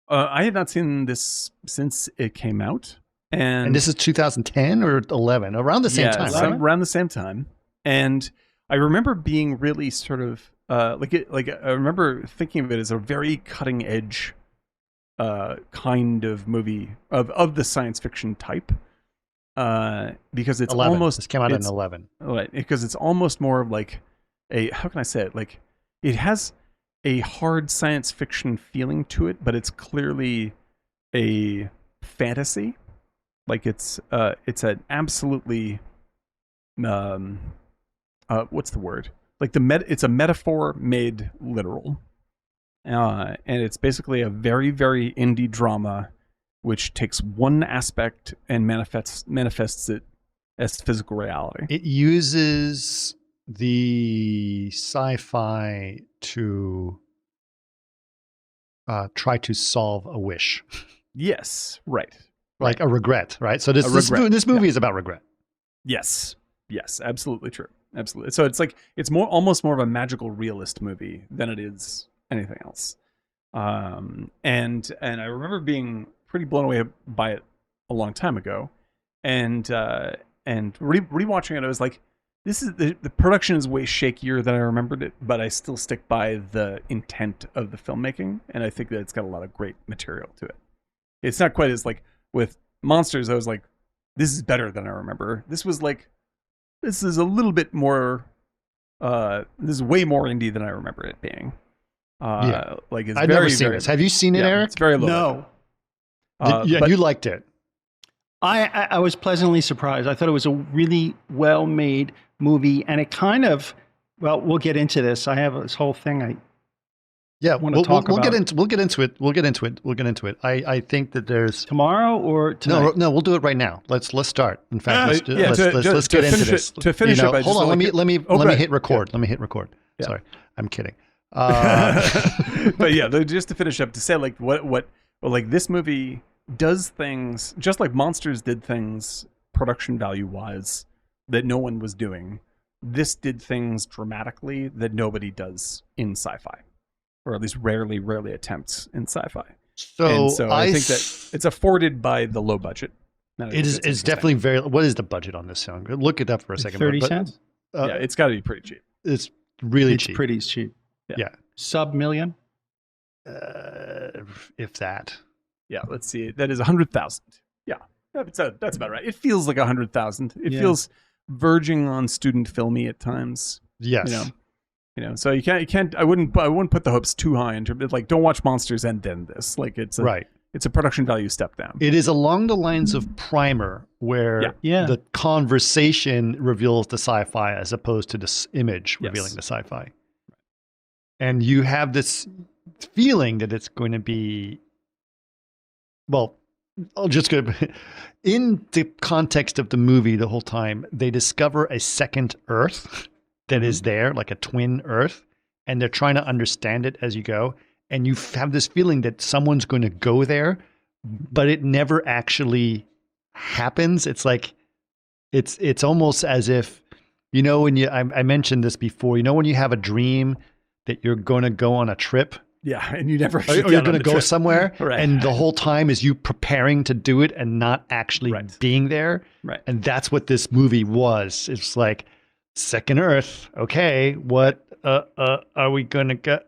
I had not seen this since it came out. And this is 2010 or 11? Around the same time, right? Around the same time. And I remember being really sort of, I remember thinking of it as a very cutting edge kind of movie of the science fiction type. Because it's 11. almost... This came out in 11. Right, because it's almost more of like how can I say it? Like, it has a hard science fiction feeling to it, but it's clearly a fantasy. Like it's an absolutely what's the word? Like it's a metaphor made literal, and it's basically a very, very indie drama, which takes one aspect and manifests it as physical reality. It uses the sci-fi to try to solve a wish. Yes, right. Like a regret, right? So this movie is about regret. Yes, absolutely true. Absolutely. So it's almost more of a magical realist movie than it is anything else. And I remember being pretty blown away by it a long time ago, and rewatching it, I was like, this is the production is way shakier than I remembered it, but I still stick by the intent of the filmmaking, and I think that it's got a lot of great material to it. It's not quite as like with Monsters. I was like, this is better than I remember. This was like, this is a little bit more. This is way more indie than I remember it being. Like it's I've never seen this. Have you seen it, Eric? It's very low. No. But you liked it. I was pleasantly surprised. I thought it was a really well-made movie, and it kind of, well, we'll get into this. I have this whole thing we'll get into it. I think that there's tomorrow or tonight? No, we'll do it right now. Let's start. In fact, let's get into this. To finish it, hold on. Let me hit record. Yeah. Let me hit record. Yeah. Sorry, I'm kidding. But yeah, just to finish up, to say like what like this movie does things just like Monsters did things production value wise that no one was doing. This did things dramatically that nobody does in sci-fi, or at least rarely attempts in sci-fi. So I think that it's afforded by the low budget. It's definitely very. What is the budget on this song? Look it up for a second. 30 cents. Yeah, it's got to be pretty cheap. It's really cheap. It's pretty cheap. Yeah. Sub-million? If that. Yeah, let's see. That is 100,000. Yeah, that's about right. It feels like 100,000. It feels verging on student filmy at times. Yes. So you can't. I wouldn't put the hopes too high in terms of like, don't watch Monsters and then this. Like it's a production value step down. It is along the lines of Primer, where the conversation reveals the sci-fi as opposed to this image revealing the sci-fi. And you have this feeling that it's going to be, well, I'll just go in the context of the movie the whole time. They discover a second Earth that is there, like a twin Earth, and they're trying to understand it as you go. And you have this feeling that someone's going to go there, but it never actually happens. It's like, it's almost as if, when I mentioned this before, when you have a dream that you're going to go on a trip. Yeah, and you never. Or you're going to go somewhere, right. And the whole time is you preparing to do it and not actually being there. Right. And that's what this movie was. It's like, second Earth. Okay, what are we going to go?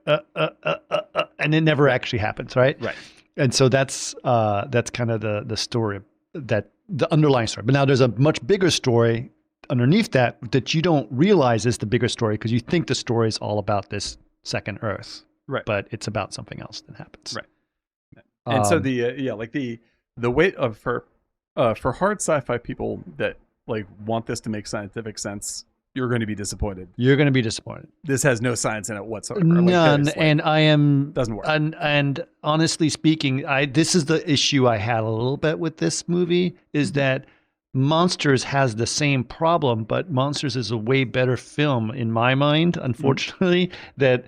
And it never actually happens, right? Right. And so that's kind of the story, that the underlying story. But now there's a much bigger story underneath that you don't realize is the bigger story, because you think the story is all about this second Earth. Right. But it's about something else that happens. Right. And so the weight of for hard sci-fi people that like want this to make scientific sense, you're going to be disappointed. You're going to be disappointed. This has no science in it whatsoever. None. And I am doesn't work. And honestly speaking, this is the issue I had a little bit with this movie, is that Monsters has the same problem, but Monsters is a way better film in my mind, unfortunately, that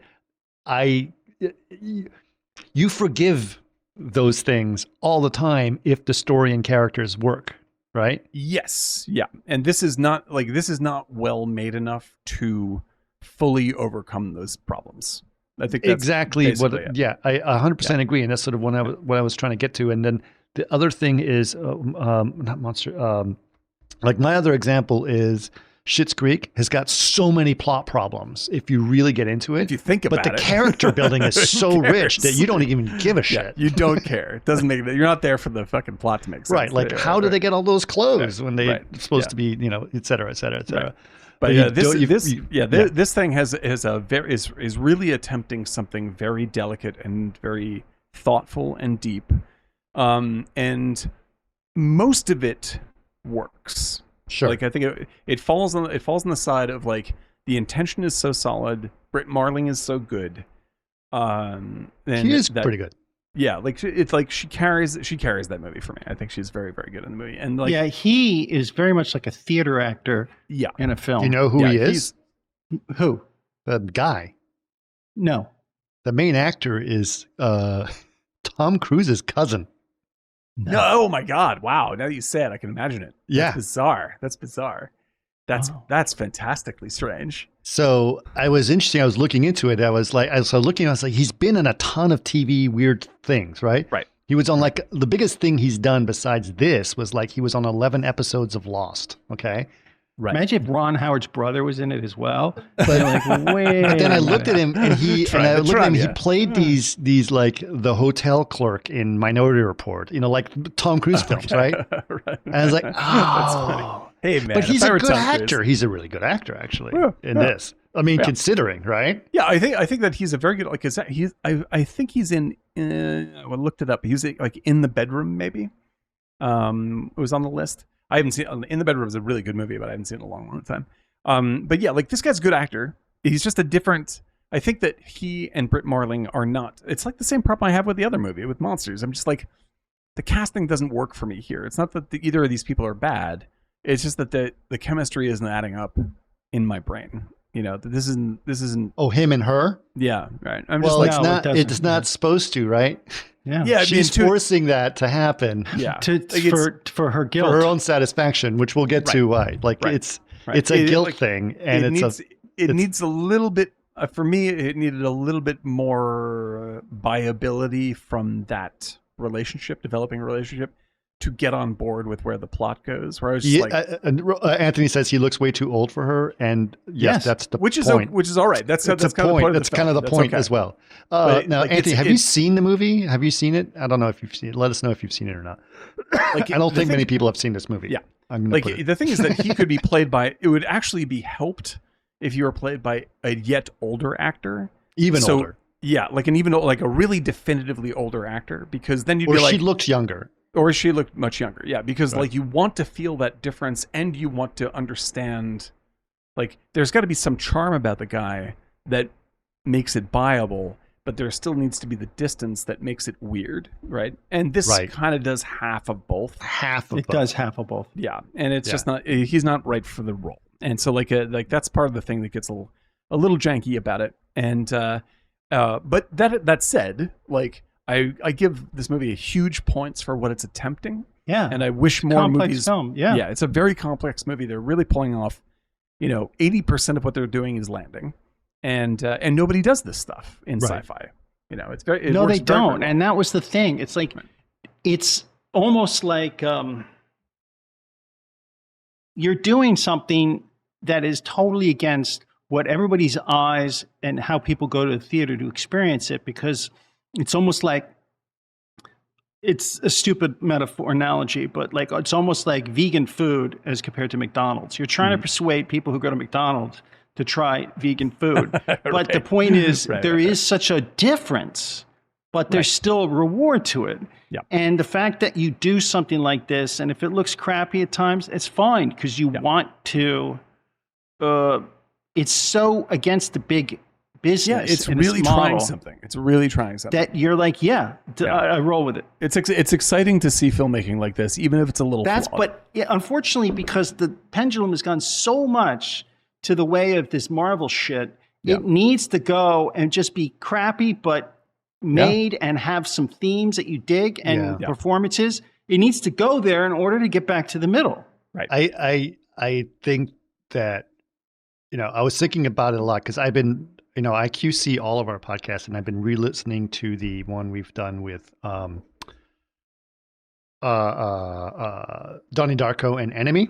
you forgive those things all the time if the story and characters work, right? Yes. Yeah. And this is not well made enough to fully overcome those problems. I think that's exactly what. it. Yeah, I 100% agree, and that's sort of what I was trying to get to. And then the other thing is not Monster. Like my other example is Schitt's Creek has got so many plot problems if you really get into it. If you think about it. But the character building is so rich that you don't even give a shit. You don't care. It doesn't make you're not there for the fucking plot to make sense. Right. Like how do they get all those clothes when they're supposed to be, et cetera, et cetera, et cetera. Right. But this thing is really attempting something very delicate and very thoughtful and deep. And most of it works. Sure. Like I think it falls on the side of like the intention is so solid. Brit Marling is so good. She is pretty good. Yeah, like it's like she carries that movie for me. I think she's very, very good in the movie. And like he is very much like a theater actor. In a film. Do you know who he is? Who? The guy. No. The main actor is Tom Cruise's cousin. No. Oh my God! Wow. Now that you say it, I can imagine it. Yeah. That's bizarre. That's fantastically strange. So I was interesting. I was looking into it. I was like, he's been in a ton of TV weird things, right? Right. He was on like the biggest thing he's done besides this was like he was on 11 episodes of Lost. Okay. Right. Imagine if Ron Howard's brother was in it as well. But then I looked at him and he played these like the hotel clerk in Minority Report, like Tom Cruise films, right? Right. And I was like, oh, hey man, but he's a good actor. He's a really good actor, actually, in this. I mean, considering, right? Yeah, I think that he's a very good. Like, I think he's in. I looked it up. He was like In the Bedroom, maybe. It was on the list. I haven't seen In the Bedroom is a really good movie, but I haven't seen it in a long, long time. But yeah, like this guy's a good actor. He's just a different. I think that he and Brit Marling are not. It's like the same problem I have with the other movie with Monsters. I'm just like, the casting doesn't work for me here. It's not that either of these people are bad. It's just that the chemistry isn't adding up in my brain. This isn't. Oh, him and her. Yeah, right. I'm well, just like, it's not supposed to, right? Yeah, she's forcing that to happen. Yeah, for her guilt, for her own satisfaction, which we'll get to. It's a guilt thing, and it needs a little bit. For me, it needed a little bit more viability from that developing relationship, to get on board with where the plot goes. Where I was just Anthony says he looks way too old for her, and yes, that's the which point. Which is all right. That's kind of the point. That's kind of the point as well. Now, Anthony, have you seen the movie? Have you seen it? I don't know if you've seen it. Let us know if you've seen it or not. I don't think many people have seen this movie. Yeah. The thing is that he could be played by. It would actually be helped if you were played by a yet older actor, older. Yeah, like a really definitively older actor, because then you'd be like, she looked younger. Or she looked much younger. Yeah, because like you want to feel that difference and you want to understand, like there's got to be some charm about the guy that makes it buyable, but there still needs to be the distance that makes it weird, right? And this kind of does half of both. It does half of both. Yeah, and it's just not, he's not right for the role. And so like that's part of the thing that gets a little janky about it. And but that said, like I give this movie a huge points for what it's attempting. Yeah. And I wish more complex movies. Film. Yeah. Yeah. It's a very complex movie. They're really pulling off, 80% of what they're doing is landing. And nobody does this stuff in sci-fi. It's very, no, they don't. And that was the thing. It's like, it's almost like you're doing something that is totally against what everybody's eyes and how people go to the theater to experience it, because it's almost like, it's a stupid metaphor analogy, but like it's almost like vegan food as compared to McDonald's. You're trying to persuade people who go to McDonald's to try vegan food. But the point is, there is such a difference, but there's still a reward to it. Yeah. And the fact that you do something like this, and if it looks crappy at times, it's fine, because you want to, it's so against the big business. Yeah, it's really trying something. It's really trying something. That you're like, I roll with it. It's exciting to see filmmaking like this, even if it's a little flawed. But unfortunately, because the pendulum has gone so much to the way of this Marvel shit, it needs to go and just be crappy, but made and have some themes that you dig and performances. It needs to go there in order to get back to the middle. Right. I think that, I was thinking about it a lot, because I've been, I QC all of our podcasts, and I've been re-listening to the one we've done with Donnie Darko and Enemy,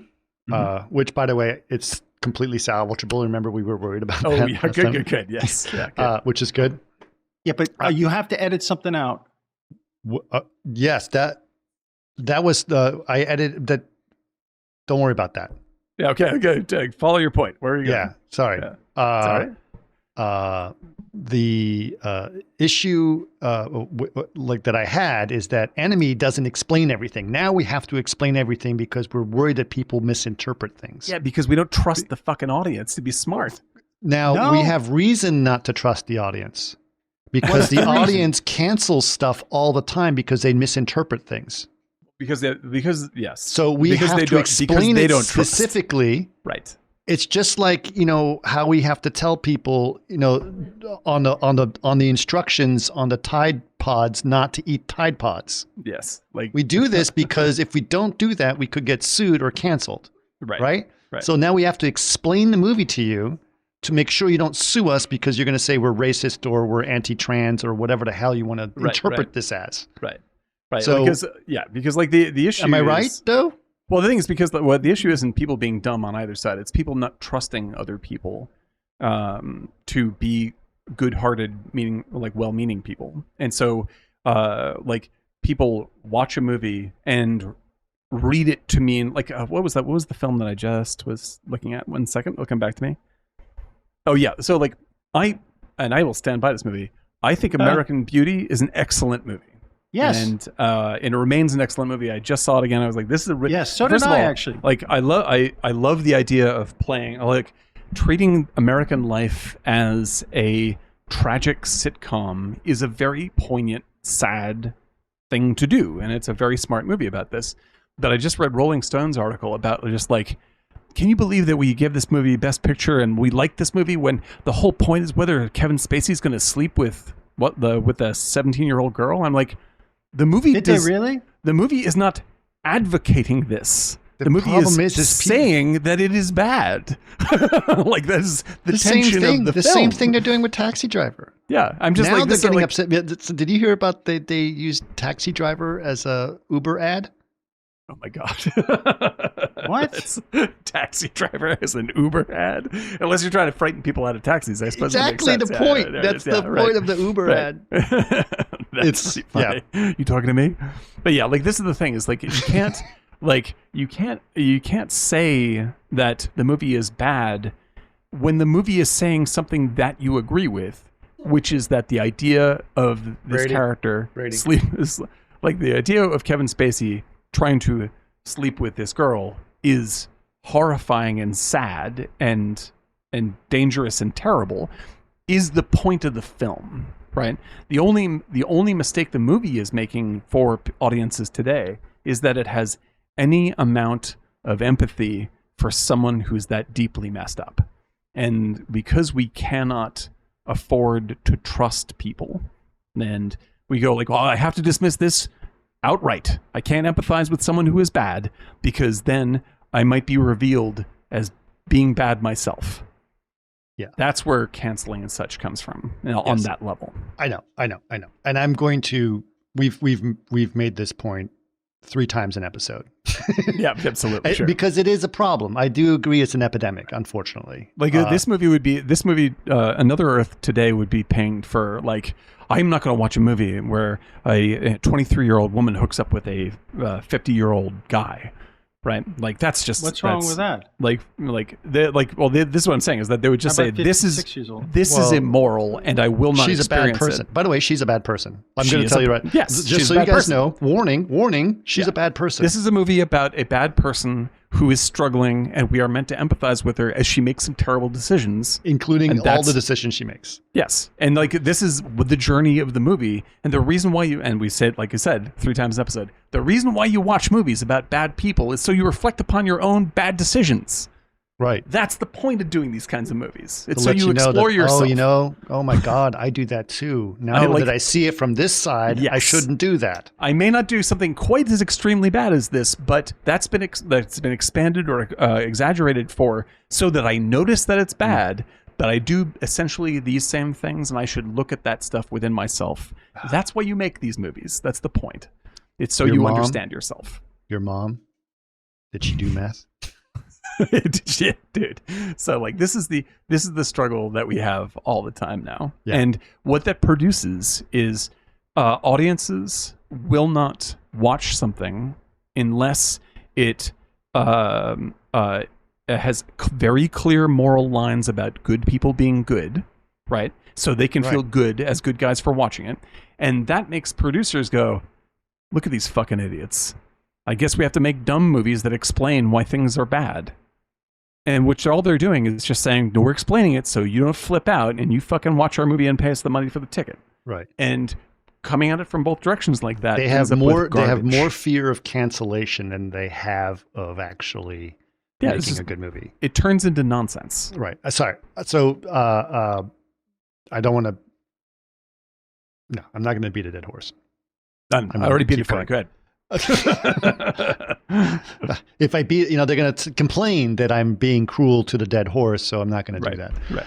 which, by the way, it's completely salvageable. Remember, we were worried about that. Oh, yeah, good. Yes. Yeah, good. Which is good. Yeah, but you have to edit something out. Yes, that was I edited that. Don't worry about that. Yeah, okay. Follow your point. Where are you going? Yeah, sorry. Sorry? The issue like that I had is that Enemy doesn't explain everything. Now we have to explain everything because we're worried that people misinterpret things. Yeah, because we don't trust the fucking audience to be smart. Now we have reason not to trust the audience, because the audience cancels stuff all the time because they misinterpret things. Because yes. So we have to explain it specifically. Right. It's just like, how we have to tell people, on the instructions on the Tide Pods not to eat Tide Pods. Yes. Like we do this because if we don't do that, we could get sued or canceled. Right. So now we have to explain the movie to you to make sure you don't sue us because you're going to say we're racist or we're anti-trans or whatever the hell you want to interpret this as. Right. So, because like the issue. Am I right though? Well, the thing is, because the issue isn't people being dumb on either side. It's people not trusting other people to be good-hearted, meaning like well-meaning people. And so, like people watch a movie and read it to mean like what was that? What was the film that I just was looking at? 1 second, it'll come back to me. Oh yeah, so like I will stand by this movie. I think American Beauty is an excellent movie. Yes, and it remains an excellent movie. I just saw it again. I was like, "This is a yes." So did I actually. Like, I love the idea of playing, like, treating American life as a tragic sitcom is a very poignant, sad thing to do, and it's a very smart movie about this. But I just read Rolling Stone's article about just like, can you believe that we give this movie Best Picture and we like this movie when the whole point is whether Kevin Spacey's going to sleep with a 17-year-old girl? I'm like. The movie they really? The movie is not advocating this. The movie is saying that it is bad. Like that's the tension same thing. of the film. Same thing they're doing with Taxi Driver. Yeah, I'm just now like they're getting upset. Did you hear about they used Taxi Driver as a Uber ad? Oh my god! What? It's Taxi Driver as an Uber ad, unless you're trying to frighten people out of taxis. I suppose exactly the point. That's the point of the Uber ad. That's pretty funny. Yeah. You talking to me? But yeah, like this is the thing: is like you can't, you can't say that the movie is bad when the movie is saying something that you agree with, which is that the idea of this character sleep is like the idea of Kevin Spacey trying to sleep with this girl is horrifying and sad and dangerous and terrible, is the point of the film, right? The only mistake the movie is making for audiences today is that it has any amount of empathy for someone who's that deeply messed up. And because we cannot afford to trust people, and we go like, well, I have to dismiss this outright. I can't empathize with someone who is bad because then I might be revealed as being bad myself. Yeah. That's where canceling and such comes from, on that level. I know. And I'm going to, we've made this point 3 times an episode. Yeah, absolutely. Sure. Because it is a problem. I do agree it's an epidemic, unfortunately. Like this movie, Another Earth today would be paying for, like, I'm not going to watch a movie where a 23-year-old woman hooks up with a 50-year-old guy, right? Like that's just what's wrong with that? This is what I'm saying is that they would just say this is immoral and I will not. She's a bad person. By the way, she's a bad person. I'm going to tell you right. Yes, just so you guys know. Warning. She's a bad person. This is a movie about a bad person who is struggling, and we are meant to empathize with her as she makes some terrible decisions, including all the decisions she makes. Yes, and like this is the journey of the movie, and the reason why we said, like I said, 3 times an episode, the reason why you watch movies about bad people is so you reflect upon your own bad decisions. Right. That's the point of doing these kinds of movies. It's so you explore yourself. Oh my God, I do that too. Now that I see it from this side, yes. I shouldn't do that. I may not do something quite as extremely bad as this, but that's been expanded or exaggerated for so that I notice that it's bad, but I do essentially these same things, and I should look at that stuff within myself. That's why you make these movies. That's the point. It's so you understand yourself. Your mom, did she do meth? Shit, dude. So like this is the struggle that we have all the time now. Yeah. And what that produces is audiences will not watch something unless it has very clear moral lines about good people being good, right? So they can feel good as good guys for watching it. And that makes producers go, look at these fucking idiots. I guess we have to make dumb movies that explain why things are bad. And which all they're doing is just saying, no, we're explaining it so you don't flip out and you fucking watch our movie and pay us the money for the ticket. Right. And coming at it from both directions like that, they have more fear of cancellation than they have of actually making a good movie. It turns into nonsense. Right. Sorry. So I don't want to. No, I'm not going to beat a dead horse. I already beat it for you. Go ahead. If I beat, they're going to complain that I'm being cruel to the dead horse, so I'm not going to do that. Right.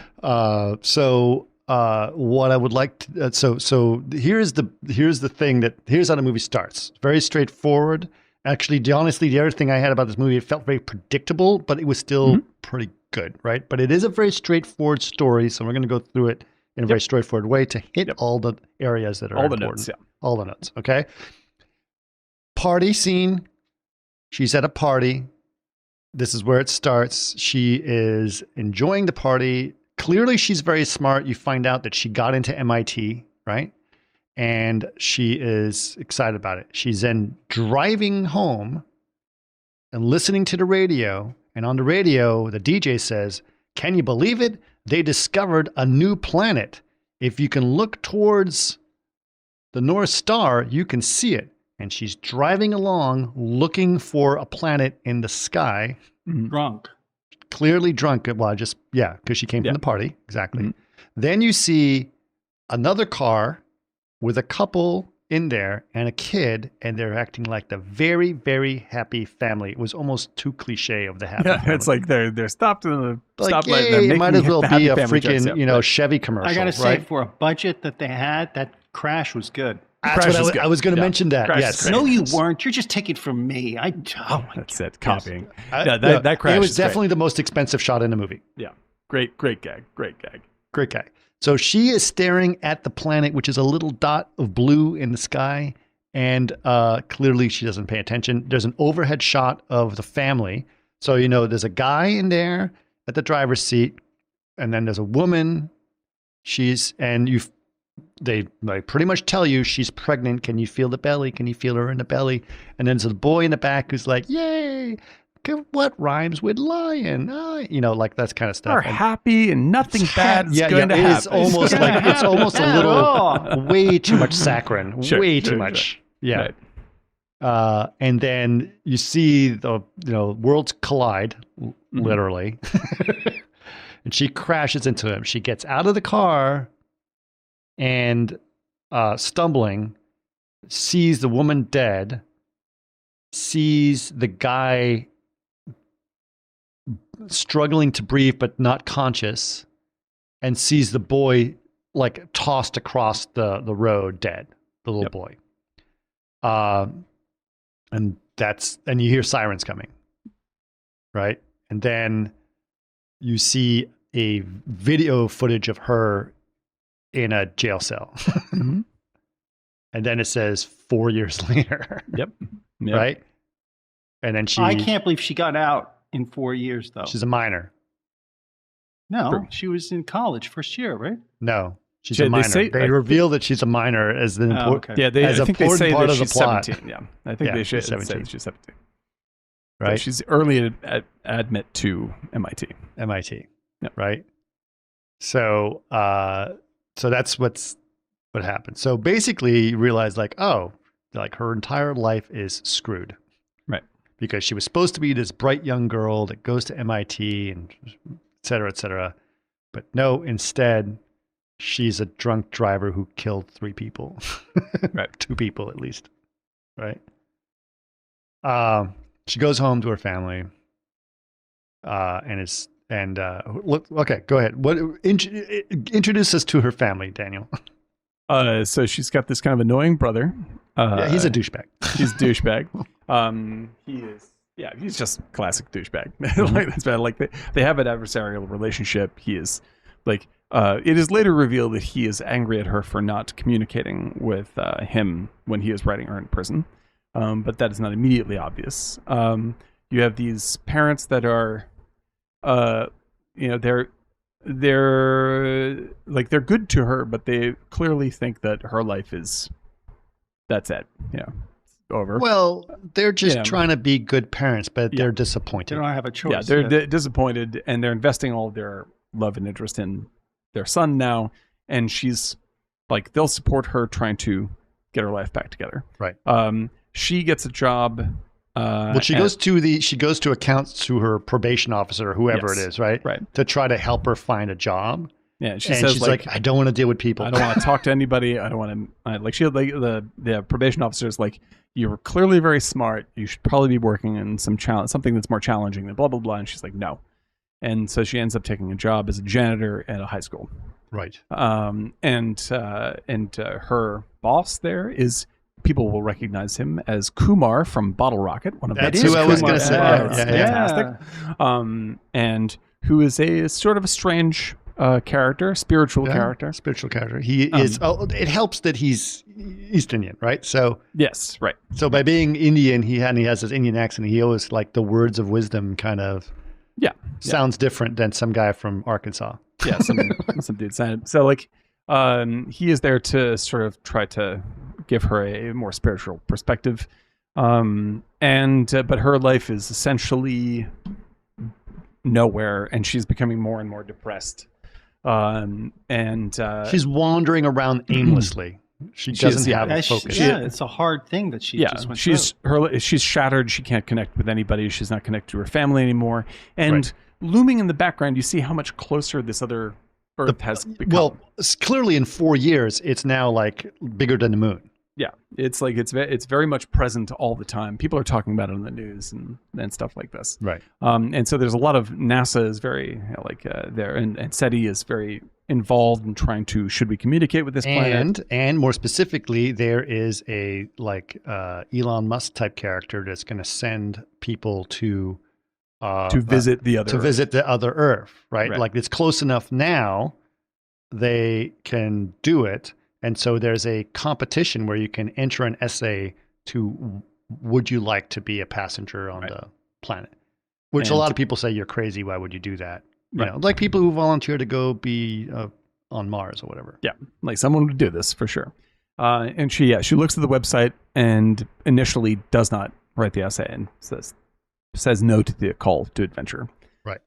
What I would like to, so here's the thing here's how the movie starts. Very straightforward. Actually, honestly, the other thing I had about this movie, it felt very predictable, but it was still pretty good, right? But it is a very straightforward story, so we're going to go through it in a very straightforward way to hit all the areas that are important. Notes, all the notes, okay? Party scene. She's at a party. This is where it starts. She is enjoying the party. Clearly, she's very smart. You find out that she got into MIT, right? And she is excited about it. She's then driving home and listening to the radio. And on the radio, the DJ says, "Can you believe it? They discovered a new planet. If you can look towards the North Star, you can see it." And she's driving along looking for a planet in the sky. Drunk. Clearly drunk. Well, because she came from the party. Exactly. Mm-hmm. Then you see another car with a couple in there and a kid, and they're acting like the very, very happy family. It was almost too cliche of the happy family. It's like they're stopped in the stoplight. It might as well be a freaking Chevy commercial. I got to say, for a budget that they had, that crash was good. That's what I was going to mention that. Crash Yes. No, you weren't. You're just taking from me. That's it. Copying. Yes. That crash. It was definitely the most expensive shot in the movie. Yeah. Great gag. Great gag. So she is staring at the planet, which is a little dot of blue in the sky. And clearly she doesn't pay attention. There's an overhead shot of the family. So, there's a guy in there at the driver's seat. And then there's a woman. They pretty much tell you she's pregnant. Can you feel the belly? Can you feel her in the belly? And then there's a boy in the back who's like, yay, what rhymes with lion? Like that kind of stuff. We're happy and nothing bad is going to happen. It's almost it's almost a little way too much saccharine. Way too much. Sure. Yeah. Right. And then you see the worlds collide, literally. And she crashes into him. She gets out of the car and stumbling, sees the woman dead, sees the guy struggling to breathe but not conscious, and sees the boy like tossed across the road dead, the little boy. And you hear sirens coming, right? And then you see a video footage of her in a jail cell. Mm-hmm. And then it says 4 years later. Yep. Right? And then I can't believe she got out in 4 years, though. She's a minor. No, she was in college first year, right? No, she's a minor. They reveal that she's a minor as the important, I think they say part that of the she's plot. 17. Yeah, I think they should say that she's 17. Right? So she's early admit to MIT. Yep. Right? So that's what happened. So basically you realize her entire life is screwed. Right. Because she was supposed to be this bright young girl that goes to MIT and et cetera, et cetera. But no, instead she's a drunk driver who killed 3 people. Right. 2 people at least. Right. She goes home to her family. Okay, go ahead. Introduce us to her family, Daniel. So she's got this kind of annoying brother. He's a douchebag. He's a douchebag. He's just classic douchebag. That's bad. Like they have an adversarial relationship. He is it is later revealed that he is angry at her for not communicating with him when he is writing her in prison. But that is not immediately obvious. You have these parents that are, they're good to her, but they clearly think that her life that's it. Over. Well, they're just trying to be good parents, but they're disappointed. They don't have a choice. Yeah, they're disappointed, and they're investing all of their love and interest in their son now, and she's they'll support her trying to get her life back together. Right. She gets a job. She goes to accounts to her probation officer, whoever it is, right? Right. To try to help her find a job. Yeah, she's like, I don't want to deal with people. I don't want to talk to anybody. I don't want to. The probation officer is like, you're clearly very smart. You should probably be working in something that's more challenging than blah blah blah. And she's like, no. And so she ends up taking a job as a janitor at a high school. Right. And her boss there is. People will recognize him as Kumar from Bottle Rocket. That's who I was going to say. Fantastic. And who is a sort of a strange character, spiritual character. Spiritual character. He is. It helps that he's East Indian, right? So yes, right. So by being Indian, he has this Indian accent. He always the words of wisdom kind of sounds different than some guy from Arkansas. Yeah, some dude sounded so he is there to sort of try to give her a more spiritual perspective, but her life is essentially nowhere, and she's becoming more and more depressed. She's wandering around aimlessly. She doesn't have a focus. It's a hard thing that she just went through. She's shattered. She can't connect with anybody. She's not connected to her family anymore. And looming in the background, you see how much closer this other Earth has become. Well, clearly in 4 years, it's now bigger than the moon. Yeah, it's it's very much present all the time. People are talking about it on the news and stuff like this. Right. And so there's a lot of NASA is very there, and SETI is very involved in trying to, should we communicate with this planet? And more specifically, there is a Elon Musk type character that's going to send people to visit the other visit the other Earth, right? Like it's close enough now, they can do it, and so there's a competition where you can enter an essay to would you like to be a passenger on the planet? Which a lot of people say you're crazy. Why would you do that? You know, like people who volunteer to go be on Mars or whatever. Yeah, like someone would do this for sure. And she looks at the website and initially does not write the essay and says no to the call to adventure. Right.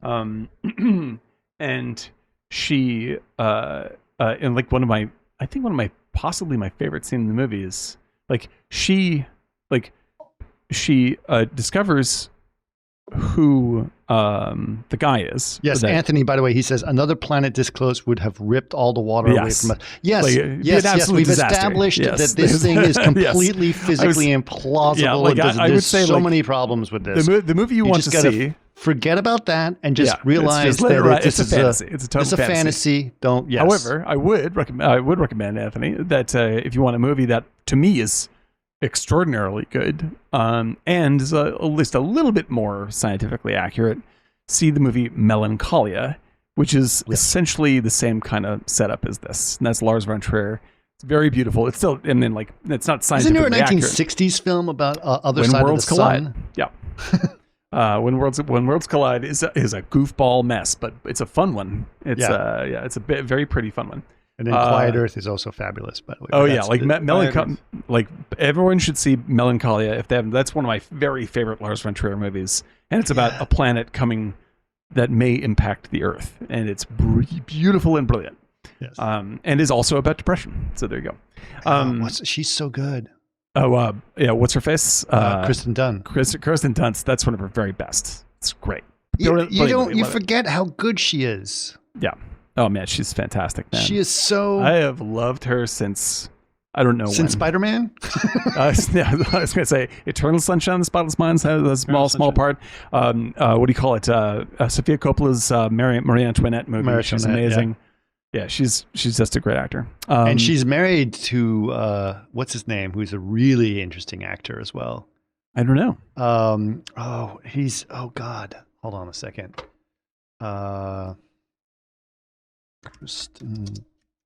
And she and like one of my possibly my favorite scene in the movie is she discovers who the guy is. Yes, Anthony, by the way, he says another planet this close would have ripped all the water away from us. Yes, yes, we've established that this thing is completely physically implausible. There's so many problems with this. The movie you want to see. Forget about that and just realize that it's a fantasy. It's a total fantasy. However, I would recommend, Anthony, that if you want a movie that to me is extraordinarily good and is at least a little bit more scientifically accurate, see the movie Melancholia, which is essentially the same kind of setup as this. And that's Lars von Trier. It's very beautiful. It's still, and then it's not scientifically accurate. Isn't there a 1960s film about other side of the sun? Yeah. When Worlds Collide is a goofball mess, but it's a fun one. It's it's a very pretty fun one. And then Quiet Earth is also fabulous, by the way. Oh yeah, like everyone should see Melancholia if they haven't. That's one of my very favorite Lars von Trier movies, and it's about a planet coming that may impact the Earth, and it's beautiful and brilliant. Yes. And is also about depression. So there you go. She's so good. Oh what's her face? Kristen Dunst. Kristen Dunst. That's one of her very best. It's great. You forget how good she is. Yeah. Oh man, she's fantastic, man. She is so. I have loved her since I don't know since Spider-Man. I was gonna say Eternal Sunshine of the Spotless Mind has a small part. What do you call it? Sofia Coppola's Marie Antoinette movie. She's amazing. Yeah, she's just a great actor. And she's married to what's his name? Who's a really interesting actor as well. I don't know. Oh God. Hold on a second. Kristen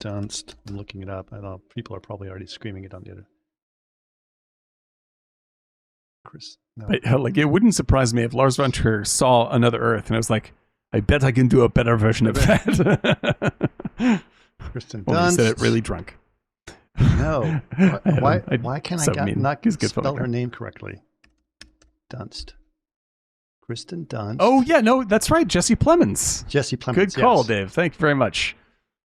Dunst. I'm looking it up. I know people are probably already screaming it on the other. No. But, it wouldn't surprise me if Lars von Trier saw Another Earth and I was like, I bet I can do a better version of that. Kristen Dunst. Well, he said it really drunk. No. Why can't I not spell her name correctly? Dunst. Kristen Dunst. Oh, yeah, no, that's right. Jesse Plemons. Good call, yes. Dave. Thank you very much.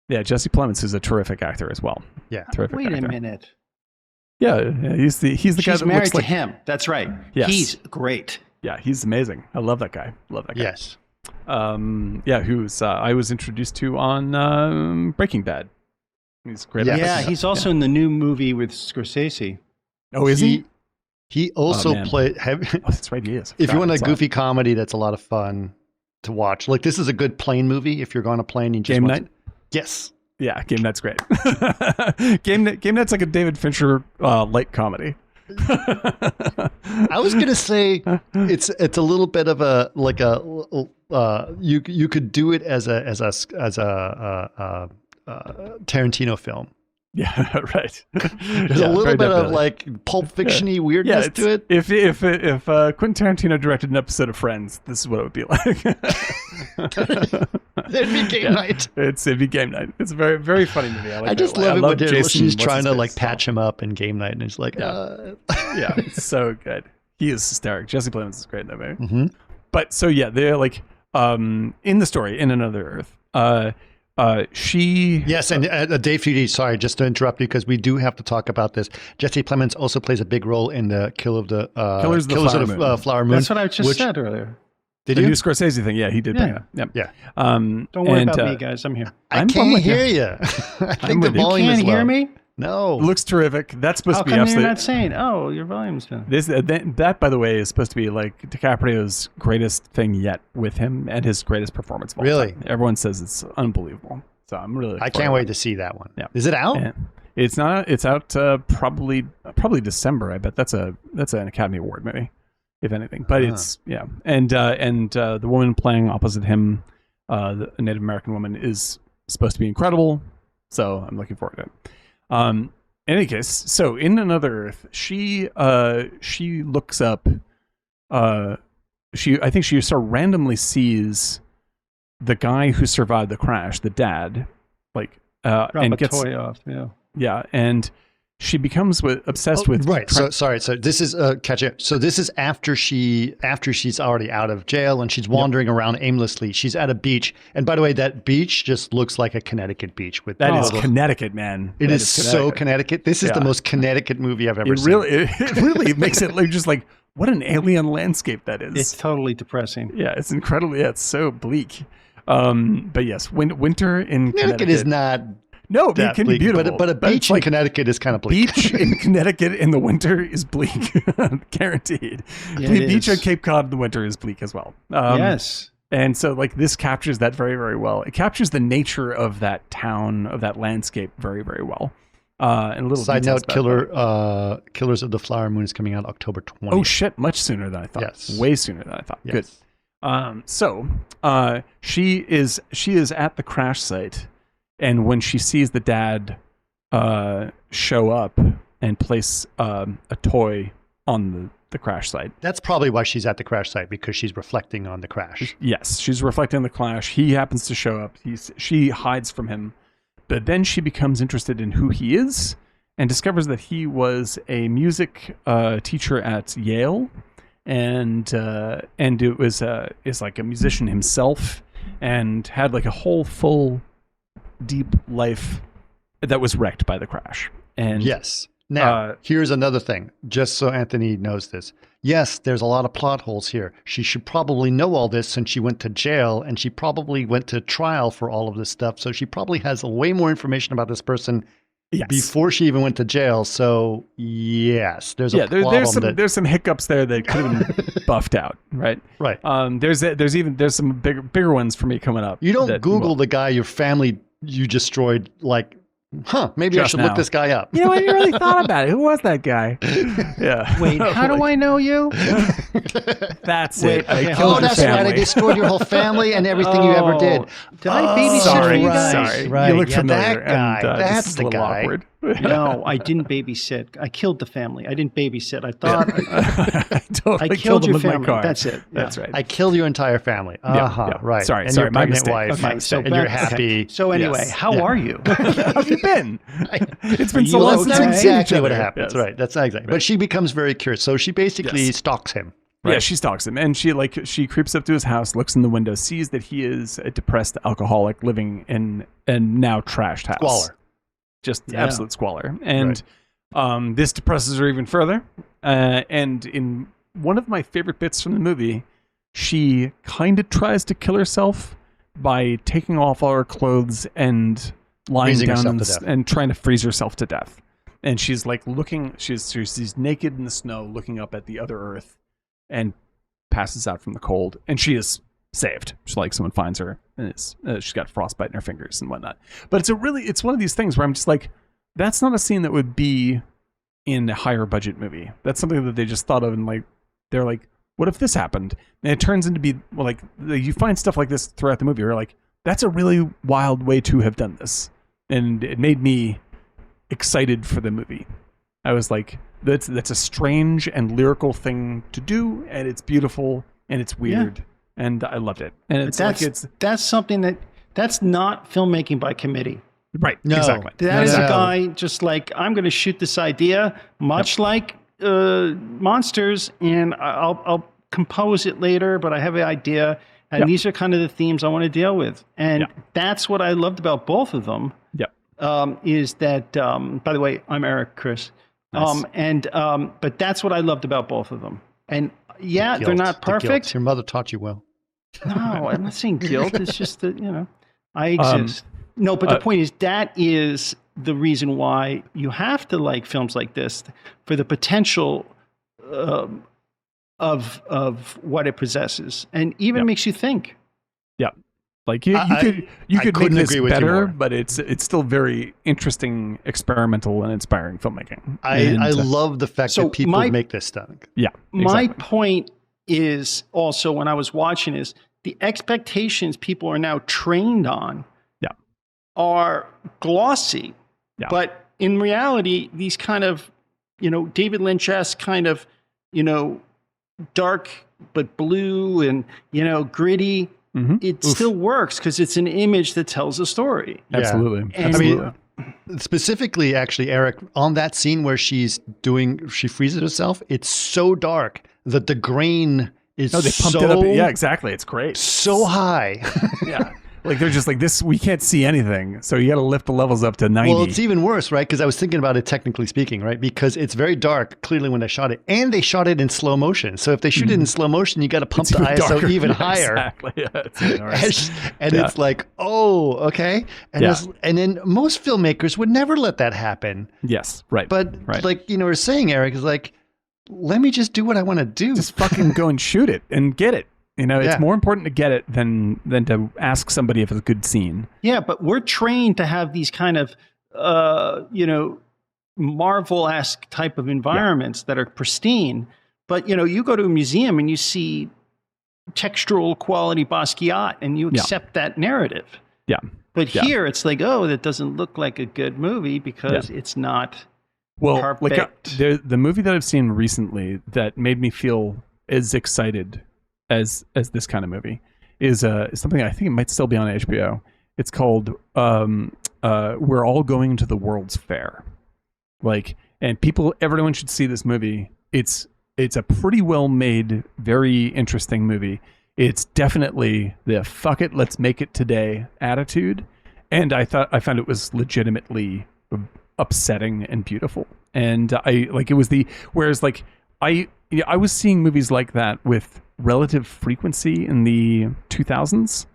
Yeah, Jesse Plemons is a terrific actor as well. Yeah. Terrific Wait actor. a minute. Yeah, he's the guy that married looks like him. That's right. Yes. He's great. Yeah, he's amazing. I love that guy. Yes. Who's I was introduced to on Breaking Bad. He's great. Yeah, he's also in the new movie with Scorsese. Oh, is he? He also played. That's right, he is. If you want a goofy comedy that's a lot of fun to watch, like this is a good plane movie. If you're on a plane, you just Game Night. Yes. Yeah, Game Night's great. Game Night's like a David Fincher light comedy. I was gonna say it's a little bit of a you could do it as a Tarantino film. Yeah, right. There's a little bit of like Pulp Fiction-y weirdness to it. If Quentin Tarantino directed an episode of Friends, this is what it would be like. It'd be Game Night. It'd be Game Night. It's a very, very funny movie. I just love it when she's trying to patch him up in Game Night, and it's like, yeah, it's so good. He is hysteric. Jesse Plemons is great in that movie. Mm-hmm. But so yeah, they're like in the story in Another Earth. Yes, and Dave 3D, sorry, just to interrupt you because we do have to talk about this. Jesse Plemons also plays a big role in the Killers of the Flower Moon. That's what I just said earlier. Did you? The new Scorsese thing, yeah, he did. Yeah. Yeah. Don't worry about me, guys. I'm here. I can't hear you. I think the volume is low. You can't hear me? No. Looks terrific. That's supposed to be absolutely. You're not saying, oh, your volume's down. That, by the way, is supposed to be like DiCaprio's greatest thing yet with him and his greatest performance of all time. Everyone says it's unbelievable. So I'm really. I can't wait to see that one. Yeah. Is it out? And it's not. It's out probably December. I bet that's an Academy Award movie, if anything. But it's and the woman playing opposite him, a Native American woman, is supposed to be incredible. So I'm looking forward to it. In any case, so in Another Earth, she looks up. I think she sort of randomly sees the guy who survived the crash, the dad, and gets toy off. Yeah, and she becomes obsessed with. Right. So sorry. So this is catch it. So this is after she's already out of jail and she's wandering around aimlessly. She's at a beach, and by the way, that beach just looks like a Connecticut beach. With that is Connecticut, man. It is so Connecticut. This is the most Connecticut movie I've ever seen. It really makes it look just like what an alien landscape that is. It's totally depressing. Yeah, it's incredibly. Yeah, it's so bleak. But yes, winter in Connecticut is not. No, it can be beautiful. But a beach in Connecticut is kind of bleak. Beach in Connecticut in the winter is bleak. Guaranteed. Yeah, beach on Cape Cod in the winter is bleak as well. Yes. And so this captures that very, very well. It captures the nature of that town, of that landscape very, very well. And a little side note, Killers of the Flower Moon is coming out October 20th. Oh shit, much sooner than I thought. Yes. Way sooner than I thought. Yes. Good. So she is at the crash site. And when she sees the dad show up and place a toy on the crash site. That's probably why she's at the crash site, because she's reflecting on the crash. Yes, she's reflecting on the crash. He happens to show up. She hides from him. But then she becomes interested in who he is and discovers that he was a music teacher at Yale. And it was is like a musician himself and had like a whole full deep life that was wrecked by the crash. And yes. Now, here's another thing, just so Anthony knows this. Yes, there's a lot of plot holes here. She should probably know all this since she went to jail, and she probably went to trial for all of this stuff. So she probably has way more information about this person before she even went to jail. So yes, there's a problem. There's some hiccups there that could have been buffed out, right? Right. There's some bigger ones for me coming up. You don't Google the guy your family you destroyed, like, maybe I should look this guy up. You know, I really thought about it. Who was that guy? Yeah. Wait, how do I know you? That's it. That's right. I destroyed your whole family and everything you ever did. Did I babysit for you guys? Sorry. Right. You look familiar. That guy. And, that's the guy. Awkward. No, I didn't babysit. I killed the family. I didn't babysit. I thought I killed your them family. with my car. That's it. That's right. I killed your entire family. Right. Sorry, and your my pregnant mistake. wife. Okay, so and you're happy. Okay. So anyway, how are you? How have you been? It's been so long since That's we've seen each exactly other. what happens. Right. That's exactly. But she becomes very curious. So she basically stalks him. Right? Yeah, she stalks him, and she creeps up to his house, looks in the window, sees that he is a depressed alcoholic living in a now trashed house. Squalor. Just absolute squalor. And this depresses her even further. And in one of my favorite bits from the movie, she kind of tries to kill herself by taking off all her clothes and lying down and trying to freeze herself to death. And she's like she's naked in the snow looking up at the other earth and passes out from the cold. And she is saved. She's like, someone finds her and she's got frostbite in her fingers and whatnot. But it's one of these things where I'm just like, that's not a scene that would be in a higher budget movie. That's something that they just thought of, and like they're like, what if this happened? And it turns into be you find stuff like this throughout the movie. You're like, that's a really wild way to have done this, and it made me excited for the movie. I was like, that's a strange and lyrical thing to do, and it's beautiful and it's weird, and I loved it. And that's something that's not filmmaking by committee. Right. No. Exactly. That is a guy just like, I'm going to shoot this idea, much like Monsters, and I'll compose it later, but I have an idea, and these are kind of the themes I want to deal with. And that's what I loved about both of them. Is that, by the way, I'm Eric, Chris. Nice. But that's what I loved about both of them. And they're not perfect. Your mother taught you well. No, I'm not saying guilt. It's just that, I exist. No, but the point is, that is the reason why you have to like films like this, for the potential of what it possesses, and even makes you think. Yeah. Like you could make this better, more. but it's still very interesting, experimental, and inspiring filmmaking. I love the fact that people make this stuff. Yeah, exactly. My point is also, when I was watching, is the expectations people are now trained on are glossy. Yeah. But in reality, these kind of, David Lynch-esque kind of, dark but blue and, gritty, it still works because it's an image that tells a story. Yeah. Absolutely. And I mean, specifically, actually, Eric, on that scene where she freezes herself, it's so dark that the grain is they pumped it up. Yeah, exactly. It's great. So high. Yeah. Like they're just like this. We can't see anything, so you got to lift the levels up to 90. Well, it's even worse, right? Because I was thinking about it technically speaking, right? Because it's very dark, clearly when they shot it, and they shot it in slow motion. So if they shoot it in slow motion, you got to pump the ISO darker. Even higher. Exactly. Yeah, it's it's like, oh, okay. And then most filmmakers would never let that happen. Yes, right. But like we're saying, Eric, is like, let me just do what I want to do. Just fucking go and shoot it and get it. It's more important to get it than to ask somebody if it's a good scene. Yeah, but we're trained to have these kind of, Marvel-esque type of environments that are pristine. But, you go to a museum and you see textural quality Basquiat and you accept that narrative. Yeah. But here it's like, oh, that doesn't look like a good movie because it's not perfect. Like the movie that I've seen recently that made me feel as excited as this kind of movie is something I think it might still be on HBO. It's called We're All Going to the World's Fair. And everyone should see this movie. It's a pretty well made, very interesting movie. It's definitely the fuck it, let's make it today attitude. And I found it was legitimately upsetting and beautiful. And I was seeing movies like that with relative frequency in the 2000s,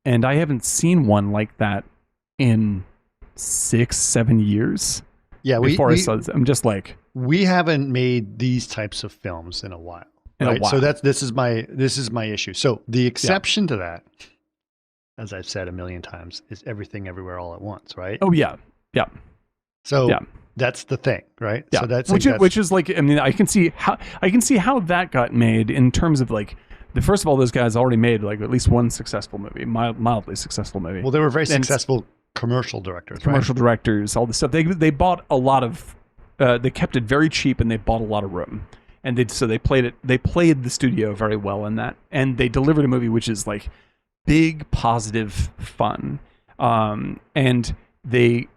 and I haven't seen one like that in 6-7 years. Yeah, before I saw this, I'm just like, we haven't made these types of films in a while. Right? So this is my issue. So the exception to that, as I've said a million times, is Everything Everywhere All at Once, right? Oh yeah. So that's the thing, right? Yeah. So that's which is like, I mean, I can see how that got made in terms of like, first of all, those guys already made like at least one successful movie, mildly successful movie. Well, they were very successful commercial directors. Directors, all this stuff. They bought a lot of. They kept it very cheap, and they bought a lot of room, and they played the studio very well in that, and they delivered a movie which is like big, positive fun, and they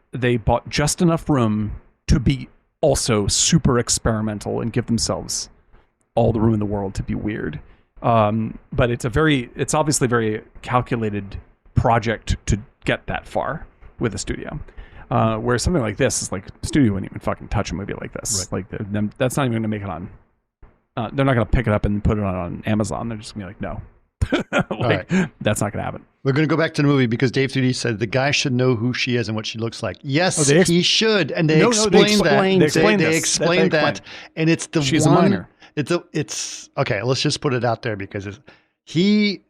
bought just enough room to be also super experimental and give themselves all the room in the world to be weird. But it's obviously a very calculated project to get that far with a studio. Where something like this is like, the studio wouldn't even fucking touch a movie like this. Right. Like that's not even going to make it on. They're not going to pick it up and put it on Amazon. They're just going to be like, no. That's not going to happen. We're going to go back to the movie because Dave 3D said the guy should know who she is and what she looks like. Yes, he should. And they explained that. They explained that. And it's the She's a minor. It's okay. Let's just put it out there because he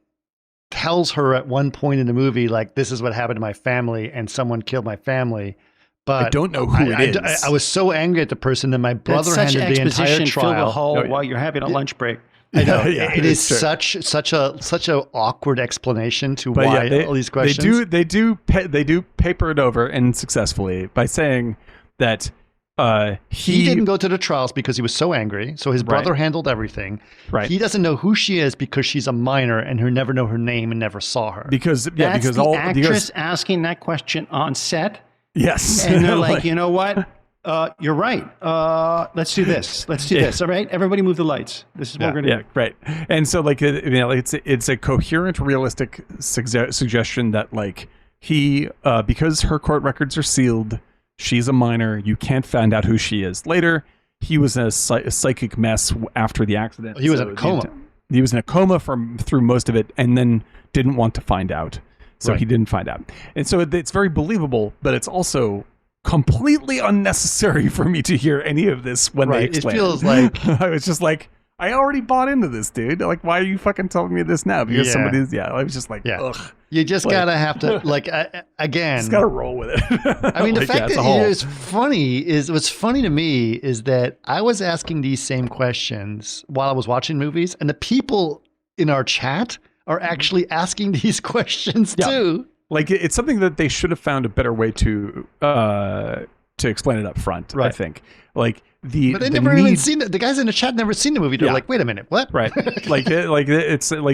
tells her at one point in the movie, like, this is what happened to my family and someone killed my family. But I don't know who it is. I was so angry at the person that my brother handed the entire trial. Fill the hall while you're having a lunch break. I know. It is such a awkward explanation to why all these questions. They do paper it over, and successfully, by saying that he didn't go to the trials because he was so angry. So his brother handled everything. Right. He doesn't know who she is because she's a minor and who never know her name and never saw her. That's the actress asking that question on set. Yes. And they're like, you know what? You're right. Let's do this. Let's do this. All right. Everybody move the lights. This is what we're going to do. Right. And so like, it's a coherent, realistic suggestion that like he, because her court records are sealed, she's a minor, you can't find out who she is. Later, he was in a psychic mess after the accident. He was in a coma. He was in a coma through most of it, and then didn't want to find out. So he didn't find out. And so it's very believable, but it's also completely unnecessary for me to hear any of this when they explain. It feels like I was just like, I already bought into this, dude. Like, why are you fucking telling me this now? Because somebody's, I was just like, ugh. You just gotta have to, like, again. Just gotta roll with it. I mean, the fact that it's funny is, what's funny to me is that I was asking these same questions while I was watching movies, and the people in our chat are actually asking these questions too. Like, it's something that they should have found a better way to explain it up front, I think. Like, but they never even seen it. The guys in the chat never seen the movie. They're like, wait a minute, what? Right. It's like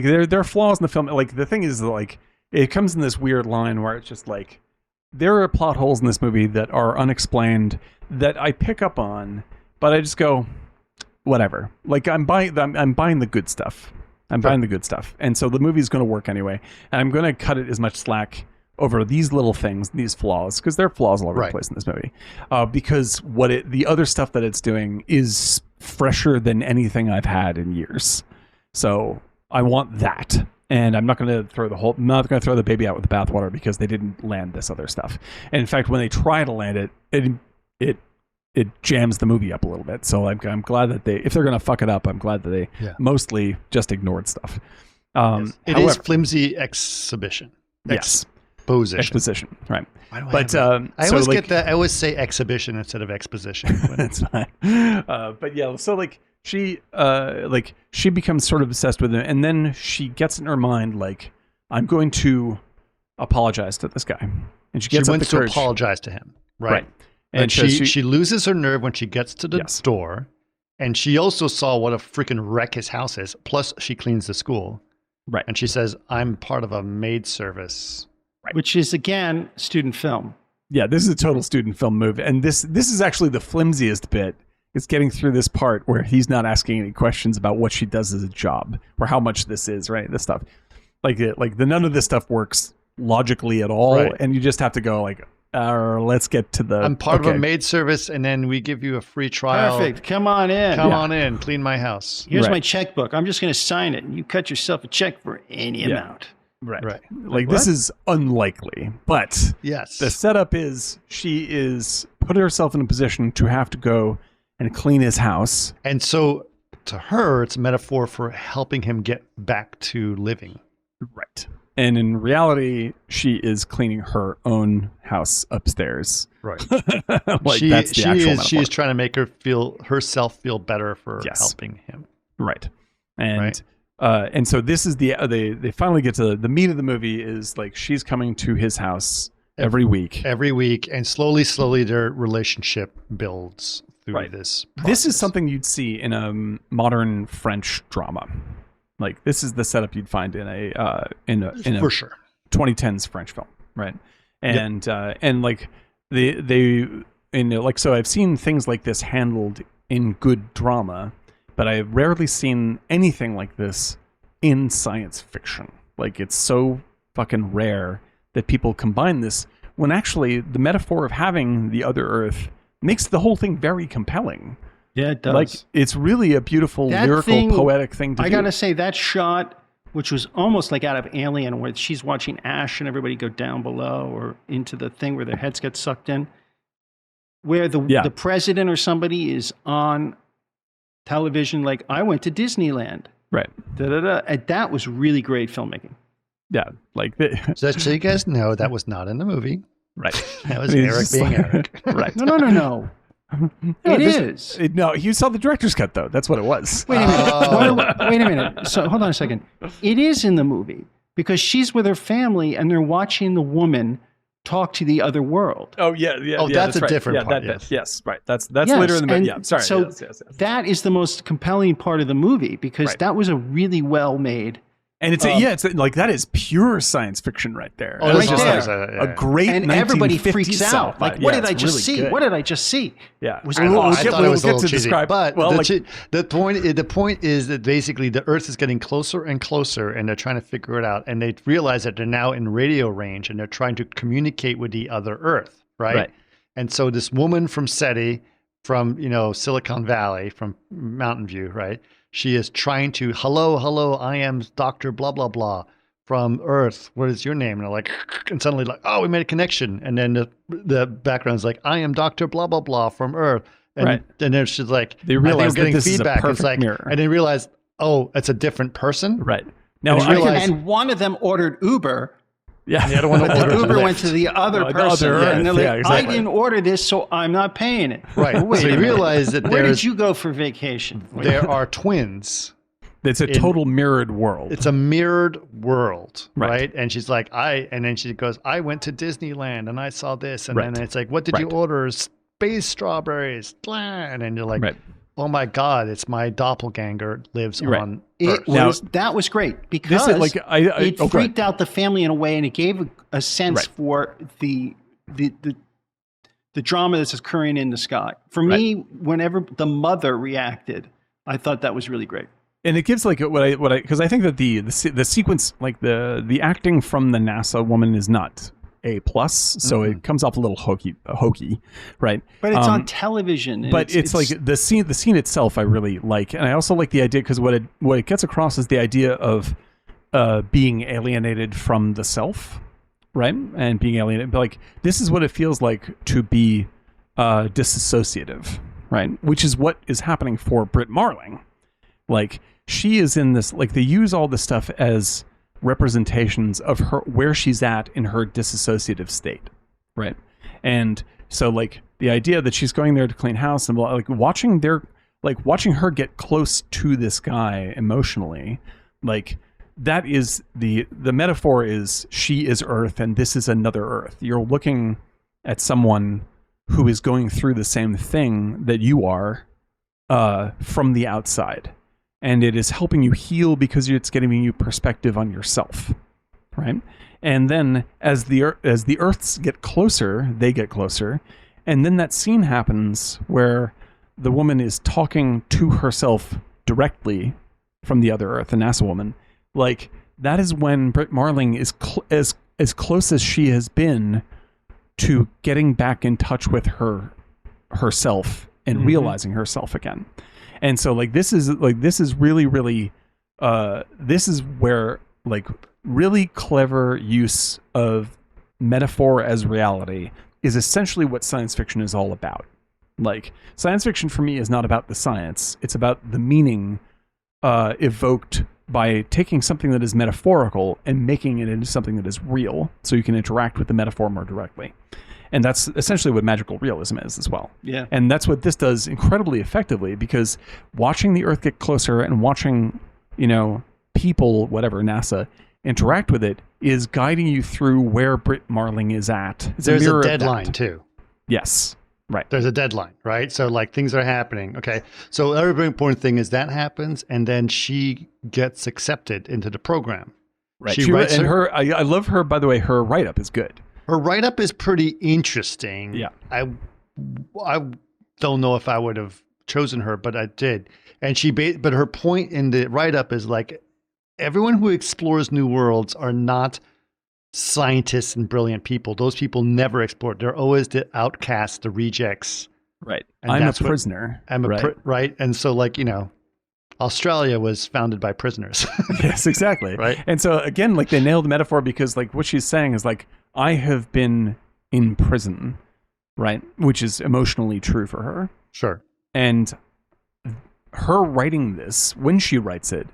there are flaws in the film. Like, the thing is, like, it comes in this weird line where it's just like, there are plot holes in this movie that are unexplained that I pick up on, but I just go, whatever. Like, I'm buying the good stuff. I'm buying the good stuff. And so the movie's going to work anyway. And I'm going to cut it as much slack over these little things, these flaws, because there are flaws all over the place in this movie. Because the other stuff that it's doing is fresher than anything I've had in years. So I want that. And I'm not going to throw the baby out with the bathwater because they didn't land this other stuff. And in fact, when they try to land it jams the movie up a little bit. So I'm glad that if they're going to fuck it up, I'm glad that they mostly just ignored stuff. It is flimsy exhibition. Exposition, right? But I always get that. I always say exhibition instead of exposition. That's fine. But yeah, so like she becomes sort of obsessed with him, and then she gets in her mind like, I'm going to apologize to this guy, and she wants to apologize to him, right? And she loses her nerve when she gets to the door, and she also saw what a freaking wreck his house is. Plus, she cleans the school, right? And she says, "I'm part of a maid service." Right. Which is, again, student film. Yeah, this is a total student film movie. And this is actually the flimsiest bit. It's getting through this part where he's not asking any questions about what she does as a job or how much this is, right? This stuff. Like none of this stuff works logically at all. Right. And you just have to go like, let's get to the... I'm part of a maid service, and then we give you a free trial. Perfect. Come on in. Come on in. Clean my house. Here's my checkbook. I'm just going to sign it, and you cut yourself a check for any amount. Right. Like this is unlikely, but the setup is she is put herself in a position to have to go and clean his house. And so to her, it's a metaphor for helping him get back to living. Right. And in reality, she is cleaning her own house upstairs. Right. Like that's the actual metaphor. She is trying to make herself feel better for helping him. Right. And so this is they finally get to the meat of the movie is like she's coming to his house every week, and slowly their relationship builds through this process. This is something you'd see in a modern French drama. Like this is the setup you'd find in a for sure 2010s French film, right? And and like so I've seen things like this handled in good drama. But I've rarely seen anything like this in science fiction. Like, it's so fucking rare that people combine this when actually the metaphor of having the other Earth makes the whole thing very compelling. Yeah, it does. Like, it's really a beautiful, lyrical, poetic thing to do. I gotta say, that shot, which was almost like out of Alien, where she's watching Ash and everybody go down below or into the thing where their heads get sucked in, where the president or somebody is on television, like, I went to Disneyland. Right. And that was really great filmmaking. Yeah. Like, so you guys know that was not in the movie. Right. That was Eric being Eric. Right. No. It is. No, you saw the director's cut, though. That's what it was. Wait a minute. Wait a minute. So hold on a second. It is in the movie because she's with her family and they're watching the woman talk to the other world. Oh yeah. Oh, that's a different part. Yes, right. That's later in the movie. Yeah, sorry. So that is the most compelling part of the movie because that was a really well made. And it's like that is pure science fiction right there. Oh, right there. A great and everybody freaks out. Like, what did I just see? Good. What did I just see? Yeah, I thought it was a little cheesy. But the point is that basically the Earth is getting closer and closer, and they're trying to figure it out. And they realize that they're now in radio range, and they're trying to communicate with the other Earth, right? And so this woman from SETI, from Silicon Valley, from Mountain View, right? She is trying to, hello, I am Dr. blah, blah, blah from Earth. What is your name? And they're like, and suddenly like, oh, we made a connection. And then the background is like, I am Dr. blah, blah, blah from Earth. And then it's just like, they realize getting that this feedback. Is a perfect it's like, mirror. and they realize, oh, it's a different person. Right. Now, and one of them ordered Uber. Yeah. The other one but the Uber went to the other person. And they're like, I didn't order this, so I'm not paying it. Right. Wait so you realize that where did you go for vacation? There are twins. It's a total mirrored world. It's a mirrored world, right? And she's like, and then she goes, I went to Disneyland and I saw this. And then it's like, what did you order? Space strawberries. And then you're like, oh my God, it's my doppelganger lives on Earth. That was great because it freaked out the family in a way, and it gave a sense for the drama that's occurring in the sky. For me, whenever the mother reacted, I thought that was really great. And it gives like because I think that the sequence, like the acting from the NASA woman is not A+, so it comes off a little hokey, right? But it's on television. But it's like the scene itself I really like, and I also like the idea because what it gets across is the idea of being alienated from the self, right? And being alienated, but like this is what it feels like to be disassociative, right? Which is what is happening for Brit Marling. Like she is in this, like they use all this stuff as representations of her where she's at in her disassociative state, right? And so like the idea that she's going there to clean house and like watching her get close to this guy emotionally, like that is the metaphor is she is Earth and this is another Earth. You're looking at someone who is going through the same thing that you are from the outside. And it is helping you heal because it's giving you perspective on yourself, right? And then as the Earths get closer, they get closer, and then that scene happens where the woman is talking to herself directly from the other Earth, the NASA woman. Like that is when Brit Marling is as close as she has been to getting back in touch with herself and realizing herself again. And so like this is really, really this is where like really clever use of metaphor as reality is essentially what science fiction is all about. Like science fiction for me is not about the science. It's about the meaning evoked by taking something that is metaphorical and making it into something that is real so you can interact with the metaphor more directly. And that's essentially what magical realism is as well. Yeah. And that's what this does incredibly effectively because watching the Earth get closer and watching, people, whatever, NASA, interact with it is guiding you through where Brit Marling is at. There's a deadline too. Yes. Right. There's a deadline, right? So like things are happening. Okay. So the very important thing is that happens and then she gets accepted into the program. Right. She writes I love her, by the way, her write-up is good. Her write-up is pretty interesting. Yeah. I don't know if I would have chosen her, but I did. And but her point in the write-up is like, everyone who explores new worlds are not scientists and brilliant people. Those people never explore. They're always the outcasts, the rejects. Right. And I'm a prisoner. Right. And so like, Australia was founded by prisoners. Yes, exactly. Right. And so again, like they nailed the metaphor because like what she's saying is like, I have been in prison, right? Which is emotionally true for her. Sure. And her writing this, when she writes it,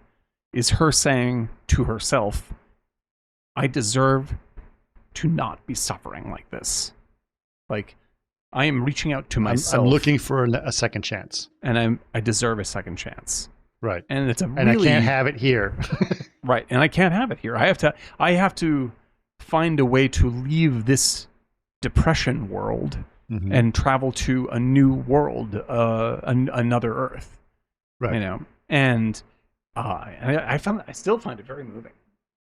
is her saying to herself, I deserve to not be suffering like this. Like, I am reaching out to myself. I'm looking for a second chance. And I deserve a second chance. Right. And it's and I can't have it here. Right. And I can't have it here. I have to find a way to leave this depression world and travel to a new world, another Earth. Right. And I still find it very moving.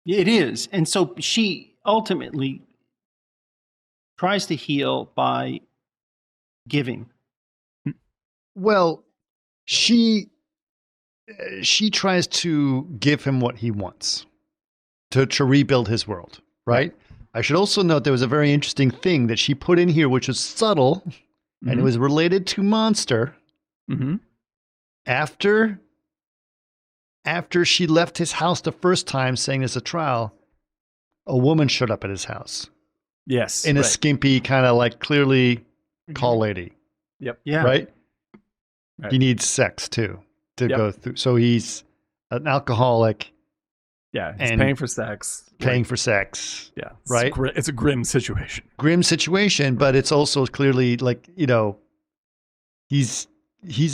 It is. And so she ultimately tries to heal by giving. Well, she tries to give him what he wants to rebuild his world, right? I should also note there was a very interesting thing that she put in here, which was subtle, and it was related to Monster. After she left his house the first time saying there's a trial, a woman showed up at his house. Yes. In a skimpy kind of like clearly call lady. Yep. Yeah. Right? Right. He needs sex too to go through. So he's an alcoholic. Yeah, he's paying for sex. Paying for sex. Yeah, right? It's a grim situation. Grim situation, but it's also clearly like, he's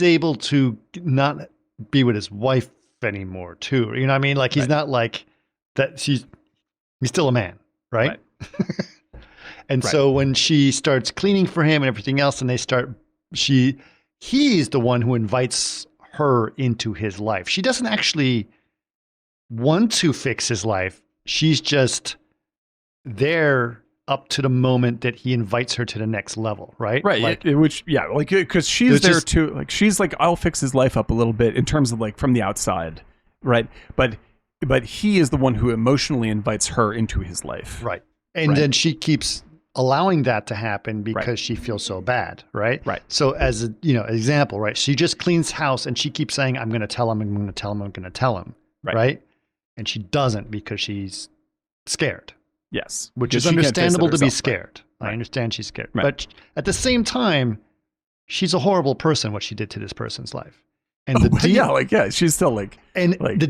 able to not be with his wife anymore too. You know what I mean? Like he's not like that. He's still a man, right? And so when she starts cleaning for him and everything else, and he's the one who invites her into his life. She doesn't actually want to fix his life. She's just there up to the moment that he invites her to the next level, right? Right. Like, because she's there too. Like she's like, I'll fix his life up a little bit in terms of like from the outside, right? But he is the one who emotionally invites her into his life, right? And then she keeps allowing that to happen because she feels so bad, right? Right. So as an example, right? She just cleans house and she keeps saying, "I'm going to tell him. I'm going to tell him. I'm going to tell him." Right. And she doesn't because she's scared. Yes. Which is understandable to be scared. Right. I understand she's scared. Right. But at the same time, she's a horrible person, what she did to this person's life. And she's still like, the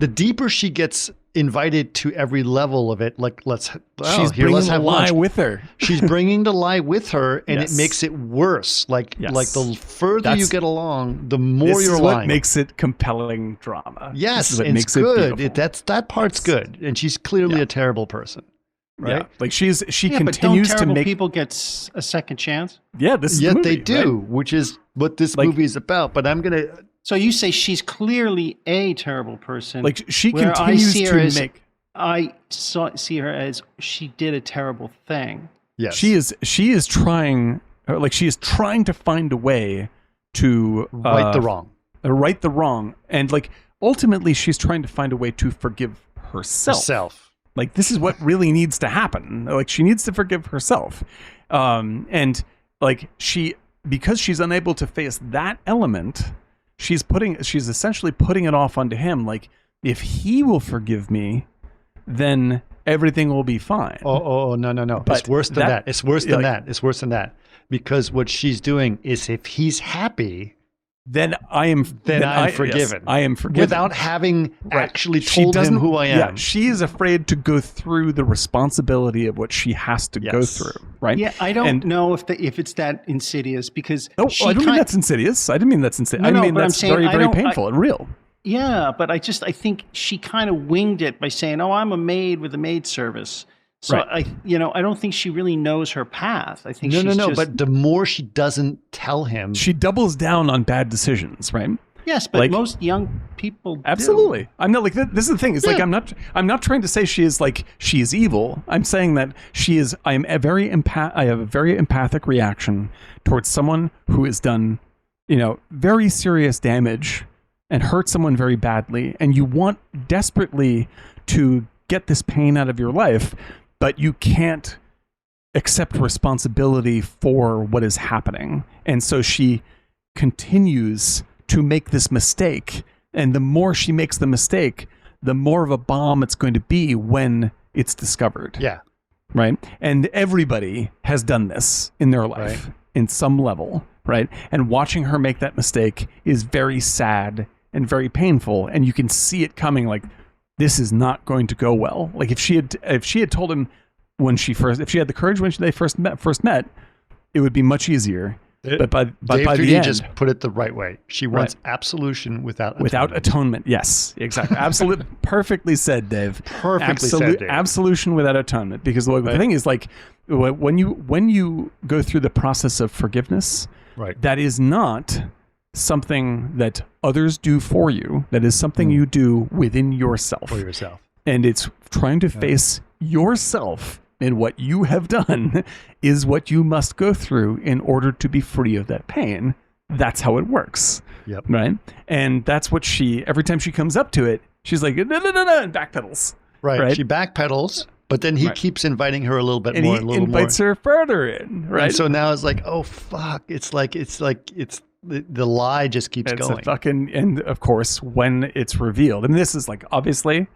deeper she gets invited to every level of it, like she's bringing the lie with her. She's bringing the lie with her, and it makes it worse. Like the further you get along, the more you're lying. What makes it compelling drama. Yes, it's good. That part's good, and she's clearly a terrible person. Right? Yeah, like she continues but don't to terrible make people get a second chance. Yeah, this is the movie, they do, right? which is what this movie is about. But I'm gonna. So you say she's clearly a terrible person. Like she continues to make. I see her as she did a terrible thing. Yes, she is trying. Like she is trying to find a way to right the wrong. Right the wrong, and like ultimately she's trying to find a way to forgive herself. Like this is what really needs to happen. Like she needs to forgive herself, and like because she's unable to face that element, she's essentially putting it off onto him. Like if he will forgive me, then everything will be fine. Oh no! But it's worse than that. It's worse than that. It's worse than that because what she's doing is if he's happy. Then I'm forgiven. Yes, I am forgiven. Without having actually told him who I am. Yeah, she is afraid to go through the responsibility of what she has to go through, right? Yeah, I don't know if it's that insidious because I don't mean that's insidious. I didn't mean that's insidious. I mean that's very, very painful and real. Yeah, but I think she kind of winged it by saying, "Oh, I'm a maid with a maid service." So I don't think she really knows her path. I think no. But the more she doesn't tell him, she doubles down on bad decisions, right? Yes, but most young people absolutely. do. I'm not like this is the thing. It's like I'm not trying to say she is evil. I'm saying that I have a very empathic reaction towards someone who has done, very serious damage and hurt someone very badly, and you want desperately to get this pain out of your life. But you can't accept responsibility for what is happening. And so she continues to make this mistake. And the more she makes the mistake, the more of a bomb it's going to be when it's discovered. Yeah. Right? And everybody has done this in their life in some level. Right? And watching her make that mistake is very sad and very painful. And you can see it coming like, this is not going to go well. Like if she had told him if she had the courage when they first met, it would be much easier. But by the end, just put it the right way. She wants absolution without atonement. Yes, exactly. Absolutely, perfectly said, Dave. Perfectly said, Dave. Absolution without atonement. Because the thing is, like, when you go through the process of forgiveness, that is not something that others do for you. That is something you do within yourself. For yourself. And it's trying to face yourself, and what you have done is what you must go through in order to be free of that pain. That's how it works. Yep. Right? And that's what every time she comes up to it, she's like, no, and backpedals. Right. She backpedals. But then he keeps inviting her a little bit more, a little more. And he invites her further in, right? And so now it's like, oh, fuck. It's the lie just keeps going. And of course, when it's revealed, I mean, this is like, obviously,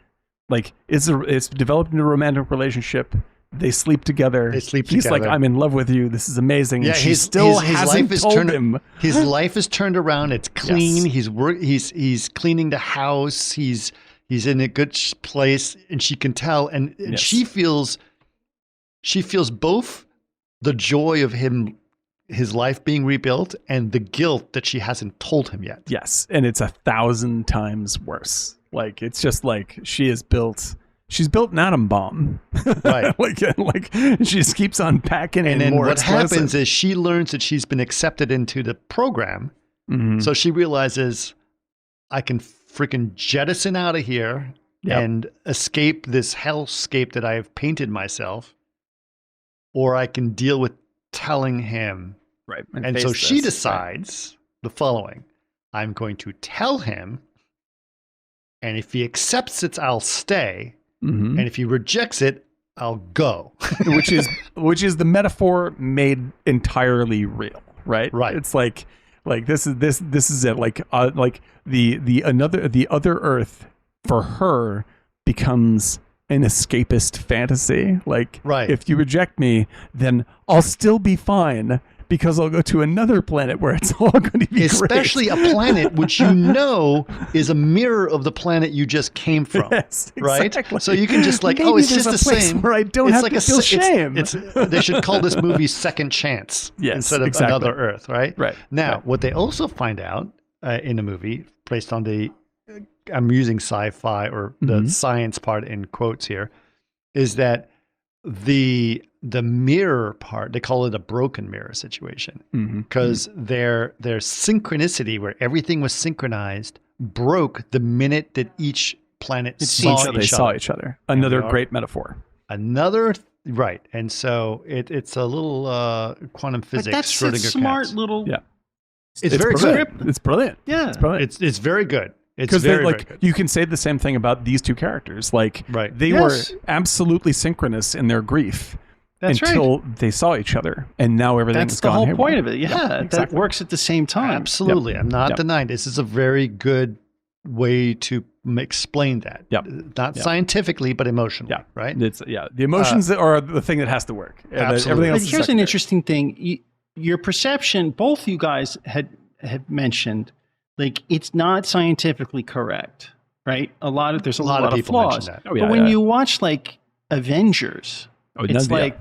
like it's developed into a romantic relationship. They sleep together. He's together. Like, I'm in love with you. This is amazing. Yeah, and she still hasn't told him. His life is turned around. It's clean. Yes. He's cleaning the house. He's in a good place, and she can tell. And yes. she feels both the joy of his life being rebuilt, and the guilt that she hasn't told him yet. Yes, and it's 1,000 times worse. Like, it's just like she's built an atom bomb. Right. like she just keeps on packing and then more what explosive. happens is she learns that she's been accepted into the program. Mm-hmm. So she realizes, I can freaking jettison out of here and escape this hellscape that I have painted myself, or I can deal with telling him. Right. And so she decides the following: I'm going to tell him, and if he accepts it, I'll stay. Mm-hmm. And if he rejects it, I'll go. which is the metaphor made entirely real, right? Right. It's like this is it. Like the other Earth for her becomes an escapist fantasy. Like, right. if you reject me, then I'll still be fine, because I'll go to another planet where it's all going to be especially great. A planet which is a mirror of the planet you just came from. Yes, exactly. Right? So you can just it's just the same. Where I don't have to feel shame. They should call this movie Second Chance instead of Another Earth, right? Right. Now, what they also find out in the movie, based on I'm using sci-fi or the science part in quotes here, is that the mirror part, they call it a broken mirror situation, because their synchronicity, where everything was synchronized, broke the minute that each planet saw each other. Another great metaphor. Right. And so it's a little quantum physics. But that's a smart little. Yeah. It's very good. good. It's brilliant. Yeah. It's brilliant. It's very good. Because very good. You can say the same thing about these two characters. Like, they were absolutely synchronous in their grief until they saw each other, and now everything's gone. That's the whole point of it. Yeah, exactly. That works at the same time. Absolutely. I'm not denying this is a very good way to explain that. Not scientifically, but emotionally. Right. It's the emotions are the thing that has to work. Absolutely. Everything else. But here's an interesting thing. Your perception. Both you guys had mentioned. Like, it's not scientifically correct, right? There's a lot of flaws. But when you watch like Avengers, it's like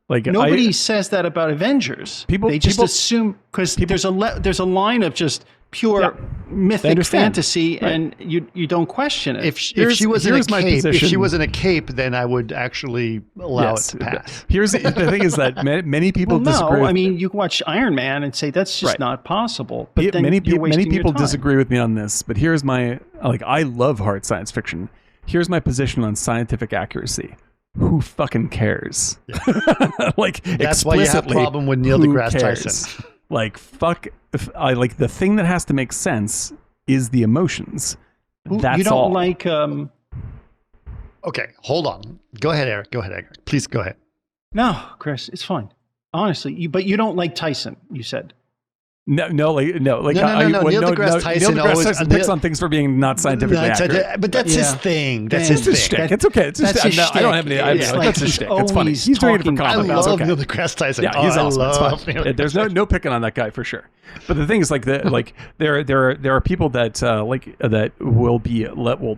nobody says that about Avengers. They just assume, because there's a line of just pure mythic fantasy, and you don't question it. If she was in a cape, then I would actually allow it to pass. Here's the thing: is that many people disagree. I mean, you can watch Iron Man and say that's just not possible. But then many people disagree with me on this. But here's my I love hard science fiction. Here's my position on scientific accuracy. Who fucking cares? Yeah. That's why you have a problem with Neil deGrasse Tyson. Fuck. The thing that has to make sense is the emotions. That's you don't all. Okay, hold on. Go ahead, Eric. Please go ahead. No, Chris, it's fine. Honestly, but you don't like Tyson, you said. No. Neil deGrasse Tyson picks on things for being not scientifically accurate. But that's his thing. That's his thing. It's okay. It's just, I don't have any. That's his shtick. It's funny. He's doing it for comedy. I love Neil deGrasse Tyson. Yeah, he's awesome. There's no picking on that guy for sure. But the thing is, there are people that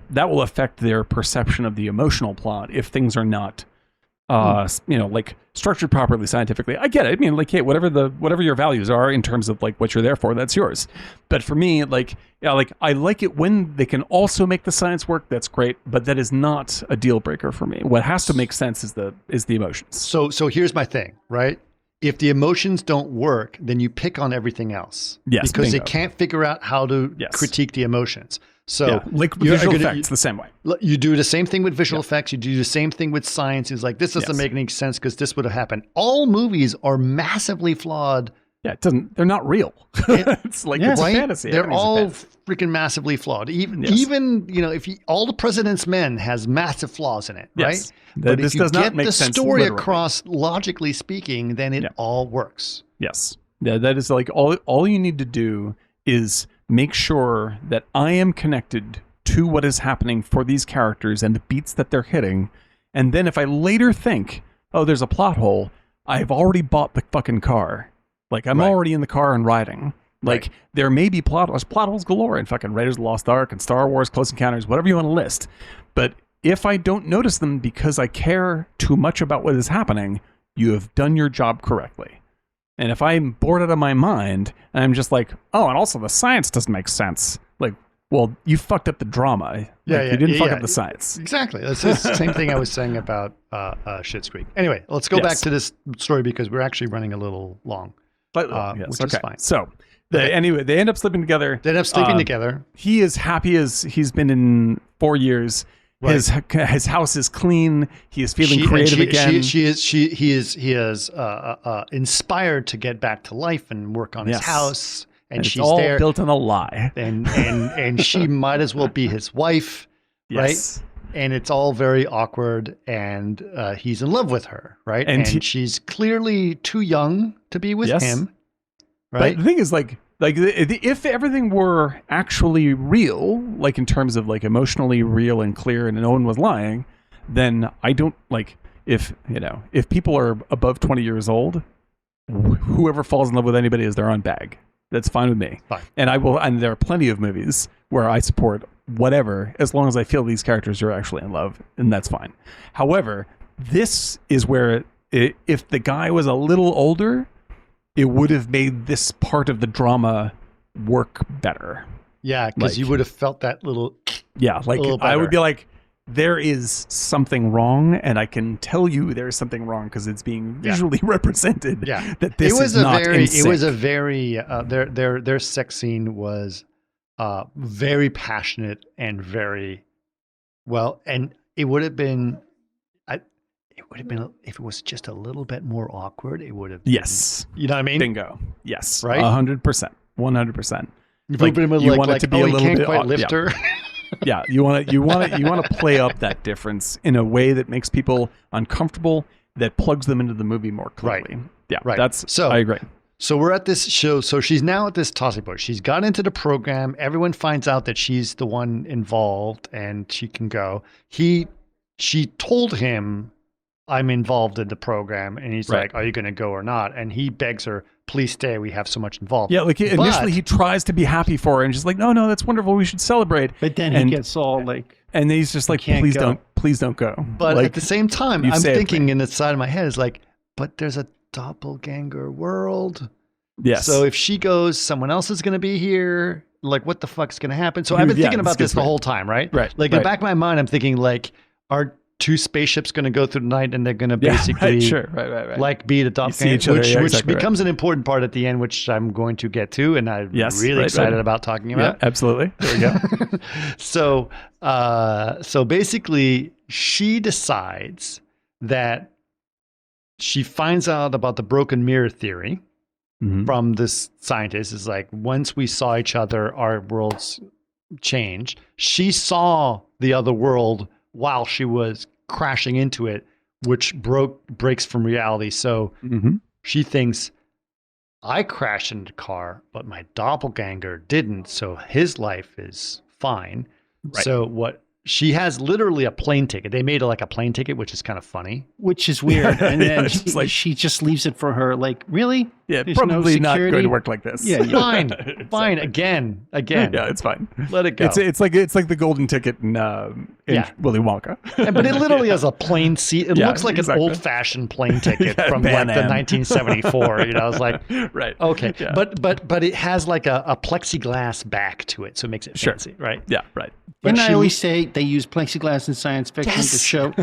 that will affect their perception of the emotional plot if things are not structured properly scientifically. I get it. I mean, hey, whatever your values are in terms of what you're there for, that's yours. But for me, I like it when they can also make the science work. That's great, but that is not a deal breaker for me. What has to make sense is the emotions. So here's my thing, right? If the emotions don't work, then you pick on everything else. Yes, because they can't figure out how to critique the emotions. So visual effects the same way. You do the same thing with visual effects. You do the same thing with science. It's like, this doesn't make any sense because this would have happened. All movies are massively flawed. Yeah, it doesn't. They're not real. It's it's a fantasy. They're all freaking massively flawed. Even if All the President's Men has massive flaws in it, right? But if you get the story across, logically speaking, then it all works. Yes. Yeah, that is all you need to do is make sure that I am connected to what is happening for these characters and the beats that they're hitting. And then if I later think, oh, there's a plot hole, I've already bought the fucking car. Like, I'm already in the car and riding. Like, there may be plot holes galore in fucking Raiders of the Lost Ark and Star Wars, Close Encounters, whatever you want to list. But if I don't notice them because I care too much about what is happening, you have done your job correctly. And if I'm bored out of my mind, and I'm just like, oh, and also the science doesn't make sense. Like, well, you fucked up the drama. You didn't fuck up the science. Exactly. That's the same thing I was saying about Schitt's Creek. Anyway, let's go back to this story because we're actually running a little long. But, which is fine. So, anyway, they end up sleeping together. Together. He is happy as he's been in 4 years. Right. His house is clean. He is feeling creative again. He is inspired to get back to life and work on his house. And she's all there, built on a lie. And she might as well be his wife, right? And it's all very awkward. And he's in love with her, right? And she's clearly too young to be with him, right? But the thing is, like if everything were actually real, like in terms of like emotionally real and clear, and no one was lying, then I don't like if people are above 20 years old, whoever falls in love with anybody is their own bag. That's fine with me. Fine. And there are plenty of movies where I support whatever, as long as I feel these characters are actually in love, and that's fine. However, this is where if the guy was a little older, it would have made this part of the drama work better. Yeah, because you would have felt that little. Yeah, like I would be like, there is something wrong, and I can tell you there is something wrong because it's being visually represented. Yeah, that this is not in sync. It was a very their sex scene was very passionate and very well, and it would have been. It would have been if it was just a little bit more awkward. It would have. Yes, you know what I mean. Bingo. Yes, right. 100%, 100%. Like, you want it to be a little bit. Quite lift her. Yeah, you want to play up that difference in a way that makes people uncomfortable, that plugs them into the movie more clearly. Right. Yeah, right. I agree. So we're at this show. So she's now at this tossing board. She's got into the program. Everyone finds out that she's the one involved, and she can go. She told him, I'm involved in the program, and he's like, are you going to go or not? And he begs her, please stay, we have so much involved. Yeah, like initially he tries to be happy for her and just like, no, that's wonderful, we should celebrate. But then he gets all like, and then he's just like, please don't go. But like, at the same time, I'm thinking in the side of my head is like, but there's a doppelganger world. Yes. So if she goes, someone else is going to be here. Like, what the fuck's going to happen? So I've been thinking about this the whole time, right? Right. Like in the back of my mind, I'm thinking like, are two spaceships going to go through the night and they're going to basically like be the doppelganger, which becomes an important part at the end, which I'm going to get to, and I'm really excited about talking about. Yeah, absolutely. There we go. So basically she decides that she finds out about the broken mirror theory from this scientist. Is like, once we saw each other, our worlds changed. She saw the other world while she was crashing into it, which breaks from reality. So she thinks, I crashed into the car, but my doppelganger didn't, so his life is fine. Right. So what she has literally a plane ticket. They made it like a plane ticket, which is kind of funny. Which is weird. And then she just leaves it for her. Like, really? Yeah, there's probably not going to work like this. Yeah, fine. Again. Yeah, it's fine. Let it go. It's like the golden ticket in Willy Wonka. But it literally has a plane seat. It looks like an old-fashioned plane ticket from like the 1974. You know, I was like, right. Okay, yeah. But it has like a plexiglass back to it, so it makes it fancy, right? Yeah, right. And I always say they use plexiglass in science fiction to show.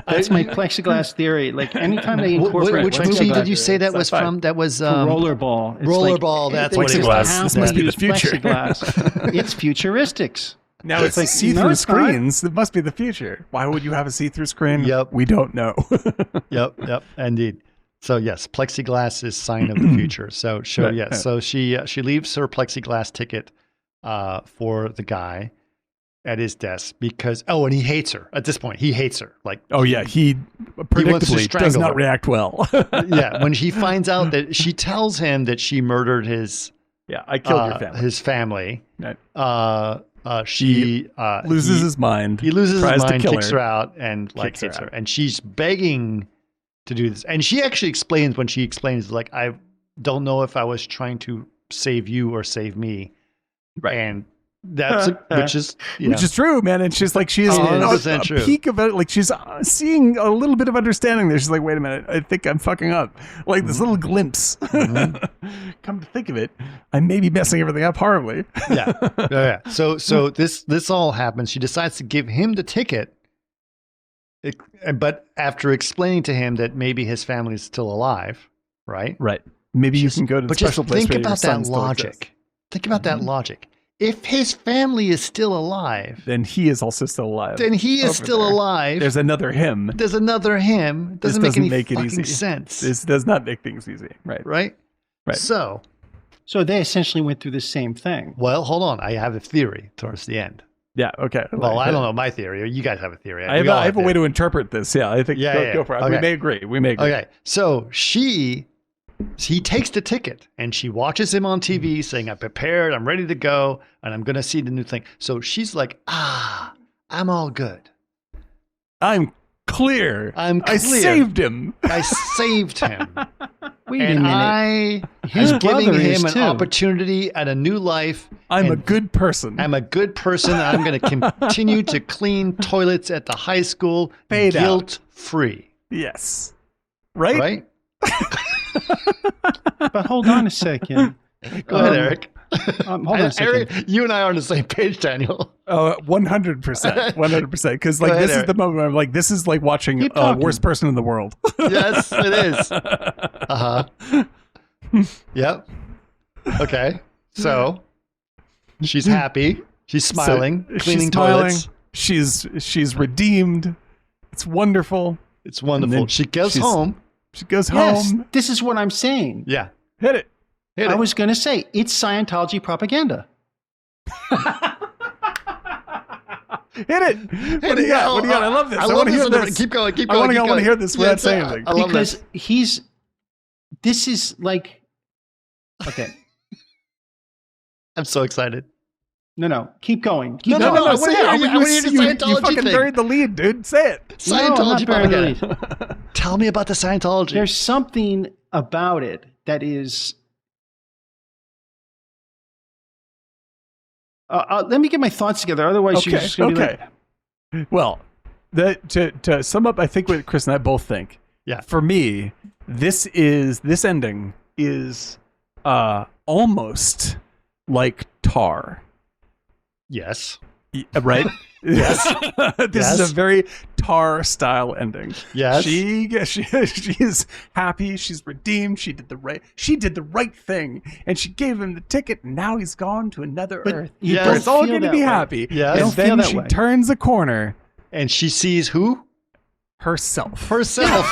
That's my plexiglass theory. Like anytime they incorporate which movie did you say that was from? That was Rollerball. Rollerball. That's what it was. This must be the future. It's futuristics. Now it's like see-through screens. It must be the future. Why would you have a see-through screen? Yep. We don't know. Yep. Indeed. So yes, plexiglass is sign of the future. So So she leaves her plexiglass ticket for the guy at his desk because and he hates her at this point. He hates her. Like, he predictably does not react well. Yeah, when he finds out that she tells him that she murdered his I killed your family. His family. Right. He loses his mind. He loses his mind, kicks her out, and like hits her. And she's begging to do this. And she actually explains when she explains, like, I don't know if I was trying to save you or save me. Right. And that's which is true, man. And she's like, she's 100% true. Peak of it. Like she's seeing a little bit of understanding there. She's like, wait a minute, I think I'm fucking up. Like this little glimpse. Come to think of it, I may be messing everything up horribly. Yeah. So this all happens. She decides to give him the ticket. But after explaining to him that maybe his family is still alive, right? Right. Maybe you can go to the special place. Think about that logic. Think about that logic. If his family is still alive, then he is also still alive. Then he is still alive. There's another him. There's another him. Doesn't make any fucking sense. This does not make things easy. Right. Right. So they essentially went through the same thing. Well, hold on. I have a theory towards the end. Yeah. Okay. Well, I don't know my theory. You guys have a theory. I have a way to interpret this. Yeah. I think. Go for it. Okay. We may agree. Okay. So he takes the ticket and she watches him on TV saying, I'm prepared, I'm ready to go, and I'm going to see the new thing. So she's like, I'm all good. I'm clear. I saved him. I saved him. Wait a minute. His giving him an opportunity at a new life. I'm a good person. I'm going to continue to clean toilets at the high school guilt-free. Yes. Right? But hold on a second. Go ahead, Eric. Hold on a second. Eric, you and I are on the same page, Daniel. 100%. 100%. Because like this is the moment where I'm like, this is like watching Worst Person in the World. Yes, it is. Yep. Okay. So she's happy. She's smiling, cleaning toilets. She's redeemed. It's wonderful. It's wonderful. She goes home. She goes home. This is what I'm saying. Yeah. Hit it. I was going to say, it's Scientology propaganda. Hit it. What do you got? I love this. I want to hear this. Keep going. I want to hear this without saying anything. Because this is like, okay. I'm so excited. No. Keep going. No. I want to hear the Scientology you fucking buried the lead, dude. Say it. Scientology propaganda. Tell me about the Scientology. There's something about it that is... let me get my thoughts together. Otherwise, you're just going to be like... Well, to sum up, I think what Chris and I both think. Yeah. For me, this ending is almost like Tar. Yes. Right? Yes. This is a very Tar style ending. Yes. She is happy. She's redeemed. She did the right thing, and she gave him the ticket. And now he's gone to another Earth. Where it's all going to be happy. Yes. And then she turns a corner, and she sees who? Herself. So herself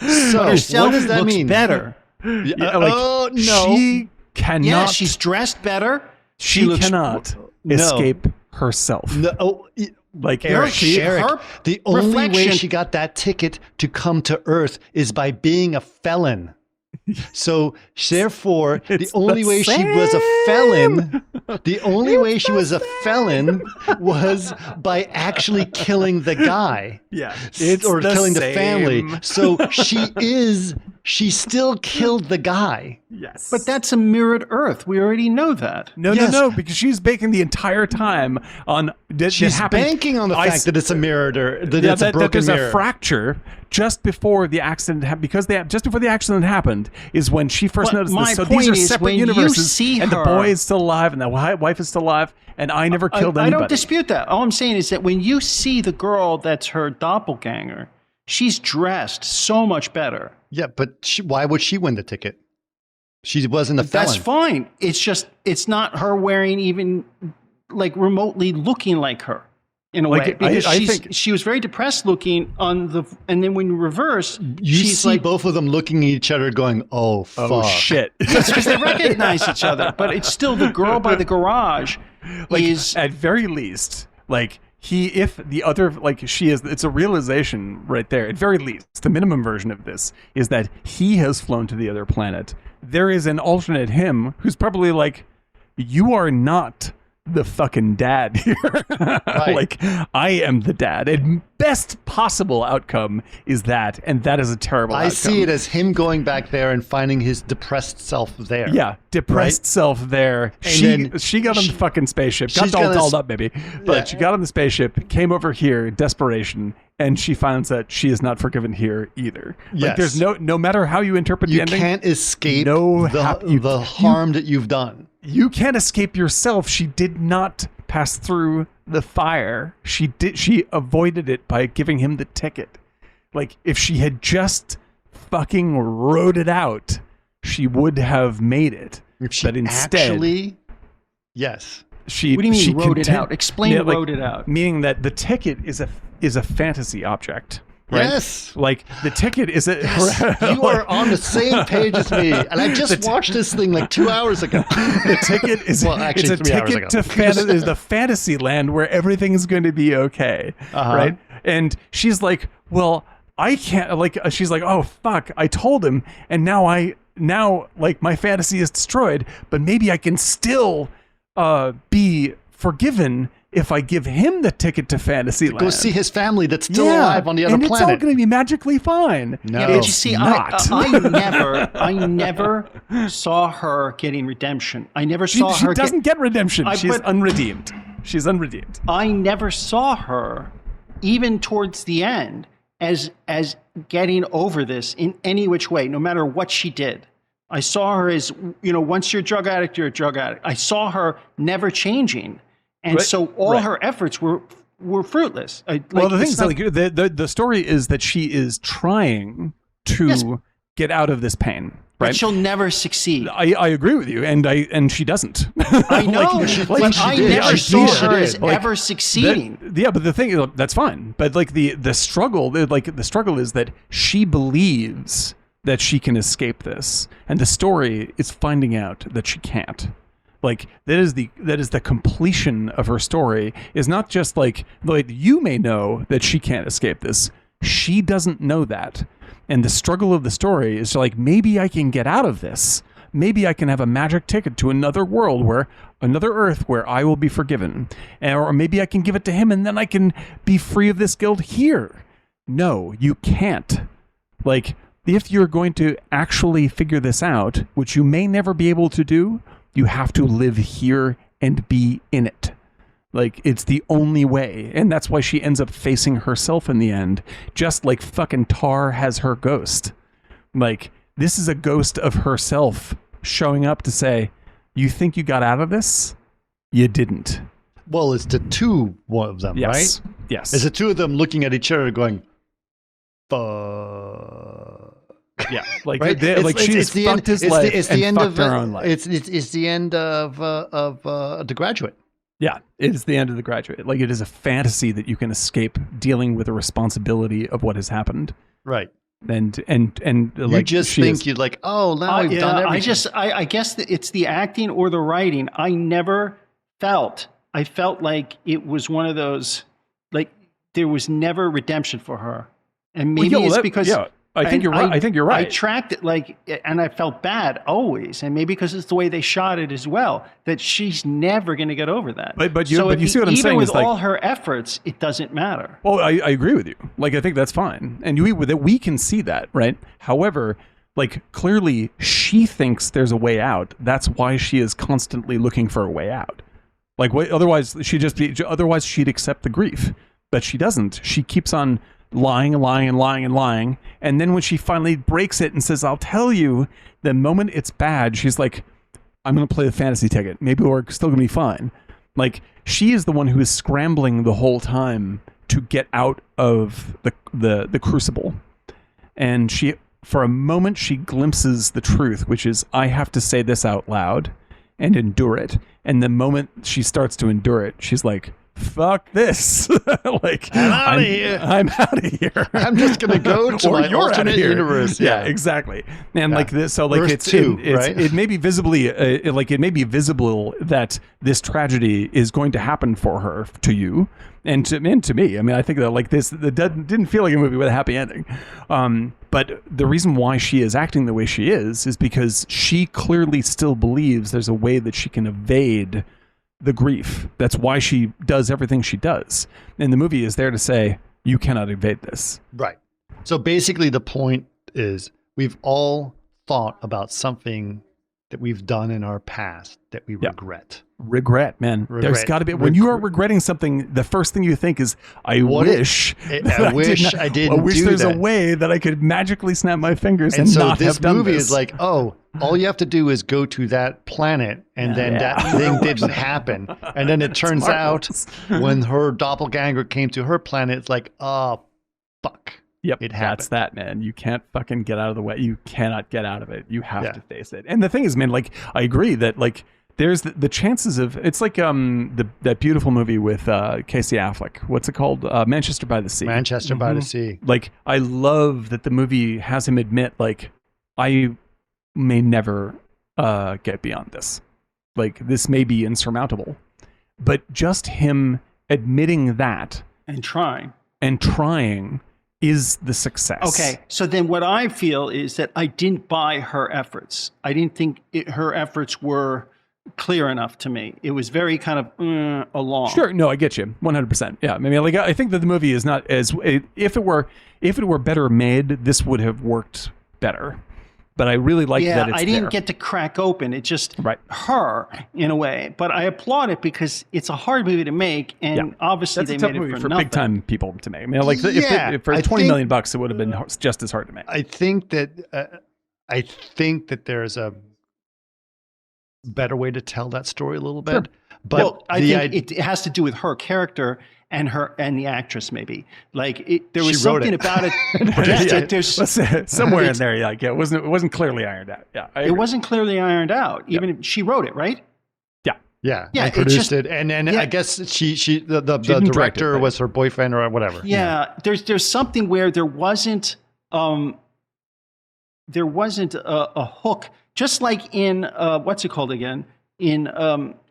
what does that looks mean? better. No. She cannot. Yeah, she's dressed better. She cannot escape herself. No. Like Eric, the only way she got that ticket to come to Earth is by being a felon. So therefore, the only way she was a felon was by actually killing the guy. Yeah. Or killing the family. So she still killed the guy. Yes. But that's a mirrored Earth. We already know that. No, because she's banking the entire time on... She's banking on the fact that it's a mirrored Earth, it's a broken there's mirror. A fracture just before the accident happened, just before the accident happened is when she first noticed this. So these are separate universes, and the boy is still alive, and the wife is still alive, and I never killed anybody. I don't dispute that. All I'm saying is that when you see the girl that's her doppelganger, she's dressed so much better. Yeah, but why would she win the ticket? She wasn't a felon. That's fine. It's just, it's not her wearing even like remotely looking like her in a way. Because I think she was very depressed looking and then when you reverse, she's see like, both of them looking at each other going, oh, fuck. Oh, shit. Yes, because they recognize each other. But it's still the girl by the garage is... At very least, like... it's a realization right there. At very least, the minimum version of this is that he has flown to the other planet. There is an alternate him who's probably like, you are not the fucking dad here. Right. Like, I am the dad. And best possible outcome is that, and that is a terrible outcome. I see it as him going back there and finding his depressed self there. Yeah, depressed self there. She got on the fucking spaceship, got all dolled up, maybe, but she got on the spaceship, came over here in desperation, and she finds that she is not forgiven here either. Like, there's no matter how you interpret the ending, you can't escape the harm that you've done. You can't escape yourself. She did not pass through the fire. She avoided it by giving him the ticket. Like, if she had just fucking rode it out, she would have made it. If she but instead, What yes. do you mean wrote it out? Explain wrote it out. Meaning that the ticket is a fantasy object. Right? Yes. Like, the ticket is a... You are on the same page as me. And I just watched this thing like 2 hours ago. The ticket is actually, it's a ticket to the fantasy land where everything's going to be okay. Right? And she's like, well, I can't... Like, she's like, oh, fuck, I told him. And now like, my fantasy is destroyed. But maybe I can still be forgiven if I give him the ticket to Fantasyland. Go see his family that's still alive on the other planet. And it's all going to be magically fine. No. Yeah, but you see, I never saw her getting redemption. I never saw her. She doesn't get redemption. She's unredeemed. She's unredeemed. I never saw her, even towards the end, as getting over this in any which way, no matter what she did. I saw her as, once you're a drug addict, you're a drug addict. I saw her never changing. And so all her efforts were fruitless. Well, the thing is, the story is that she is trying to get out of this pain, right? But she'll never succeed. I agree with you, and she doesn't. I know, but I never saw her as ever succeeding. But the thing is, that's fine. But like the struggle is that she believes that she can escape this, and the story is finding out that she can't. Like, that is the completion of her story, is not just like you may know that she can't escape this. She doesn't know that. And the struggle of the story is like, maybe I can get out of this. Maybe I can have a magic ticket to another world, another Earth where I will be forgiven. Or maybe I can give it to him and then I can be free of this guilt here. No, you can't. Like, if you're going to actually figure this out, which you may never be able to do, you have to live here and be in it. Like, it's the only way. And that's why she ends up facing herself in the end, just like fucking Tar has her ghost. Like, this is a ghost of herself showing up to say, you think you got out of this? You didn't. Well, it's the two of them, right? Yes. It's the two of them looking at each other going, fuck. Yeah, like right? She's fucked his life and fucked her own life. It's the end of The Graduate. Yeah, it is the end of The Graduate. Like, it is a fantasy that you can escape dealing with the responsibility of what has happened. Right. And you like, just think you're like, oh, now I've done everything. I guess that it's the acting or the writing. I felt like it was one of those, like, there was never redemption for her, and maybe it's because. Yeah. I think you're right. I tracked it and I felt bad always, and maybe because it's the way they shot it as well, that she's never going to get over that. But you see what I'm saying? Even with all her efforts, it doesn't matter. Well, I agree with you. Like, I think that's fine, and we can see that, right? However, like, clearly she thinks there's a way out. That's why she is constantly looking for a way out. Like, otherwise she'd accept the grief, but she doesn't. She keeps on lying, and then when she finally breaks it and says, I'll tell you, the moment it's bad, she's like, I'm going to play the fantasy ticket. Maybe we're still going to be fine. Like, she is the one who is scrambling the whole time to get out of the crucible. And she, for a moment, she glimpses the truth, which is, I have to say this out loud and endure it. And the moment she starts to endure it, she's like, fuck this. Like, I'm out of here. I'm out of here. I'm just going to go to my alternate universe. Yeah, exactly. And like this, so like Earth 2, right? It may be visibly, it may be visible that this tragedy is going to happen for her, to you, and to me. I mean, I think that like this, that didn't feel like a movie with a happy ending. But the reason why she is acting the way she is because she clearly still believes there's a way that she can evade the grief. That's why she does everything she does. And the movie is there to say, you cannot evade this. Right. So basically the point is we've all thought about something that we've done in our past that we regret. Regret, man. There's got to be. When you are regretting something, the first thing you think is, I wish I didn't. I wish do there's that. a way that I could magically snap my fingers and so not this have done movie this. is like, oh, all you have to do is go to that planet, and then that thing didn't happen. And then it turns out when her doppelganger came to her planet, it's like, oh, fuck. Yep, it happened. That's that, man. You can't fucking get out of the way. You cannot get out of it. You have to face it. And the thing is, man, like, I agree that, like, there's the chances of, it's like that beautiful movie with Casey Affleck. What's it called? Manchester by the Sea. Manchester by the Sea. Like, I love that the movie has him admit, like, I may never get beyond this. Like, this may be insurmountable. But just him admitting that. And trying. Is the success. Okay, so then what I feel is that I didn't buy her efforts. I didn't think her efforts were clear enough to me. It was very kind of along. Sure, no, I get you, 100%. Yeah, I mean, like, I think that the movie is not as if it were better made, this would have worked better. But I really like that it's I didn't there. get to crack open. It's just her in a way. But I applaud it because it's a hard movie to make, and obviously that's they a tough made movie it for nothing. big time people to make. I mean, like if for $20 million, it would have been just as hard to make. I think that there's a better way to tell that story a little bit. Sure. But I think it has to do with her character and the actress, maybe. Like there was something about it. There's somewhere in there, like it wasn't clearly ironed out. Yeah, it wasn't clearly ironed out. Even if she wrote it, right? Yeah, and produced it, and I guess the director was her boyfriend or whatever. Yeah, there's something where there wasn't a hook, just like in what's it called again? In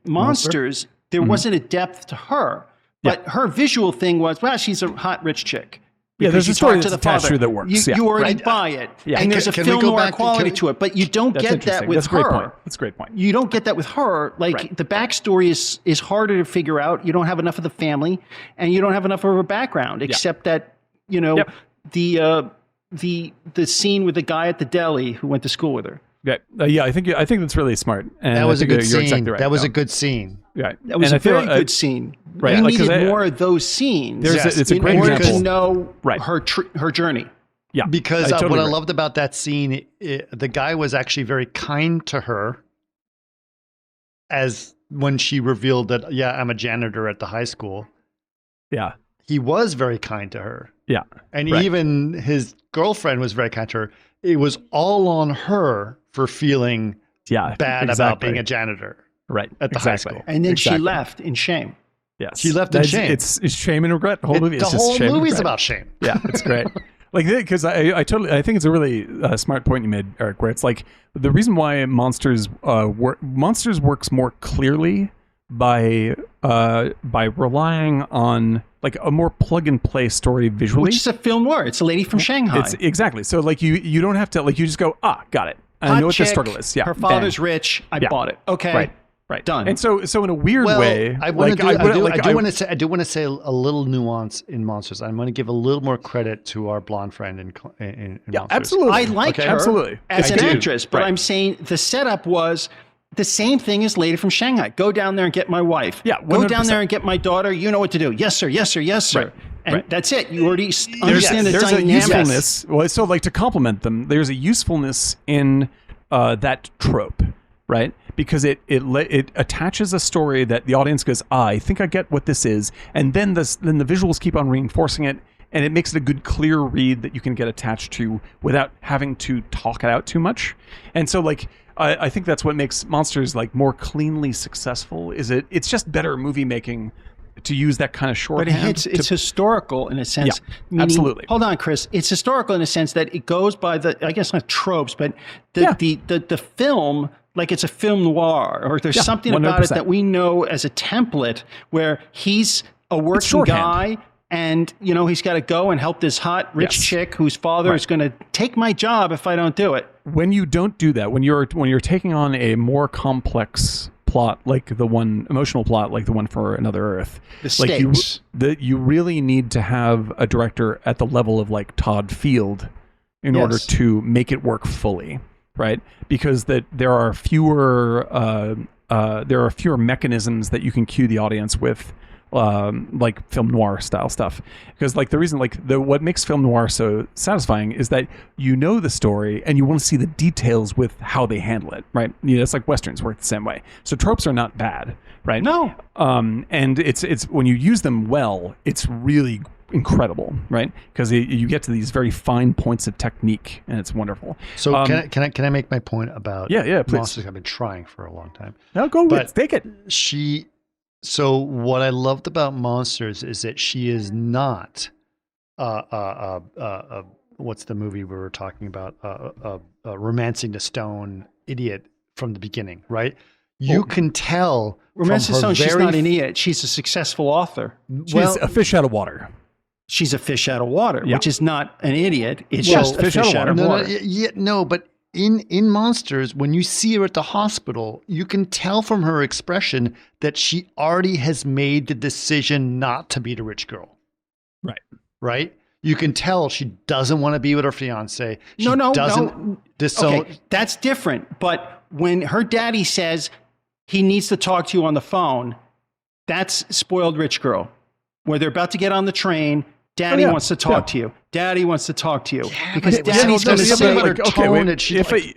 Monsters, there wasn't a depth to her. But her visual thing was, well, she's a hot rich chick. Yeah, there's a story that's attached to that works. You already buy it. Yeah. And there's a film noir quality to it. But you don't get that with her. That's a great point. You don't get that with her. Like the backstory is harder to figure out. You don't have enough of the family, and you don't have enough of her background, except that, the scene with the guy at the deli who went to school with her. Yeah, I think that's really smart. And that was a good scene. Exactly right, that was a good scene. Right. That was a very good scene. Right. We needed more of those scenes. It's a great in order example. to know her journey. Yeah. Because what I loved about that scene, the guy was actually very kind to her as when she revealed that, I'm a janitor at the high school. Yeah. He was very kind to her. Yeah. And even his girlfriend was very kind to her. It was all on her for feeling bad about being a janitor. Right. At the high school. And then she left in shame. Yes. She left in shame. It's shame and regret. The whole movie is just shame. The whole movie's and about shame. Yeah, it's great. Like, because I think it's a really smart point you made, Eric, where it's like the reason why Monsters works more clearly by relying on like a more plug and play story visually, which is a film noir. It's a lady from Shanghai. It's exactly. So like you don't have to, like, you just go, got it. I know what the struggle is. Yeah. Her father's rich. I bought it. Okay. Right. Done. And so in a weird way, I want to say a little nuance in Monsters. I'm going to give a little more credit to our blonde friend in Monsters. Absolutely. I liked her as an actress, but I'm saying the setup was the same thing as Lady from Shanghai. Go down there and get my wife. Yeah, 100%. Go down there and get my daughter. You know what to do. Yes, sir. Yes, sir. Yes, sir. And that's it. You already understand the there's dynamics. A usefulness. Well, so like to complement them, there's a usefulness in that trope, right? Because it attaches a story that the audience goes, I think I get what this is, and then the visuals keep on reinforcing it, and it makes it a good, clear read that you can get attached to without having to talk it out too much. And so, like, I think that's what makes Monsters like more cleanly successful. It's just better movie making to use that kind of shorthand. But it's historical in a sense. Yeah, meaning, absolutely. Hold on, Chris. It's historical in a sense that it goes by I guess not tropes, but the film. Like it's a film noir, or there's something 100%. About it that we know as a template where he's a working guy and, he's got to go and help this hot, rich chick whose father is going to take my job if I don't do it. When you don't do that, when you're taking on a more complex plot plot like the one, emotional plot like the one for Another Earth. The stakes. You really need to have a director at the level of like Todd Field in order to make it work fully, right? Because there are fewer mechanisms that you can cue the audience with, like film noir style stuff. Because like the reason, like what makes film noir so satisfying is that you know the story and you want to see the details with how they handle it, right? You know, it's like Westerns work the same way. So tropes are not bad, right? No. And it's when you use them well, it's really incredible, right? Because you get to these very fine points of technique, and it's wonderful. So can I make my point about please. Monsters? I've been trying for a long time. No, go with it. Take it. So what I loved about Monsters is that she is not what's the movie we were talking about? Romancing the Stone idiot from the beginning, right? You can tell. Romancing the Stone, she's not an idiot. She's a successful author. She's a fish out of water. She's a fish out of water, which is not an idiot. It's just a fish out of water. But in Monsters, when you see her at the hospital, you can tell from her expression that she already has made the decision not to be the rich girl. Right. Right? You can tell she doesn't want to be with her fiance. No. Okay, that's different. But when her daddy says he needs to talk to you on the phone, that's spoiled rich girl. Where they're about to get on the train, Daddy wants to talk to you. Daddy wants to talk to you. Because Daddy's going to say,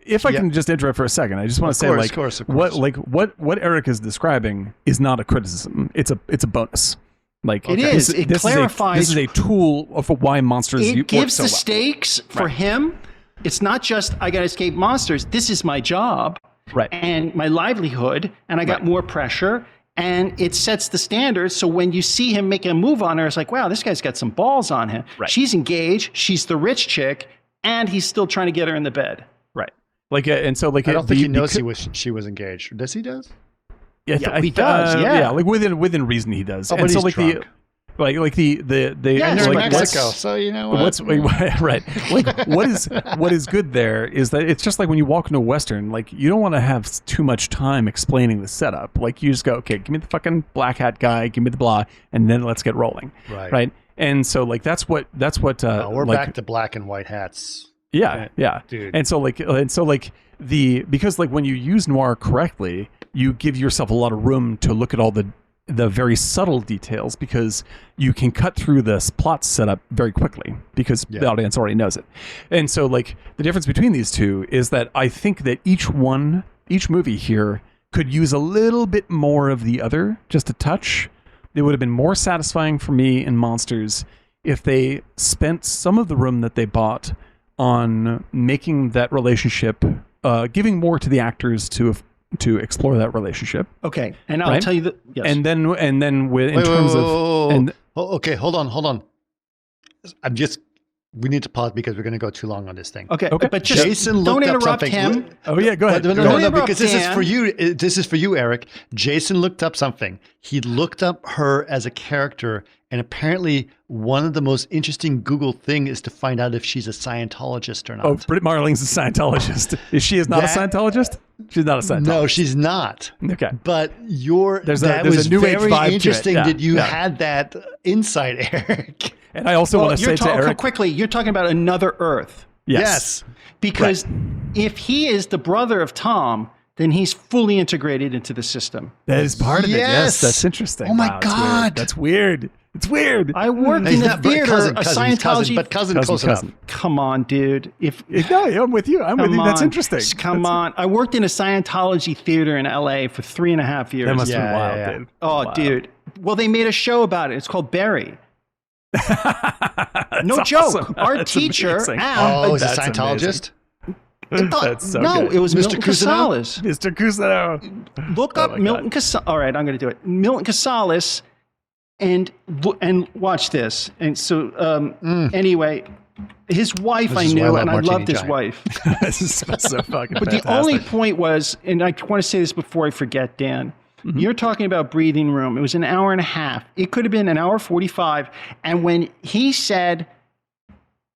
if I can just interrupt for a second, I just want to say, like, what Eric is describing is not a criticism. It's a bonus. Like it is. It clarifies. This is a tool for why Monsters. It gives the stakes for him. It's not just I got to escape monsters. This is my job, and my livelihood, and I got more pressure. And it sets the standards. So when you see him making a move on her, it's like, wow, this guy's got some balls on him. Right. She's engaged. She's the rich chick, and he's still trying to get her in the bed. Right. Like, and so like, I don't think he knows she was engaged. Does he? Yeah, he does. Yeah, like within reason he does. Oh, and but so he's like drunk. and they're like in Mexico, so you know what? Right. Like what is good there is that it's just like when you walk into a Western, like you don't want to have too much time explaining the setup. Like you just go, okay, give me the fucking black hat guy, give me the blah, and then let's get rolling. Right. And so like that's what we're like, back to black and white hats. Yeah. Dude. And so because like when you use noir correctly, you give yourself a lot of room to look at all the very subtle details because you can cut through this plot setup very quickly because the audience already knows it. And so like the difference between these two is that I think that each movie here could use a little bit more of the other, just a touch. It would have been more satisfying for me in Monsters if they spent some of the room that they bought on making that relationship, giving more to the actors to explore that relationship. Okay, and I'll tell you that. Yes. And then okay, hold on. We need to pause because we're going to go too long on this thing. Okay. But just Jason don't looked up interrupt something. him. Oh yeah, go ahead. No, because this is for you. This is for you, Eric. Jason looked up something. He looked up her as a character, and apparently one of the most interesting Google thing is to find out if she's a Scientologist or not. Oh, Brit Marling's a Scientologist. She is not a Scientologist? She's not a Scientologist. No, she's not. Okay. But there's a new age very vibe interesting to it. that you had that insight, Eric. And I also want to say to Eric quickly, you're talking about Another Earth. Yes. Because if he is the brother of Tom, then he's fully integrated into the system. That is part of it. Yes, that's interesting. Oh my God. That's weird. It's weird. I worked in a theater, a Scientology. Cousin. Come on, dude. No, I'm with you. That's interesting. Come on. I worked in a Scientology theater in LA for 3.5 years. That must have been wild, dude. Oh, wow. Dude. Well, they made a show about it. It's called Barry. No joke. Awesome. Our teacher, Al. He's a Scientologist? That's so good. It was Milton Casalis. Mr. Cusano. Look up Milton Casalis. All right, I'm going to do it. Milton Casalis, and watch this. And so, anyway, his wife I knew, and I loved his wife. This is so fucking But fantastic. the only point was, and I want to say this before I forget, Dan, you're talking about breathing room. It was an hour and a half. It could have been an hour 45. And when he said,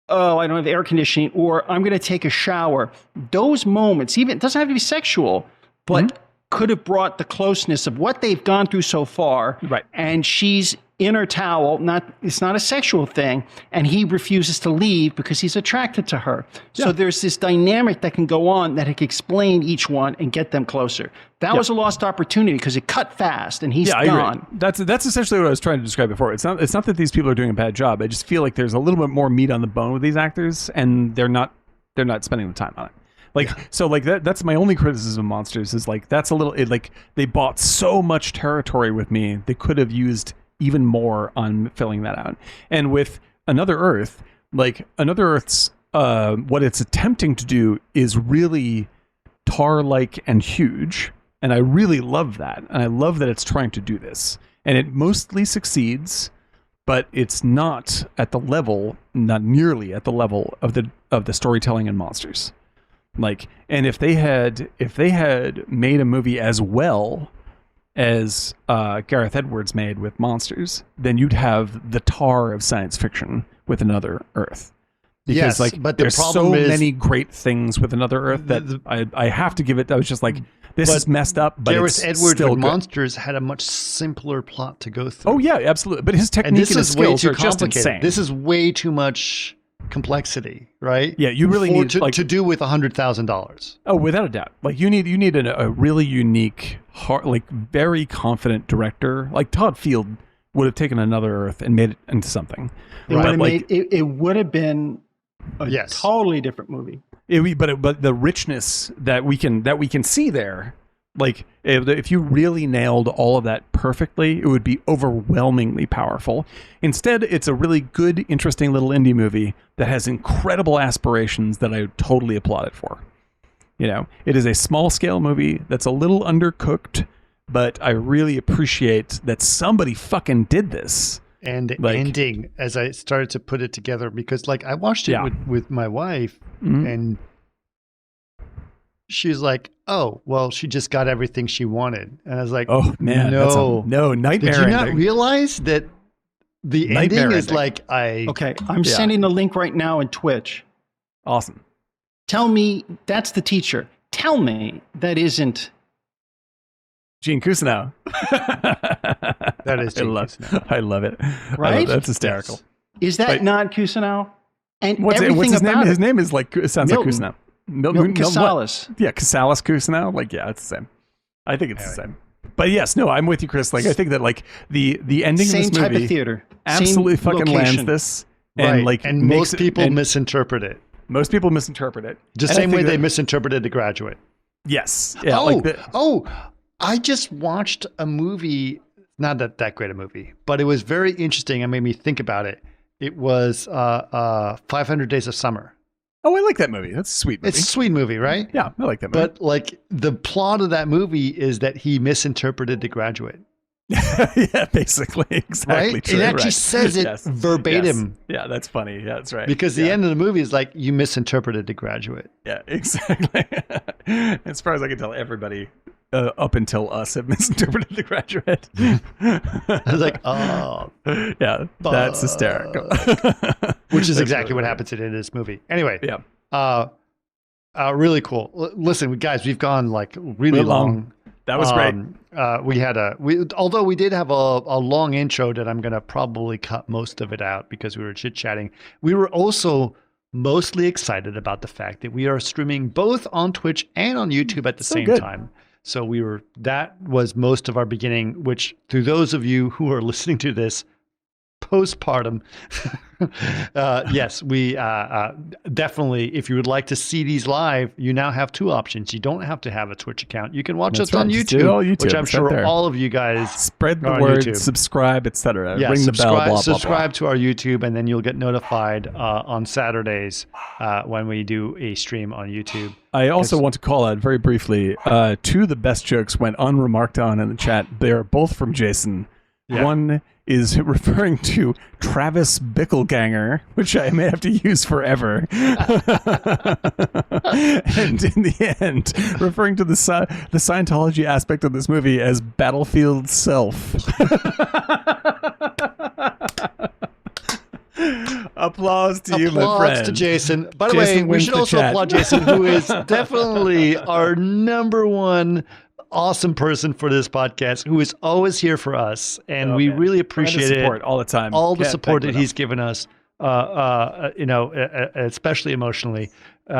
oh, I don't have air conditioning, or I'm going to take a shower, those moments, even it doesn't have to be sexual, but could have brought the closeness of what they've gone through so far. Right. And she's in her towel. It's not a sexual thing. And he refuses to leave because he's attracted to her. So there's this dynamic that can go on that can explain each one and get them closer. That was a lost opportunity because it cut fast and he's gone. That's essentially what I was trying to describe before. It's not that these people are doing a bad job. I just feel like there's a little bit more meat on the bone with these actors, and they're not spending the time on it. So that's my only criticism of Monsters is like that's a little they bought so much territory with me. They could have used even more on filling that out. And with Another Earth, Another Earth's what it's attempting to do is really tar-like and huge. And I really love that. And I love that it's trying to do this. And it mostly succeeds, but it's not nearly at the level of the storytelling in Monsters. And if they had made a movie as well as Gareth Edwards made with Monsters, then you'd have the tar of science fiction with Another Earth. Because but there's so many great things with Another Earth that I have to give it. I was just like, this is messed up, but Gareth it's Edwards still with good. Monsters had a much simpler plot to go through. Oh yeah, absolutely. But his technique and his skills are just insane. This is way too much complexity, right? Yeah, you really need to do with $100,000. Oh, without a doubt. You need a really unique, very confident director. Like Todd Field would have taken Another Earth and made it into something. It would have been a totally different movie. But the richness that we can see there, if you really nailed all of that perfectly, it would be overwhelmingly powerful. Instead, it's a really good, interesting little indie movie that has incredible aspirations that I totally applaud it for. It is a small scale movie that's a little undercooked, but I really appreciate that somebody fucking did this. And the ending, as I started to put it together, because I watched it with my wife, and she's like, "Oh, well, she just got everything she wanted," and I was like, "Oh man, no, nightmare!" Did you not realize that the ending is Okay, I'm sending the link right now in Twitch. Awesome. Tell me that's the teacher. Tell me that isn't Gene Cousineau. That is Gene Cousineau. I love it. Right? That's hysterical. Is that not Cousineau? And what's his name? His name is sounds Milton. like Cousineau. Milton Casalis. Yeah, Casalis Cousineau. It's the same. I think it's the same. But yes, no, I'm with you, Chris. I think that the ending same of this movie type of theater. absolutely Same fucking location. lands this. And And most people misinterpret it. Most people misinterpret it. The same way they misinterpreted The Graduate. Yes. Yeah. I just watched a movie, not that great a movie, but it was very interesting and made me think about it. It was 500 Days of Summer. Oh, I like that movie. That's a sweet movie. It's a sweet movie, right? Yeah, I like that movie. But the plot of that movie is that he misinterpreted The Graduate. Yeah, basically. Exactly right? true. It actually says it verbatim. Yes. Yeah, that's funny. Yeah, that's right. Because the end of the movie is you misinterpreted The Graduate. Yeah, exactly. As far as I can tell, everybody up until us have misinterpreted The Graduate. I was like, oh. Yeah, that's hysterical. Which is exactly what happens in this movie. Anyway. Yeah. Really cool. Listen, guys, we've gone really long. That was great. Although we did have a long intro that I'm going to probably cut most of it out because we were chit-chatting. We were also mostly excited about the fact that we are streaming both on Twitch and on YouTube at the same time. So that was most of our beginning, which through those of you who are listening to this postpartum, yes, we definitely, if you would like to see these live, you now have two options. You don't have to have a Twitch account. You can watch us on YouTube, which I'm sure all of you guys spread the word, subscribe, etc. Yeah, ring the bell, subscribe to our YouTube, and then you'll get notified on Saturdays when we do a stream on YouTube. I also want to call out very briefly, two of the best jokes went unremarked on in the chat. They're both from Jason. Yeah. One is referring to Travis Bickleganger, which I may have to use forever. And in the end, referring to the Scientology aspect of this movie as Battlefield Self. Applause to you, my friend. Applause to Jason. By the way, we should also applaud Jason, who is definitely our number one awesome person for this podcast who is always here for us. And we really appreciate support it. All the time. All the support that he's given us, especially emotionally. We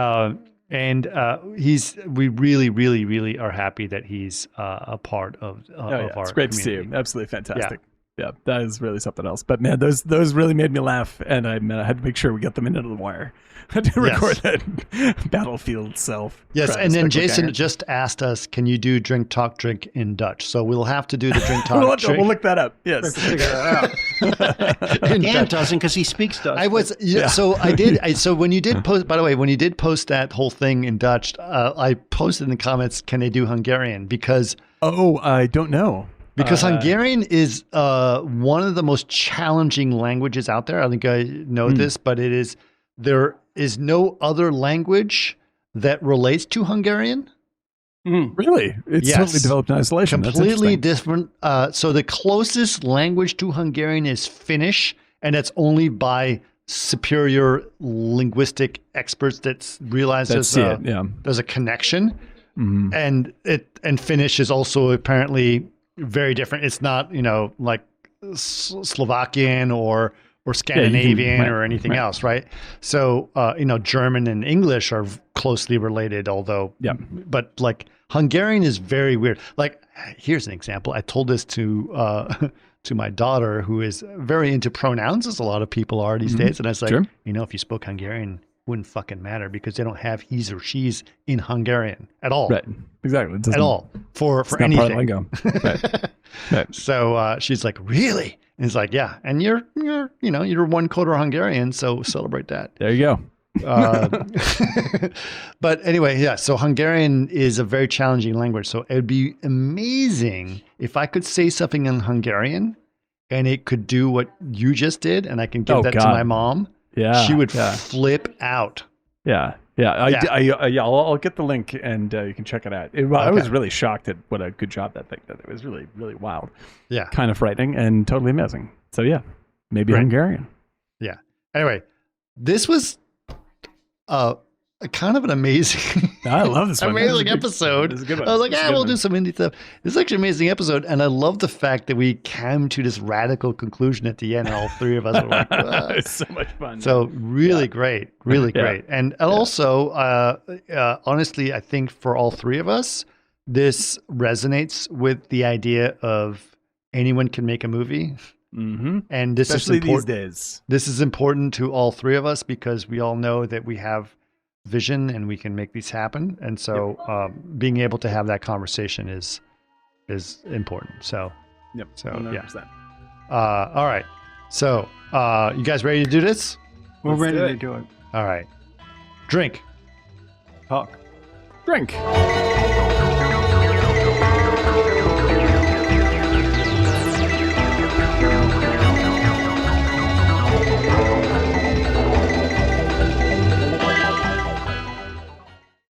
really, really, really are happy that he's a part of our It's great community. to see him. Absolutely fantastic. Yeah, that is really something else. But man, those really made me laugh, and I had to make sure we got them into the wire. I had to record that Battlefield self. Yes, and then Jason just asked us, can you do drink, talk, drink in Dutch? So we'll have to do the drink, talk, drink. We'll look that up. Yes. Figure that out. Dan doesn't because he speaks Dutch. So I did. So when you did post, by the way, when you did post that whole thing in Dutch, I posted in the comments, can they do Hungarian? Because I don't know. Because Hungarian is one of the most challenging languages out there. I think I know this, but there is no other language that relates to Hungarian. Really? It's totally developed in isolation. Completely different. So the closest language to Hungarian is Finnish, and that's only by superior linguistic experts that realize there's a connection. And Finnish is also apparently very different. It's not, like Slovakian or Scandinavian or anything else, right? So, German and English are closely related, but like Hungarian is very weird. Like, here's an example. I told this to my daughter, who is very into pronouns, as a lot of people are these days. And I was like, if you spoke Hungarian, wouldn't fucking matter because they don't have he's or she's in Hungarian at all. Right. Exactly. At all for anything. Part of lingo. Right. So she's like, really? And it's like, yeah. And you're 1/4 Hungarian, so celebrate that. There you go. But anyway, yeah. So Hungarian is a very challenging language. So it would be amazing if I could say something in Hungarian and it could do what you just did, and I can give that to my mom. Yeah, she would flip out. Yeah. I'll get the link and you can check it out. I was really shocked at what a good job that thing did. It was really, really wild. Yeah, kind of frightening and totally amazing. So yeah, maybe Hungarian. Yeah. Anyway, this was kind of an amazing. I love this one. Amazing episode. A good one. I was like, we'll do some indie stuff. This is actually an amazing episode, and I love the fact that we came to this radical conclusion at the end, and all three of us were like, it's so much fun. So really great, great. And also, honestly, I think for all three of us, this resonates with the idea of anyone can make a movie. And this especially is important these days. This is important to all three of us because we all know that we have vision and we can make these happen. And so being able to have that conversation is important. So, so 100%. All right. So you guys ready to do this? We're ready to do it. All right. Drink. Talk. Drink.